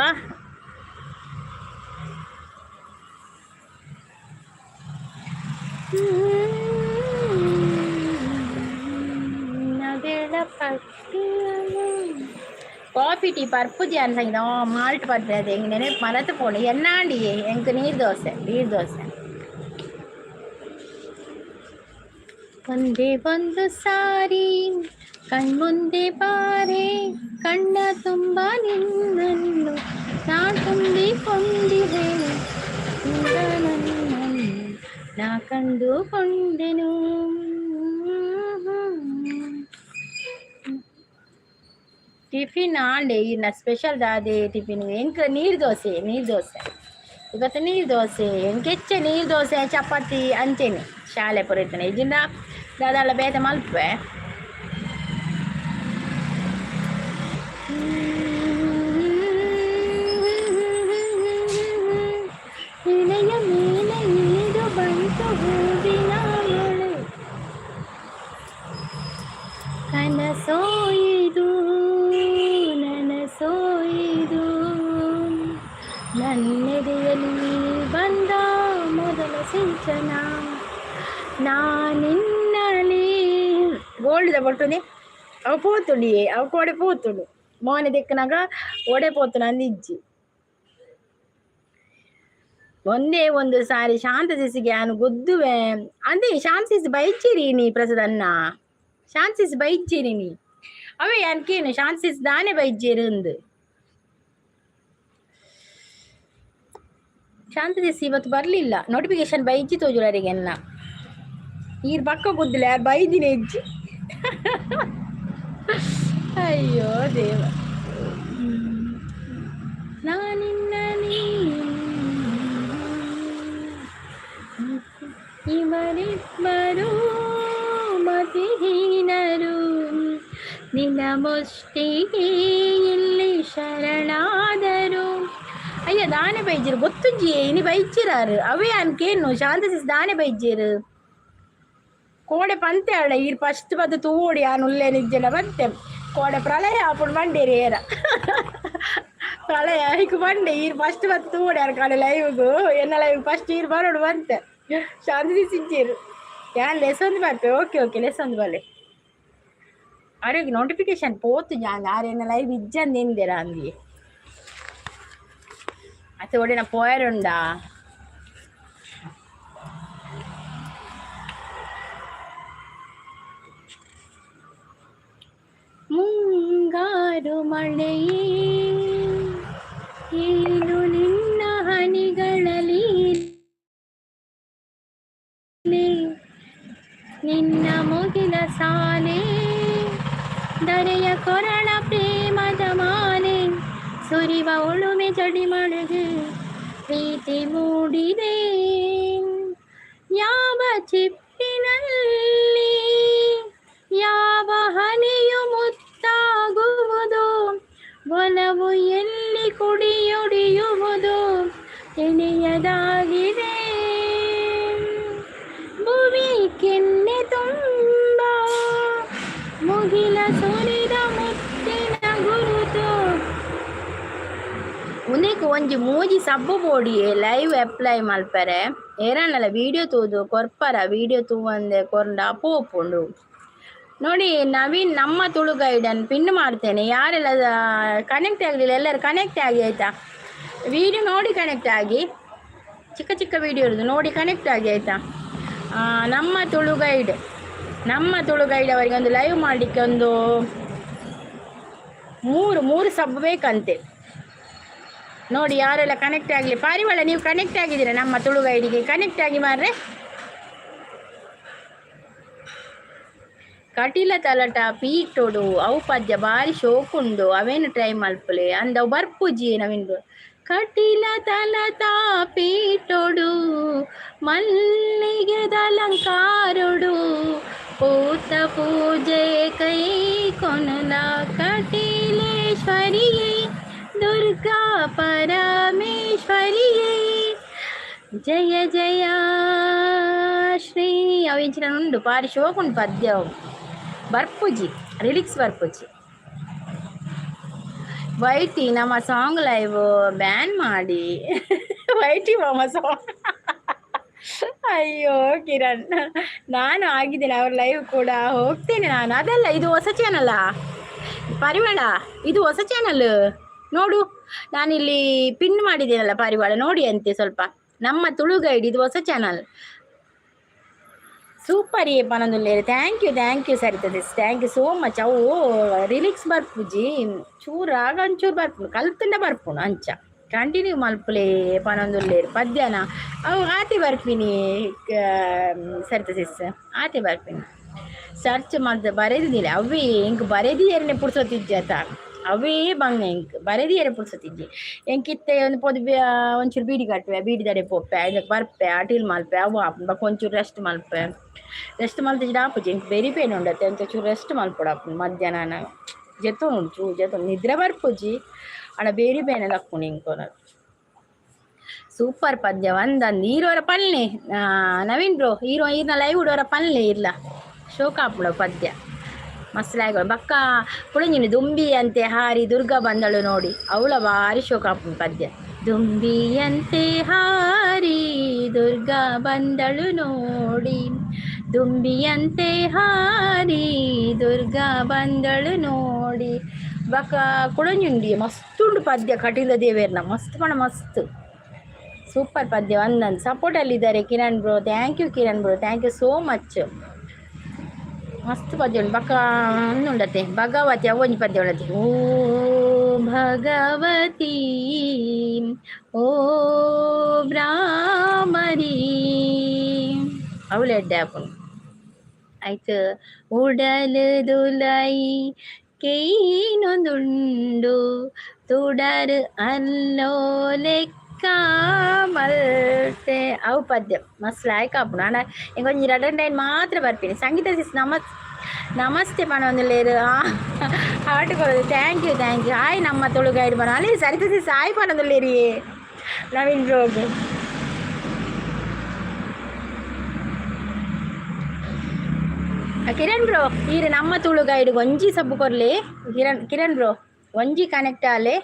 காஃபி டீ பருப்பு ஜான்சங்கி மால்ட் படுறது எங்க நினைப்பு மரத்து போகணும். என்னாண்டி எனக்கு நீர் தோசை. ಒಂದೇ ಒಂದು ಸಾರಿ ಕಣ್ಮುಂದೆ ಬಾರೆ, ಕಣ್ಣ ತುಂಬ ನಿನ್ನನ್ನು ನಾ ತುಂಬಿಕೊಂಡಿದೆ, ನನ್ನನ್ನು ನಾ ಕಂಡುಕೊಂಡೆನು. ಟಿಫಿನ್ ಆಂಡೆ ಇನ್ನ ಸ್ಪೆಷಲ್ ದಾದೆ ಟಿಫಿನ್ ಎಂಕ ನೀರು ದೋಸೆ ಇವತ್ತು ನೀರು ದೋಸೆ ಎಂಕೆಚ್ಚೆ ನೀರು ದೋಸೆ ಚಪಾತಿ ಅಂಚೆನೆ ಶಾಲೆ ಪುರಿತನೆ ಇದನ್ನ ದಾದಾಳ ಬೇತ ಮಲ್ಪೆ. ಇಳೆಯ ಮೇಲೆ ಇಳಿದು ಬಂತು ಹೂವಿನ ಮಳೆ, ಕನಸೋಯಿದು ನನಸೋಯಿದು, ನನ್ನೆದೆಯಲ್ಲಿ ಬಂದ ಮೊದಲ ಸಿಂಚನ, ನಾನಿನ್ನಲೇ ಗೋಲ್ಡ್ ಬರ್ತದೆ. ಅವ ಪೋತುಂಡಿ ಅವ ಕೋಡೆ ಪೋತುಂಡು ಮೋನೆ ದಿಕ್ಕನಾಗ ಒಡೆ ಪೋತುನ ಅಂದಿಜ್ಜಿ. ಒಂದೇ ಒಂದು ಸಾರಿ ಶಾಂತ ಸಿಸಿಗೆ ನಾನು ಗೊದ್ದುವೆ ಅಂದೆ. ಶಾಂತ ಸಿಸಿ ಬೈಚಿರಿ ನೀ ಪ್ರಸದನ್ನ, ಶಾಂತ ಸಿಸಿ ಬೈಚಿರಿ ನೀ ಅವೇ ಅನ್ಕೇನು ಶಾಂತ ಸಿಸಿ ದಾನೆ ಬೈಜಿರಂದು. ಶಾಂತ ಸಿಸಿ ಇವತ್ತು ಬರಲಿಲ್ಲ, ನೋಟಿಫಿಕೇಶನ್ ಬೈಜಿ ತೋಜುಳರಿಗೆಲ್ಲ ಈರ್ ಪಕ್ಕ ಗೊತ್ತಿಲ್ಲ ಯಾರು ಬೈದಿನ ಹೆಜ್ಜಿ. ಅಯ್ಯೋ ದೇವ, ನಾನಿನ್ನ ಇವರಿಬ್ಬರು ಮತಿಹೀನರು, ನಿನ್ನ ಮುಷ್ಟಿಗೆ ಇಲ್ಲಿ ಶರಣಾದರು. ಅಯ್ಯ ದಾನೆ ಬೈಜಿರು ಗೊತ್ತುಜ್ಜಿ ಇನಿ ಬೈಚಿರಾರು ಅವೇ ಅನ್ಕೇನು ಶಾಂತ ಸಿಸ್ ದಾನೆ ಬೈಜಿರು ಕೋಡೆ ಪಂತೆ ಅಲ್ಲ ಈರ್ ಫಸ್ಟ್ ಬದ್ದು ತೂಡಿ ಆ ನುಲ್ಲೆ ನಿಜ್ಜನ ಬಂತೆ ಕೋಡೆ ಪ್ರಳಯ ಅప్పుడు ಮಂಡೇರಿ ಏರ ಪ್ರಳಯ ಈಗ ಬಂಡೆ ಈರ್ ಫಸ್ಟ್ ಬದ್ದು ತೂಡಿ ಯಾರು ಕಾಳೆ ಲೈವ್ಗೂ ಎನ್ನ ಲೈವ್ ಫಸ್ಟ್ ಈರ್ ಬರೋಡು ಬಂತೆ ಶಾಂತ ಸಿಸ್ ಇಜ್ಜಿರು ಯಾನ್ ಲೆಸೊಂದು ಬರ್ತೆ. ಓಕೆ ಲೆಸೊಂದು ಬಲೆ ಅವ್ರಿಗೆ ನೋಟಿಫಿಕೇಶನ್ ಪೋತು ಜಾಂಗ ಆರೇನ ಲೈವ್ ಇಜ್ಜಂದೇರ ಅಂದಿ ಅತ್ತೆ ಒಡೆನ ಪೋಯರುಂಡಾ ಮುಂಗಾರು ಮಳೆಯೇ ಏನು ನಿನ್ನ ಹನಿಗಳಲ್ಲಿ, ನಿನ್ನ ಮುಗಿಲ ಸಾಲೆ ದರೆಯ ಕೊರಳ ಪ್ರೇಮದ ಮಾಲೆ, ಸುರಿವ ಉಳುಮೆ ಜಡಿ ಮಳೆಗೆ ಪ್ರೀತಿ ಮೂಡಿದೆ. ಯಾವ ಚಿಪ್ಪಿನಲ್ಲಿ ಯಾವ ಹನಿಯು ಮುತ್ತಾಗುವುದು, ಒಲವು ಎಲ್ಲಿ ಕುಡಿಯೊಡಿಯುವುದು ತಿಳಿಯದಾಗಿದೆ. ಭುವಿ ಕೆನ್ನೆ ತುಂಬ ಮುಗಿಲ ಸುರಿದ ಮುತ್ತಿನ ಗುರುತು. ಉನಿಕ್ ಒಂಜಿ ಮೂಜಿ ಸಬ್ಬು ಬೋಡಿಯೇ ಲೈವ್ ಅಪ್ಲೈ ಮಲ್ಪರೆ ಏರಣ್ಣಲ ವಿಡಿಯೋ ತೂದು ಕೊರ್ಪರ ವಿಡಿಯೋ ತೂವಂದೆ ಕೊರ್ಡ ಪೋಪುಂಡು ನೋಡಿ. ನವೀನ್ ನಮ್ಮ ತುಳು ಗೈಡನ್ ಪಿನ್ ಮಾಡ್ತೇನೆ, ಯಾರೆಲ್ಲ ಕನೆಕ್ಟ್ ಆಗಲಿಲ್ಲ ಎಲ್ಲರೂ ಕನೆಕ್ಟ್ ಆಗಿ ಆಯ್ತಾ, ವಿಡಿಯೋ ನೋಡಿ ಕನೆಕ್ಟ್ ಆಗಿ. ಚಿಕ್ಕ ಚಿಕ್ಕ ವಿಡಿಯೋ ಇರೋದು ನೋಡಿ ಕನೆಕ್ಟ್ ಆಗಿ ಆಯಿತಾ. ನಮ್ಮ ತುಳು ಗೈಡ್ ಅವರಿಗೆ ಒಂದು ಲೈವ್ ಮಾಡಲಿಕ್ಕೆ ಒಂದು ಮೂರು ಸಬ್ ಬೇಕಂತೆ. ನೋಡಿ ಯಾರೆಲ್ಲ ಕನೆಕ್ಟ್ ಆಗಲಿ. ಪಾರಿವಾಳ ನೀವು ಕನೆಕ್ಟ್ ಆಗಿದ್ದೀರಾ ನಮ್ಮ ತುಳು ಗೈಡಿಗೆ? ಕನೆಕ್ಟ್ ಆಗಿ ಮಾರ್ರೆ. ಕಟೀಲ ತಲಟ ಪೀಟೋಡು ಅವು ಪದ್ಯ ಬಾರಿ ಶೋಕುಂಡು ಅವೇನು ಟ್ರೈ ಮಲ್ಪಲೆ ಅಂದವು ಬರ್ಪುಜಿ ನವಿಂದು. ಕಟೀಲ ತಲಟ ಪೀಟೋಡು ಮಲ್ಲಿಗೆದಲಂಕಾರೋಡು ಪೂತ ಪೂಜೆ ಕೈ ಕೊನಲ ಕಟೀಲೇಶ್ವರಿಯೇ ದುರ್ಗಾ ಪರಮೇಶ್ವರಿಯೇ ಜಯ ಜಯ ಶ್ರೀ ಅವಿಂಚಿನ ಉಂಡು ಪಾರಿ ಶೋಕುಂಡು ಪದ್ಯ ಬರ್ಪುಜಿ ರಿಲಿಕ್ಸ್ ಬರ್ಪುಜಿ. ವೈಟಿ ನಮ್ಮ ಸಾಂಗ್ ಲೈವ್ ಬ್ಯಾನ್ ಮಾಡಿ ವೈಟಿ ಮಾಮ ಸಾಂಗ್. ಅಯ್ಯೋ ಕಿರಣ್, ನಾನು ಆಗಿದ್ದೇನೆ ಅವ್ರ ಲೈವ್ ಕೂಡ ಹೋಗ್ತೇನೆ ನಾನು. ಅದಲ್ಲ, ಇದು ಹೊಸ ಚಾನಲ್ಲ ಪಾರಿವಾಳ, ಇದು ಹೊಸ ಚಾನಲ್ ನೋಡು. ನಾನಿಲ್ಲಿ ಪಿನ್ ಮಾಡಿದ್ದೇನಲ್ಲ ಪಾರಿವಾಳ, ನೋಡಿ ಅಂತೆ ಸ್ವಲ್ಪ. ನಮ್ಮ ತುಳು ಗೈಡ್ ಇದು ಹೊಸ ಚಾನಲ್. ಸೂಪರ್ ಏ ಪನಂದುಲ್ಲೇರು. ಥ್ಯಾಂಕ್ ಯು ಸರಿತಾ ದಿಸ್, ಥ್ಯಾಂಕ್ ಯು ಸೋ ಮಚ್. ಅವು ರಿಲಿಕ್ಸ್ ಬರ್ಪುಜಿ ಚೂರು ಆಗ ಒಂಚೂರು ಬರ್ಪುಣು ಕಲ್ತಂಡ ಬರ್ಪುಣು ಅಂಚ ಕಂಟಿನ್ಯೂ ಮಲ್ಪುಲೆ ಪನಂದುಲ್ಲೇರು ಪದ್ಯನ ಅವು ಆತೆ ಬರ್ಪಿನಿ ಸರಿತಾ ದಿಸ್, ಆತೆ ಬರ್ಪಿನಿ ಸರ್ಚ್ ಮಾಡ್ದೆ ಬರೆದಿದ್ದಿಲ್ಲ. ಅವೇ ಇಂಕ್ ಬರೆದಿಯರನೆ ಪುಡ್ಸೋತಿಜ್ಜಾತ, ಅವೇ ಬಂಗ ಇಂಕ್ ಬರೆದಿಯರೆ ಪುಡ್ಸೋತಿಜ್ಜಿ. ಎಂಕಿತ್ತೆ ಒಂದು ಪೊದು ಒಂಚೂರು ಬೀಡಿ ಕಟ್ಟುವೆ, ಬೀಡಿ ದಡೆ ಪೊಪ್ಪೆ ಇದಕ್ಕೆ ಬರ್ಪೆ ಅಟಿಲ್ ಮಲ್ಪೆ ಅವು ಬಕ್ಕ ಒಂಚೂರು ರೆಸ್ಟ್ ಮಲ್ಪೆ. ರೆಸ್ಟ್ ಮಲ್ತಿದ್ದು ಆಪುಜಿ ಇಂಕ್ ಬೆರಿ ಪೇನ್ ಉಂಡತ್ತೆ ಅಂತ ಚೂರು ರೆಸ್ಟ್ ಮಲ್ಪೊಡಾಪು ಮಧ್ಯಾಹ್ನ ಜೆತ್ತೋನು ಚೂ ಜೆತ್ತೋನು ನಿದ್ರೆ ಬರ್ಪುಜಿ ಅಣ್ಣ ಬೇರಿ ಬೇನೆ ಲಕ್ಕುಣಿ ಇಂಕೋನದು. ಸೂಪರ್ ಪದ್ಯ ಒಂದಂದು ಹೀರೋರ ಪಲ್ಲೆ ನವೀನ್ ಬ್ರೋ ಈರ್ನ ಲೈವ್ ಉಡೋರ ಪಲ್ಲೆ ಇಲ್ಲ ಶೋಕಾಪುಡ ಪದ್ಯ ಮಸ್ಲಾಗ ಬಕ್ಕ ಪುಳಂಜಿನಿ ದುಂಬಿ ಅಂತೆ ಹಾರಿ ದುರ್ಗಾ ಬಂದಳು ನೋಡಿ ಅವಳ ಭಾರಿ ಶೋಕಾಪುಡ ಪದ್ಯ. ದುಂಬಿಯಂತೆ ಹಾರಿ ದುರ್ಗಾ ಬಂದಳು ನೋಡಿ, ದುಂಬಿಯಂತೆ ಹಾರಿ ದುರ್ಗಾ ಬಂದಳು ನೋಡಿ ಬಕ್ಕ ಕುಳಂಜುಂಡಿ ಮಸ್ತುಂಡು ಪದ್ಯ. ಕಟೀಲ ದೇವೇರ್ನ ಮಸ್ತ್ ಪಣ ಮಸ್ತ್ ಸೂಪರ್ ಪದ್ಯ ಒಂದೊಂದು ಸಪೋರ್ಟಲ್ಲಿದ್ದಾರೆ Kiran bro. Thank you Kiran bro, thank you so much. ಮಸ್ತ್ ಪದ್ಯ ಉಂಟು ಬಕ್ಕ ಉಂಡತೆ ಭಗವತಿ ಅವೊಂಜಿ ಪದ್ಯ ಉಂಡತೆ. ಓ ಭಗವತಿ ಓ ಬ್ರಾಹ್ಮರಿ ಅವಳು ಎಡ್ಡೆ ಹಾಕೊಂಡು ಆಯ್ತು. ಉಡಲು ದುಲೈ ಕೇನೊಂದುಂಡು ತುಡರು ಅಲ್ಲೋ ಲೆಕ್ಕ ಮಲ್ತೆ ಅವು ಪದ್ಯ ಮಸ್ತ್ ಲಾಯ್ಕ್ ಆಪುಂಡು. ಅಣ್ಣ ಇಂಕೊಂಚ 2 ಮಾತ್ರ ಬರ್ತೀನಿ. ಸಂಗೀತ ಸಿಸ್ ನಮಸ್ತೆ ಪನೊಂದುಲ್ಲೇರು ಹಾರ್ಟ್ ಕೊಡೋದು. ಥ್ಯಾಂಕ್ ಯು ಹಾಯ್ ನಮ್ಮ ತುಳು ಗೈಡ್ ಬನ ಅಲ್ಲಿ ಸರಿತ ಸಿಸ್ ಹಾಯ್ ಪನೊಂದುಲ್ಲೇರಿ ನವೀನ್ ಬ್ರೋಗೆ. ಕಿರಣ್ ಬ್ರೋ ಈರು ನಮ್ಮ ತುಳು ಗೈಡ್ ಒಂಜಿ ಸಬ್ಬು ಕೊರ್ಲಿ. ಕಿರಣ್ ಬ್ರೋ ಒಂಜಿ ಕನೆಕ್ಟ್ ಆಲೆ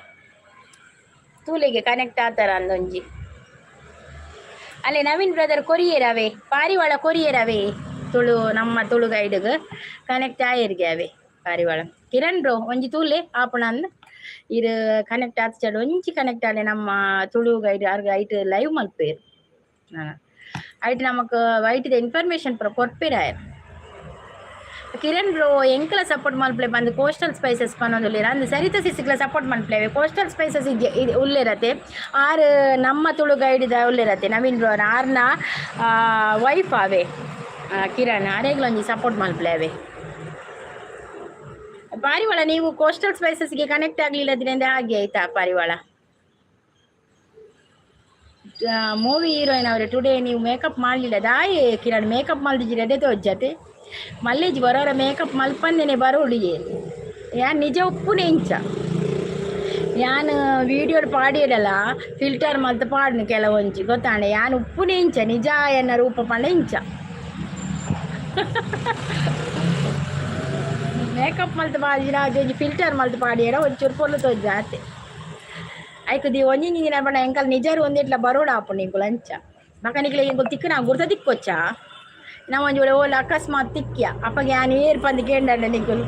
ತೂಲೆಗೆ ಕನೆಕ್ಟ್ ಆತಾರ ಅಂದೊಂಜಿ ಅಲ್ಲೇ. ನವೀನ್ ಬ್ರದರ್ ಕೊರಿಯರ್ ಅವೇ ಪಾರಿವಾಳ ಕೊರಿಯರ್ ಅವೇ ತುಳು ನಮ್ಮ ತುಳು ಗೈಡ್ಗೆ ಕನೆಕ್ಟ್ ಆಯರ್ಗೆ ಅವೇ ಪಾರಿವಾಳ. ಕಿರಣ್ ಬ್ರೋ ಒಂಜಿ ತೂಲೆ ಆಪಣ ಅಂದ್ ಇರು ಕನೆಕ್ಟ್ ಆತ ಚಡು ಒಂಜಿ ಕನೆಕ್ಟ್ ಆಲೆ ನಮ್ಮ ತುಳು ಗೈಡ್ ಯಾರ್ಗ ಐಟ್ ಲೈವ್ ಮಲ್ಪೇರು ಐಟ್ ನಮಕ್ ವೈಟಿದ ಇನ್ಫಾರ್ಮೇಶನ್ ಪೂರ ಕೊರ್ಪೇರಾಯರ್. ಕಿರಣ್ ಬ್ರೋ ಎಂಕ್ಲ ಸಪೋರ್ಟ್ ಮಲ್ಪಲೆ ಬಂದು ಕೋಸ್ಟಲ್ ಸ್ಪೈಸಸ್ ಪನ್ನೊಂದುಲ್ಲೇರ ಅಂದು ಸರಿತ ಸಿಸಿಗ್ಲ ಸಪೋರ್ಟ್ ಮಲ್ಪಲೇವೆ. ಕೋಸ್ಟಲ್ ಸ್ಪೈಸಸ್ ಉಲ್ಲೇರತ್ತೆ ಆರು ನಮ್ಮ ತುಳು ಗೈಡಿದ ಉಲ್ಲೇರತ್ತೆ. ನವೀನ್ ಬ್ರೋ ಆರ್ನ ವೈಫ್ ಅವೇ ಕಿರಣ್ ಅರೆಗ್ಲೊಂಜಿ ಸಪೋರ್ಟ್ ಮಲ್ಪಲೇವೆ. ಪಾರಿವಾಳ ನೀವು ಕೋಸ್ಟಲ್ ಸ್ಪೈಸಸ್ಗೆ ಕನೆಕ್ಟ್ ಆಗಲಿಲ್ಲದ್ರಿಂದ ಹಾಗೆ ಆಯ್ತಾ ಪಾರಿವಾಳ. ಮೂವಿ ಹೀರೋಯಿನ್ ಅವರೇ ಟುಡೇ ನೀವು ಮೇಕಪ್ ಮಾಡಲಿಲ್ಲ ದಾಯೆ ಕಿರಣ್ ಮೇಕಪ್ ಮಲ್ದಿದ್ದೀರಿ ಅದೇ ತೋಜ್ಜತೆ ಮಲ್ಲೇಜ್ ಬರೋರ ಮೇಕಪ್ ಮಲ್ಪಂದೇನೆ ಬರೋಳಿಗೆ ಯಾನ್ ನಿಜ ಉಪ್ಪುನೇ ಇಂಚ ಯಾನು ವೀಡಿಯೋಡ್ ಪಾಡಿಯಡಲ್ಲ ಫಿಲ್ಟರ್ ಮಲ್ತು ಪಾಡ್ನು ಕೆಲವೊಂಜಿ ಗೊತ್ತಾಂಡೆ ಯಾನ್ ಉಪ್ಪುನೇ ಇಂಚ ನಿಜ ಎನ್ನ ರೂಪ ಪಂಡ ಇಂಚ ಮೇಕಪ್ ಮಲ್ತು ಪಾಡಿರ ಅದೊಂಜಿ ಫಿಲ್ಟರ್ ಮಲ್ತು ಪಾಡಿಯಡ ಒಂಚೂರು ಪೊರ್ಲು ತೋಜ್ ಆತೆ ಆಯ್ತು ದಿ ಒಂಜಿ ದಿನ ಬಣ್ಣ ಎಂಕಲ್ ನಿಜರು ಒಂದಿಟ್ಲ ಬರೋಡ ಆಪು ನಿಂಕುಲು ಅಂಚ ಮಕ್ಕ ನಿಕ್ಲೆ ಇಂಕುಲು ತಿಕ್ಕು ನಾ ಗುರ್ತ ತಿಕ್ಕೊಚ್ಚಾ ನಾವು ಒಂಜಿ ಓಲ್ ಅಕಸ್ಮಾತ್ ತಿಕ್ಕ್ಯ ಅಪ್ಪಗೆ ಯಾನ್ ಏರ್ ಪಂದು ಕೇಂಡ ನಿಂಕುಲು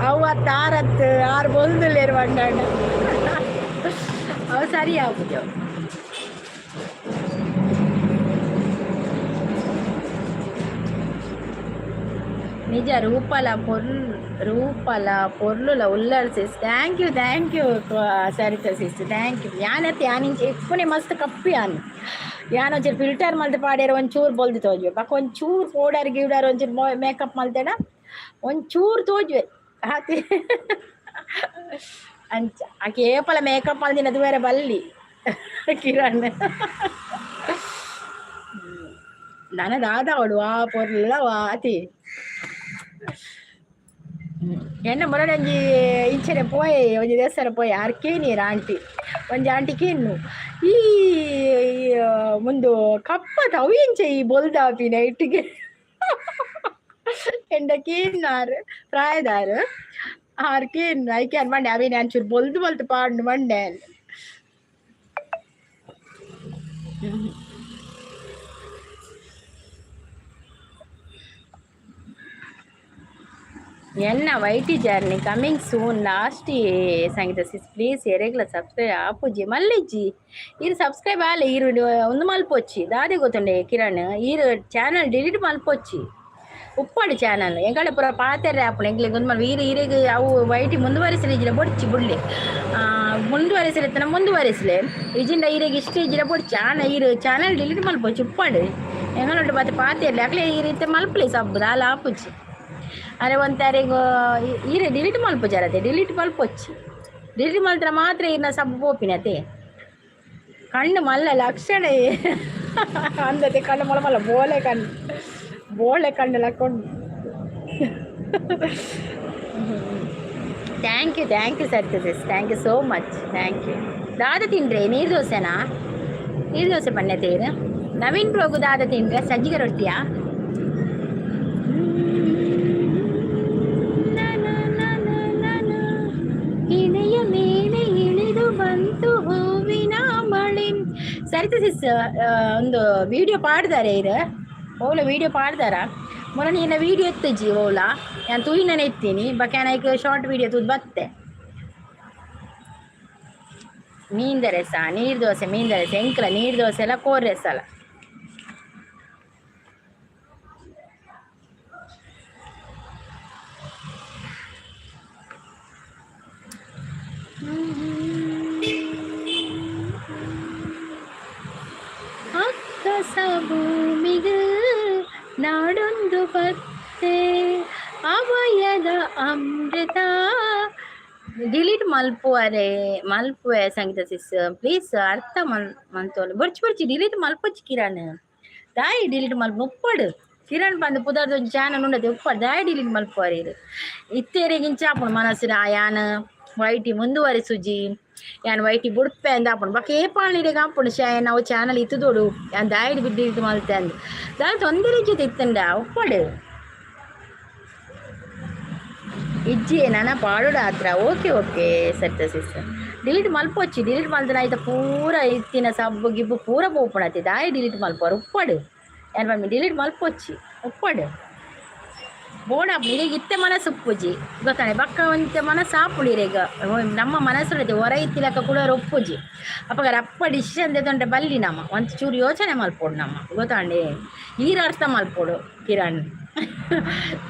ಅವತ್ತು ಆರು ಬೊಲ್ದುಲ್ಲೇರು ಬಂಡ ಅವು ಸರಿ ಆಗುದು. నిజ రూపల పొర్లుల ఉల్లర్సిస్ thank you Sarita sis thank you ಯಾನತ್ತೆ ಯಾನಿಂಚ ಎಪ್ಪನೆ ಮಸ್ತ್ ಕಪ್ಪಿ ಯಾನು ಯಾನೊಂಚೂರು ಫಿಲ್ಟರ್ ಮಲ್ತು ಪಾಡ್ಯಾರ ಒಂಚೂರು ಬೊಲ್ದು ತೋಜುವೆ ಬಕ್ಕ ಒಂಚೂರು ಪೌಡರ್ ಗಿವ್ಡರ್ ಒಂಚೂರು ಮೇಕಪ್ ಮಲ್ತೆಡ ಒಂಚೂರು ತೋಜುವೆ ಹಾತಿ ಅಂಚ ಆಕೆ ಏಪಲ ಮೇಕಪ್ ಮಲ್ದಿನದು ಬೇರೆ ಬಲ್ಲಿ ಕಿರಣ್ ನನದಾದ ಅವಳು ಆ ಪೊರ್ಲ ವಾತಿ ಎನ್ನ ಮೊರಡಂಜಿ ಇಂಚನೆ ಪೋಯೆ ಒಂಜಿ ದೇವಸ್ಥಾನ ಪೋಯೆ ಅರ್ಕೇನಿಯರ್ ಆಂಟಿ ಒಂಜಿ ಆಂಟಿಗೆ ಇನ್ನು ಈ ಮುಂದು ಕಪ್ಪ ತವಿಂಚೆ ಈ ಬೊಲ್ದಾಪಿ ನೈಟ್ಗೆ ಎಂಡಕೇನಾರು ಪ್ರಾಯದಾರು ಆರ್ಕೇನು ಐಕೆ ಅನ್ಮಂಡೆ ಅವೇ ನಾನು ಚೂರು ಬೊಲ್ದು ಪಾಡು ಮಂಡೆ ಎನ್ನ ವೈಟಿ journey coming soon last Sangeetha sis please ಎರೆಗ್ಲ ಸಬ್ಸ್ಕ್ರೈಬ್ ಆಪುಜಿ ಮಲ್ಲಿಜ್ಜಿ ಇದು ಸಬ್ಸ್ಕ್ರೈಬ್ ಆಲೆ ಈರು ಒಂದು ಮಲ್ಪೊಚ್ಚಿ ದಾದೆ ಗೊತ್ತುಂಡೆ ಕಿರಣ್ ಈರು ಚಾನಲ್ ಡಿಲೀಟ್ ಮಲ್ಪೊಚ್ಚಿ ಉಪ್ಪಾಡು ಚಾನಲ್ ಎಂಗಡೆ ಪುರ ಪಾತೆರೆ ಆಪುಣ ಎಂಗ್ಲಿಗೆ ಒಂದು ಈರು ಈರಿಗೆ ಅವು ವೈಟಿ ಮುಂದುವರಿಸಲಿ ಇಜಿನ ಬೊಡ್ಚಿ ಬುಡ್ಲಿ ಮುಂದುವರಿಸಲಿತ್ತನ ಮುಂದುವರಿಸಲಿ ಇಜಿಂದ ಈರಿಗೆ ಇಷ್ಟ ಇಜಿನ ಬೊಡ್ಚಿ ಈರು ಚಾನಲ್ ಡಿಲೀಟ್ ಮಲ್ಪೊಚ್ಚಿ ಉಪ್ಪಾಡು ಎಂಗಲೊಂಡು ಮತ್ತೆ ಪಾತೆರ್ಲಿ ಅಕ್ಲೆ ಈ ರೀತಿ ಮಲ್ಪಲಿ ಸಬ್ಬು ದಾಲ ಆಪುಚ್ಚಿ ಅರೆ ಒಂತಾರಿಗೂ ಈರೆ ಡಿಲೀಟ್ ಮಲ್ಪುಜಾರತೆ ಡಿಲೀಟ್ ಮಲ್ಪೊಚ್ಚಿ ಡಿಲೀಟ್ ಮಲ್ತ್ರ ಮಾತ್ರ ಇನ್ನ ಸಬ್ಬು ಪೋಪಿನತೆ ಕಣ್ಣು ಮಲ್ಲ ಲಕ್ಷಣ ಅಂದತೆ ಕಣ್ಣು ಮಲ್ಲ ಬೋಳೆ ಕಣ್ಣು ಲಕ್ಕೊಂಡು thank you Saritha sis thank you so much thank you ದಾದ ತಿಂಡ್ರೆ ನೀರು ದೋಸೆ ಪನ್ನೆ ತೇರು ನವೀನ್ ಪ್ರೋಗು ದಾದ ತಿಂಡ್ರೆ ಸಜ್ಜಿಗೆ ರೊಟ್ಟಿಯಾ ಇಣೆಯ ಮೇಲೆ ಇಳಿದು ಬಂತು ಹೂವಿನ ಮಳೆ ಸರಿತ ಸಿಸ್ ಒಂದು ವಿಡಿಯೋ ಪಾಡ್ದಾರೆ ಇದು ಓಲ ವಿಡಿಯೋ ಪಾಡ್ದಾರ ಮೊನ್ನೆ ನಿನ್ನ ವಿಡಿಯೋ ಎತ್ತಜಿ ಓಲ ನಾನು ತೂಯಿನೇ ಎತ್ತೀನಿ ಬಕ್ಯಾನಕ್ಕೆ ಶಾರ್ಟ್ ವಿಡಿಯೋ ತೂದು ಬತ್ತೆ ಮೀನ್ದರೆಸ ನೀರು ದೋಸೆ ಎಂಕಲ ನೀರು ದೋಸೆ ಎಲ್ಲ ಕೋರ್ರೆಸಲ್ಲ ಭೂಮಿಗೆ ನಾಡೊಂದು ಬತ್ತೆ ಅವಯದ ಅಮೃತ ಡಿಲೀಟ್ ಮಲ್ಪುವೆ ಸಂಗೀತ ಸಿಸ್ ಪ್ಲೀಸ್ ಅರ್ಥ ಮಂತೋಲು ಬೊಡ್ಚಿ ಡಿಲೀಟ್ ಮಲ್ಪೊಚ್ಚಿ ಕಿರಣ್ ದಾಯಿ ಡಿಲೀಟ್ ಮಲ್ಪ ಉಪ್ಪಡು ಕಿರಣ್ ಬಂದು ಪುದರ್ದ ಚಾನಲ್ ಉಂಡದೆ ಉಪ್ಪಡು ದಾಯಿ ಡಿಲೀಟ್ ಮಲ್ಪುವರಿ ಇತ್ತೇರೆಗಿಂಚಾಪುಣ ಮನಸ್ಸಿನ ಯಾನ್ ವೈಟಿ ಮುಂದುವರಿಸುಜಿ ಯಾನ್ ವೈಟಿ ಬುಡ್ಪೆ ಅಂದ ಆಪುಂಡು ಬಕ್ಕ ಏಪಾಳಿರೆಗೆ ಆಪುಂಡು ನಾವು ಚಾನಲ್ ಇತ್ತುದೋಡು ಯಾನ್ ದಾಯಿಡ್ ಬಿದ್ದು ಮಲ್ತೆ ಅಂದು ದಾಯಿ ತೊಂದರೆ ಜೊತೆ ಇತ್ತಂಡ ಉಪ್ಪಡು ಇಜ್ಜಿ ನನ್ನ ಪಾಡುಡ ಹತ್ರ ಓಕೆ ಸರಿತ ಸಿಸ್ ಡಿಲೀಟ್ ಮಲ್ಪೊಚ್ಚಿ ಡಿಲೀಟ್ ಮಲ್ತನ ಆಯ್ತಾ ಪೂರ ಇತ್ತಿನ ಸಬ್ಬು ಗಿಬ್ಬು ಪೂರ ಪೋಪುಣತಿ ದಾಯಿ ಡಿಲೀಟ್ ಮಲ್ಪೋರು ಉಪ್ಪಡು ಯಾನ್ ಮಮ್ಮಿ ಡಿಲೀಟ್ ಮಲ್ಪೊಚ್ಚಿ ಉಪ್ಪಡು ಬೋಡ ಇರೇಗ ಇತ್ತೆ ಮನಸ್ಸು ಉಪ್ಪುಜಿ ಗೊತ್ತಾನೆ ಬಕ್ಕ ಒಂತೆ ಮನಸ್ಸು ಆಪುಳಿರೇಗ ನಮ್ಮ ಮನಸ್ಸು ಹೊರ ಇತ್ತಿಲಕ್ಕ ಕೂಡ ಒಪ್ಪುಜಿ ಅಪ್ಪಗ ರಪ್ಪ ಡಿಸಿಷನ್ ತೆಗೊಂಡೆ ಬಲ್ಲಿ ನಮ್ಮ ಒಂದು ಚೂರು ಯೋಚನೆ ಮಲ್ಪೋಡು ನಮ್ಮ ಗೊತ್ತಾಂಡೆ ಈರ ಅರ್ಥ ಮಲ್ಪೋಡು ಕಿರಣ್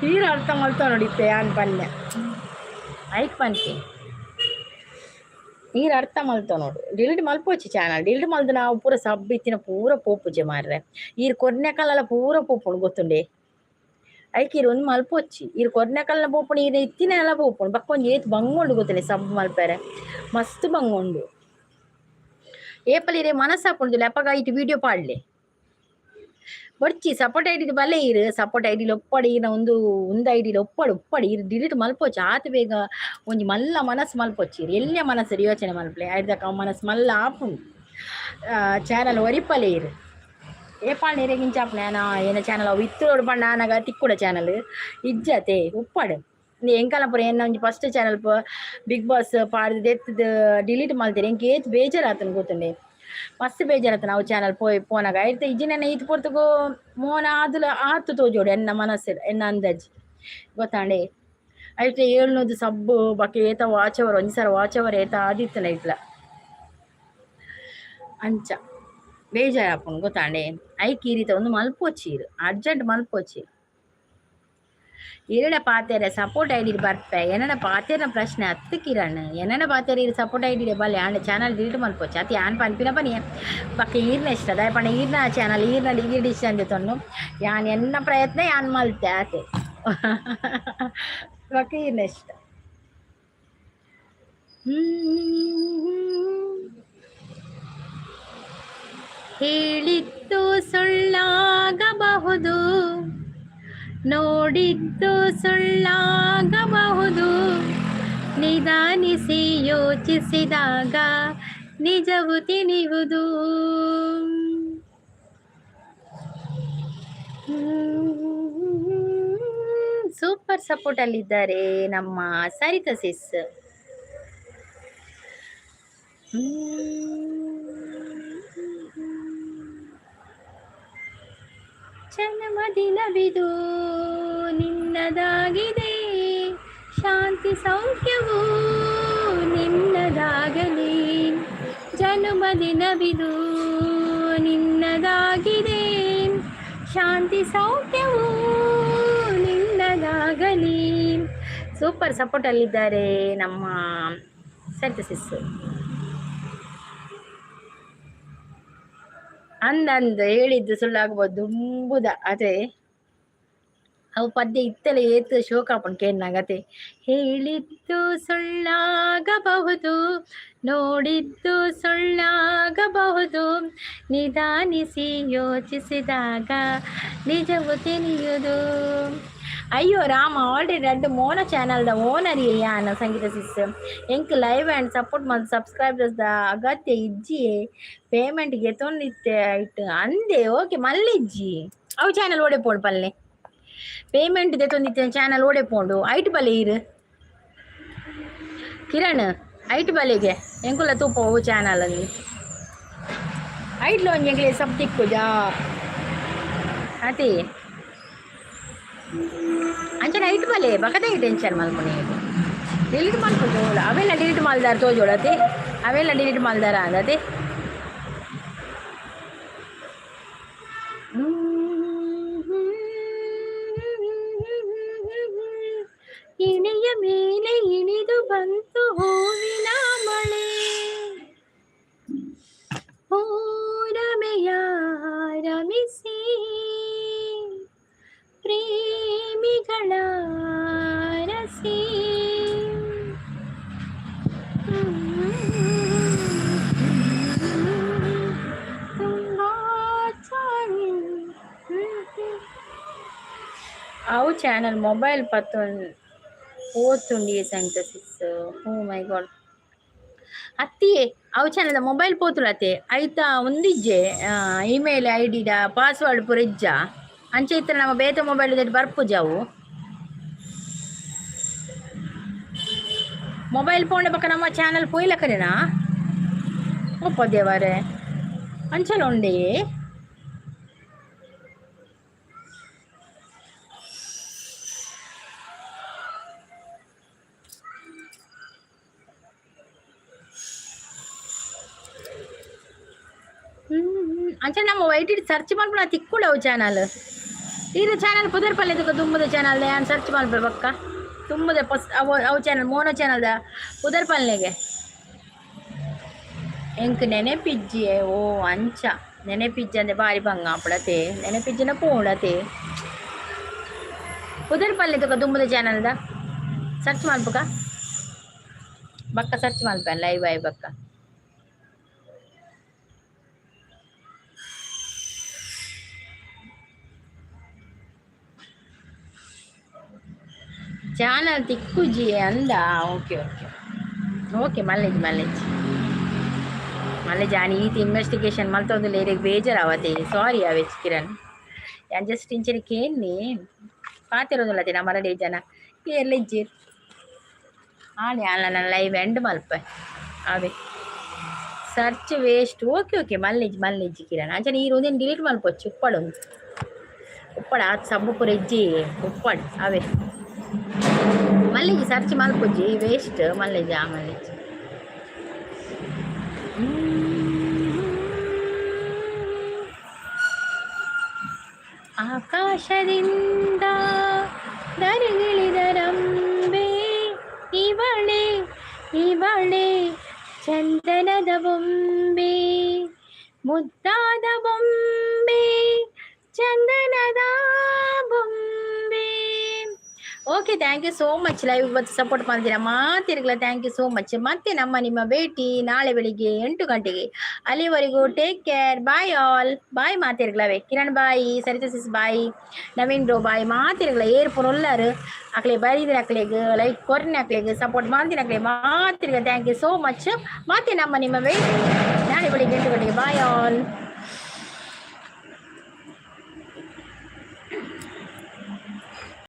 ಈರ ಅರ್ಥ ಮಲ್ತ ನೋಡಿತ್ತೆ ಯಾನ್ ಪಲ್ಯ ಐಕ್ ಪಂಚಿ ಈರ ಅರ್ಥ ಮಲ್ತ ನೋಡು ಡಿಲೀಟ್ ಮಲ್ಪೋಚಿ ಚಾನಲ್ ಡಿಲೀಟ್ ಮಲ್ದು ನಾವು ಪೂರ ಸಬ್ಬು ಇತ್ತಿನ ಪೂರ ಪೋಪುಜೆ ಮಾರ್ರೆ ಈರ್ ಕೊರ್ನೆ ಕಾಲೆಲ್ಲ ಪೂರ ಪೋಪುಂಡು ಗೊತ್ತುಂಡೆ ಐಕಿರು ಒಂದು ಮಲ್ಪೊಚ್ಚಿ ಇರು ಕೊರ್ನೆ ಕಾಲನ ಪೋಪುಣಿ ಇರು ಇತ್ತಿನ ಎಲ್ಲ ಪೋಪುಂಡು ಬಕ್ಕೊಂದು ಏತ್ ಬಂಗೊಂಡು ಗೊತ್ತನೆ ಸಬ್ಬು ಮಲ್ಪೆರೆ ಮಸ್ತ್ ಬಂಗೊಂಡು ಏಪಲಿರೆ ಮನಸ್ಸಾಪುಂಡು ಲೆಪ್ಪಗ ಇಟ್ಟು ವಿಡಿಯೋ ಪಾಡ್ಲೆ ಬಡ್ಚಿ ಸಪೋರ್ಟ್ ಐಡಿದು ಬಲೆ ಇರು ಸಪೋರ್ಟ್ ಐಡಿಲಿ ಒಪ್ಪಡಿ ಒಂದು ಐಡಿಲಿ ಒಪ್ಪಡಿ ಇರು ಡಿಲೀಟ್ ಮಲ್ಪೊಚ್ಚಿ ಆತ ಬೇಗ ಒಂಜಿ ಮಲ್ಲ ಮನಸ್ಸು ಮಲ್ಪೊಚ್ಚಿ ಎಲ್ಲ ಮನಸ್ಸು ಯೋಚನೆ ಮಲ್ಪಲೆ ಐಡ್ದಕ್ಕ ಮನಸ್ಸು ಮಲ್ಲ ಆಪುಂಡು ಚಾನಲ್ ಒರಿಪಲೆ ಇರು ಏಪಾಳ್ ನೆರೆಗಿಂಚಾಪು ನಾನು ಏನ ಚಾನಲ್ ಅವು ಇತ್ತೋಡು ಪಂಡ ನಾಗ ತಿಕ್ಕುಡ ಚಾನಲ್ ಇಜ್ಜತೆ ಉಪ್ಪಡು ಎಂಕಲ ಪುರ ಏನ ಒಂಜಿ ಫಸ್ಟ್ ಚಾನಲ್ ಬಿಗ್ ಬಾಸ್ ಪಾಡ್ದು ಎತ್ತದು ಡಿಲೀಟ್ ಮಲ್ತೀರಿ ಎಂಕ್ ಏತ್ ಬೇಜಾರಾತನ ಗೊತ್ತುಂಡೆ ಮಸ್ತ್ ಬೇಜಾರಾತನ ಅವು ಚಾನಲ್ ಪೋನಾಗ ಐತೆ ಇಜ್ಜಿನ ಈತ್ ಪೊರ್ತುಗು ಮೋನ ಆದುಲ ಆತು ತೋಜೋಡು ಎನ್ನ ಮನಸ್ಸು ಎನ್ನ ಅಂದಾಜಿ ಗೊತ್ತಾಂಡೆ ಐತೆ 700 ಸಬ್ಬು ಬಕ್ಕೆ ಏತ ವಾಚ್ ಅವರ್ ಒಂದ್ಸರ ವಾಚ್ ಅವರ್ ಏತ ಆದಿತ್ತನ ಇಟ್ಲ ಅಂಚ ಬೇಜಾರಾಪುಂಡು ಗೊತ್ತಾಂಡೆ ಐಕ್ ಈ ರೀತಿ ಒಂದು ಮಲ್ಪೊಚ್ಚಿ ಅರ್ಜೆಂಟ್ ಮಲ್ಪೊಚ್ಚಿ ಇರಡ ಪಾತೆರೆ ಸಪೋರ್ಟ್ ಐಡಿ ಬರ್ಪೆ ಏನನ ಪಾತೆರ್ನ ಪ್ರಶ್ನೆ ಹತ್ತು ಕಿರಣ್ ಏನನ ಪಾತೆರೆ ಇದು ಸಪೋರ್ಟ್ ಐಡಿ ಬಲ್ಲೆ ಆಂಡ ಚಾನಲ್ ಡಿಲೀಟ್ ಮಲ್ಪೊಚ್ಚು ಅತಿ ಆನ್ ಪನ್ಪಿನ ಪನಿ ಪಕ್ಕ ಈರ್ನ ಇಷ್ಟ ಅದ ಪಣ ಈರ್ನ ಚಾನಲ್ ಈರ್ನ ಡಿಲೀಟ್ ಇಷ್ಟ ಅಂದೆ ತೊನ್ನು ಯಾನ್ ಎನ್ನ ಪ್ರಯತ್ನ ಯಾನ್ ಮಲ್ತೆ ಆತೆ ಪಕ್ಕ ಈರ್ನ ಇಷ್ಟ ಹೇಳಿದ್ದು ಸುಳ್ಳಾಗಬಹುದು ನೋಡಿದ್ದು ಸುಳ್ಳಾಗಬಹುದು ನಿಧಾನಿಸಿ ಯೋಚಿಸಿದಾಗ ನಿಜವು ತಿಳಿಯುವುದು ಸೂಪರ್ ಸಪೋರ್ಟ್ ಅಲ್ಲಿದ್ದಾರೆ ನಮ್ಮ ಸರಿತಾ ಸಿಸ್ ಜನ್ಮದಿನವಿದು ನಿನ್ನದಾಗಿದೆ ಶಾಂತಿ ಸೌಖ್ಯವು ನಿನ್ನದಾಗಲಿ ಜನ್ಮದಿನವಿದು ನಿನ್ನದಾಗಿದೆ ಶಾಂತಿ ಸೌಖ್ಯವು ನಿನ್ನದಾಗಲಿ ಸೂಪರ್ ಸಪೋರ್ಟ್ ಅಲ್ಲಿದ್ದಾರೆ ನಮ್ಮ ಸರಿತಾ ಸಿಸ್ ಅಂದಂದು ಹೇಳಿದ್ದು ಸುಳ್ಳಾಗ್ಬೋದು ದುಂಬುದ ಅದೇ ಅವು ಪದ್ಯ ಇತ್ತಲೇ ಏತು ಶೋಕಾಪನ್ ಕೇಳಿನಾಗತೆ ಹೇಳಿದ್ದು ಸುಳ್ಳಾಗಬಹುದು ನೋಡಿದ್ದು ಸುಳ್ಳಾಗಬಹುದು ನಿಧಾನಿಸಿ ಯೋಚಿಸಿದಾಗ ನಿಜವು ತಿಳಿಯುವುದು ಅಯ್ಯೋ ರಾಮ ಆಲ್ರೆಡಿ ரெண்டு மோனோ சேனல் ಓನರ್ ಯಾನ ಸಂಗೀತ ಸಿಸ್ ಎಂಕ್ ಲೈವ್ ಆ್ಯಂಡ್ ಸಪೋರ್ಟ್ ಮತ್ತು ಸಬ್ಸ್ಕ್ರೈಬರ್ಸ್ ಅಗತ್ಯ ಇಜ್ಜಿ ಪೇಮೆಂಟ್ಗೆ ತೊಂದಿತ್ತೆ ಇಟ್ಟು ಅಂದೆ ಓಕೆ ಮಲ್ಲಿಜ್ಜಿ ಅವು ಚಾನಲ್ ಓಡೆ ಪೋಡು ಪಲ್ಲೆ ಪೇಮೆಂಟ್ ದೆ ತೊಂದಿತ್ತೆ ಚಾನಲ್ ಓಡೆ ಪೋಂಡು ಐಟ್ ಬಲೆ ಇರು ಕಿರಣ್ ಐಟ್ ಬಲೆಗೆ ಎಂಕುಲ ತೂಪ ಅವು ಚಾನಲ್ ಅಲ್ಲಿ ಐಟ್ಲು ಒಂಜಿ ಎಂಕ್ಲೆ ಸಬ್ ತಿಕ್ಕುಜಾ ಅದೇ ಅಂಚನೆ ಐಟ್ ಬಲೆ ಬಕದಾಗಿ ಟೆನ್ಷನ್ ಮಲ್ಪೊಣೆ ಡಿಲೀಟ್ ಮಾಡ್ಕೊಜೋಳ ಅವೆಲ್ಲ ಡಿಲೀಟ್ ಮಾಡ್ದಾರ ತೋಜೋಳತೆ ಅವೆಲ್ಲ ಡಿಲೀಟ್ ಮಾಡ್ದಾರ ಅಂದತೆ ಇಣೆಯ ಮೇಲೆ ಇಳಿದು ಬಂತು ಹೂವಿನ ಮಳೆ ಪೂರಮೆಯ ರಮಿಸಿ ಪ್ರೇಮಿಗಳ ರಸಿ అవు ఛానల్ మొబైల్ పోతుంది సంగతిస్ ఓ మై గాడ్ అత్తి అవు ఛానల్ మొబైల్ పోతులు అತ್ತೆ ಐತ ಒಂದಿಜ್ಜೆ ಇಮೇಲ್ ಐಡಿದ ಪಾಸ್ವರ್ಡ್ ಪುರಿಜ್ಜ ಅಂಚೆ ಇತ್ತ ನಮ್ಮ ಬೇತೆ ಮೊಬೈಲ್ ಬರ್ಪುಜಾವು ಮೊಬೈಲ್ ಪೋಂಡೆ ಪಕ್ಕ ನಮ್ಮ ಚಾನಲ್ ಪೋಯ್ಲಕರೇನಾ ಒಪ್ಪ ದೇವರೇ ಅಂಚಲ ಉಂಡೆ ಅಂಚೆ ನಮ್ಮ ವೈಟ್ ಸರ್ಚ್ ಮಾಡ್ಬಿಡ ತಿಕ್ಕುಳವು ಚಾನಲ್ ಇದು ಚಾನಲ್ ಪುದರ್ಪಲ್ಲೆದಕ್ಕೆ ತುಂಬದ ಚಾನಲ್ ನಾನು ಸರ್ಚ್ ಮಾಡ್ಬೇಕು ಪಕ್ಕ ತುಂಬದೆ ಅವು ಚಾನಲ್ ಮೋನೋ ಚಾನಲ್ದ ಪುದರ್ಪಲ್ಲೆಗೆ ಎಂಕ್ ನೆನೆಪಿಜ್ಜಿ ಓ ಅಂಚ ನೆನೆಪಿಜ್ಜಿ ಅಂದ್ರೆ ಬಾರಿ ಬಂಗ ಅಪ್ಪಡತೆ ನೆನೆಪಿಜ್ಜಿನ ಪೋಡತೆ ಪುದರ್ಪಲ್ಲೆದಕ್ಕೆ ತುಂಬದ ಚಾನಲ್ದ ಸರ್ಚ್ ಮಾಡ್ಬೇಕ ಬಕ್ಕ ಸರ್ಚ್ ಮಾಡ್ಬೇಕ ಲೈವ್ ಆಯ್ ಬಕ್ಕ ಚಾನಲ್ ತಿಕ್ಕುಜಿ ಅಂದ ಓಕೆ ಓಕೆ ಓಕೆ ಮಲ್ಲೇಜ್ ಆನಿ ಈತ ಇನ್ವೆಸ್ಟಿಗೇಷನ್ ಮಲ್ತೊಂದು ಲೇರಿಗೆ ಬೇಜಾರಾವತ್ತೆ ಸಾರಿ ಅವೆಚ್ ಕಿರಣ್ ಯಾನ್ ಜಸ್ಟ್ ಇಂಚರಿ ಕೇಳಿ ಪಾತಿರೋದಿಲ್ಲತ್ತೆ ನಮ್ಮ ಮರಡಿ ಜನ ಕೇರ್ಲಿಜ್ಜೀರ್ ಆನೆ ನನ್ನ ಲೈವ್ ಎಂಡ್ ಮಲ್ಪ ಅವೇ ಸರ್ಚ್ ವೇಸ್ಟ್ ಓಕೆ ಓಕೆ ಮಲ್ಲೇಜ್ ಕಿರಣ್ ಅಂಚನೆ ಈ ಒಂದೇನು ಡಿಲೀಟ್ ಮಲ್ಪೊಚ್ಚು ಉಪ್ಪಡ ಅದು ಸಬ್ಬು ಪುರ ಇಜ್ಜಿ ಉಪ್ಪಡ್ ಅವೇ ಮಲ್ಲಿಗೆ ಸರ್ಚ್ ಮಲ್ಪುಜ್ಜಿ ವೇಸ್ಟ್ ಮಲ್ಲಿಗೆ ಆ ಮಲ್ಲಿಗೆ ಆಕಾಶದಿಂದ ಧರೆಗಿಳಿದರಂಬೆ ಇವಳೆ ಇವಳೆ ಚಂದನದ ಬೊಂಬೆ ಮುದ್ದಾದ ಬೊಂಬೆ ಚಂದನದ ಬೊಂಬೆ. Okay, thank you so much. Live ಇವತ್ತು ಸಪೋರ್ಟ್ ಮಾಡ್ತೀರಾ ಮಾತಿರ್ಗಲ, ಥ್ಯಾಂಕ್ ಯು ಸೋ ಮಚ್. ಮತ್ತೆ ನಿಮ್ಮ ಭೇಟಿ ನಾಳೆ ಬೆಳಿಗ್ಗೆ 8 ಗಂಟೆಗೆ. ಅಲ್ಲಿವರೆಗೂ take care, bye all. Bye ಮಾತಿರ್ಗಲವೇ. Kiran bye, Saritha sis bye, Naveen bro bye ಮಾತಿರ್ಗಲ. ಏರ್ಪುರ್ ಒಲ್ಲಾರು ಅಕ್ಲೆ ಬರೀದಿನ ಅಕ್ಲೆಗೆ ಲೈಕ್ ಕೊರ್ನೆ ಅಕ್ಲೆಗೆ ಸಪೋರ್ಟ್ ಮಾಡ್ತೀನಿ ಅಕ್ಲೆ ಮಾತಿರ್ಗ. Thank you so much. ಮತ್ತೆ ನಿಮ್ಮ ಭೇಟಿ ನಾಳೆ ಬೆಳಿಗ್ಗೆ 8 ಗಂಟೆಗೆ. Bye all.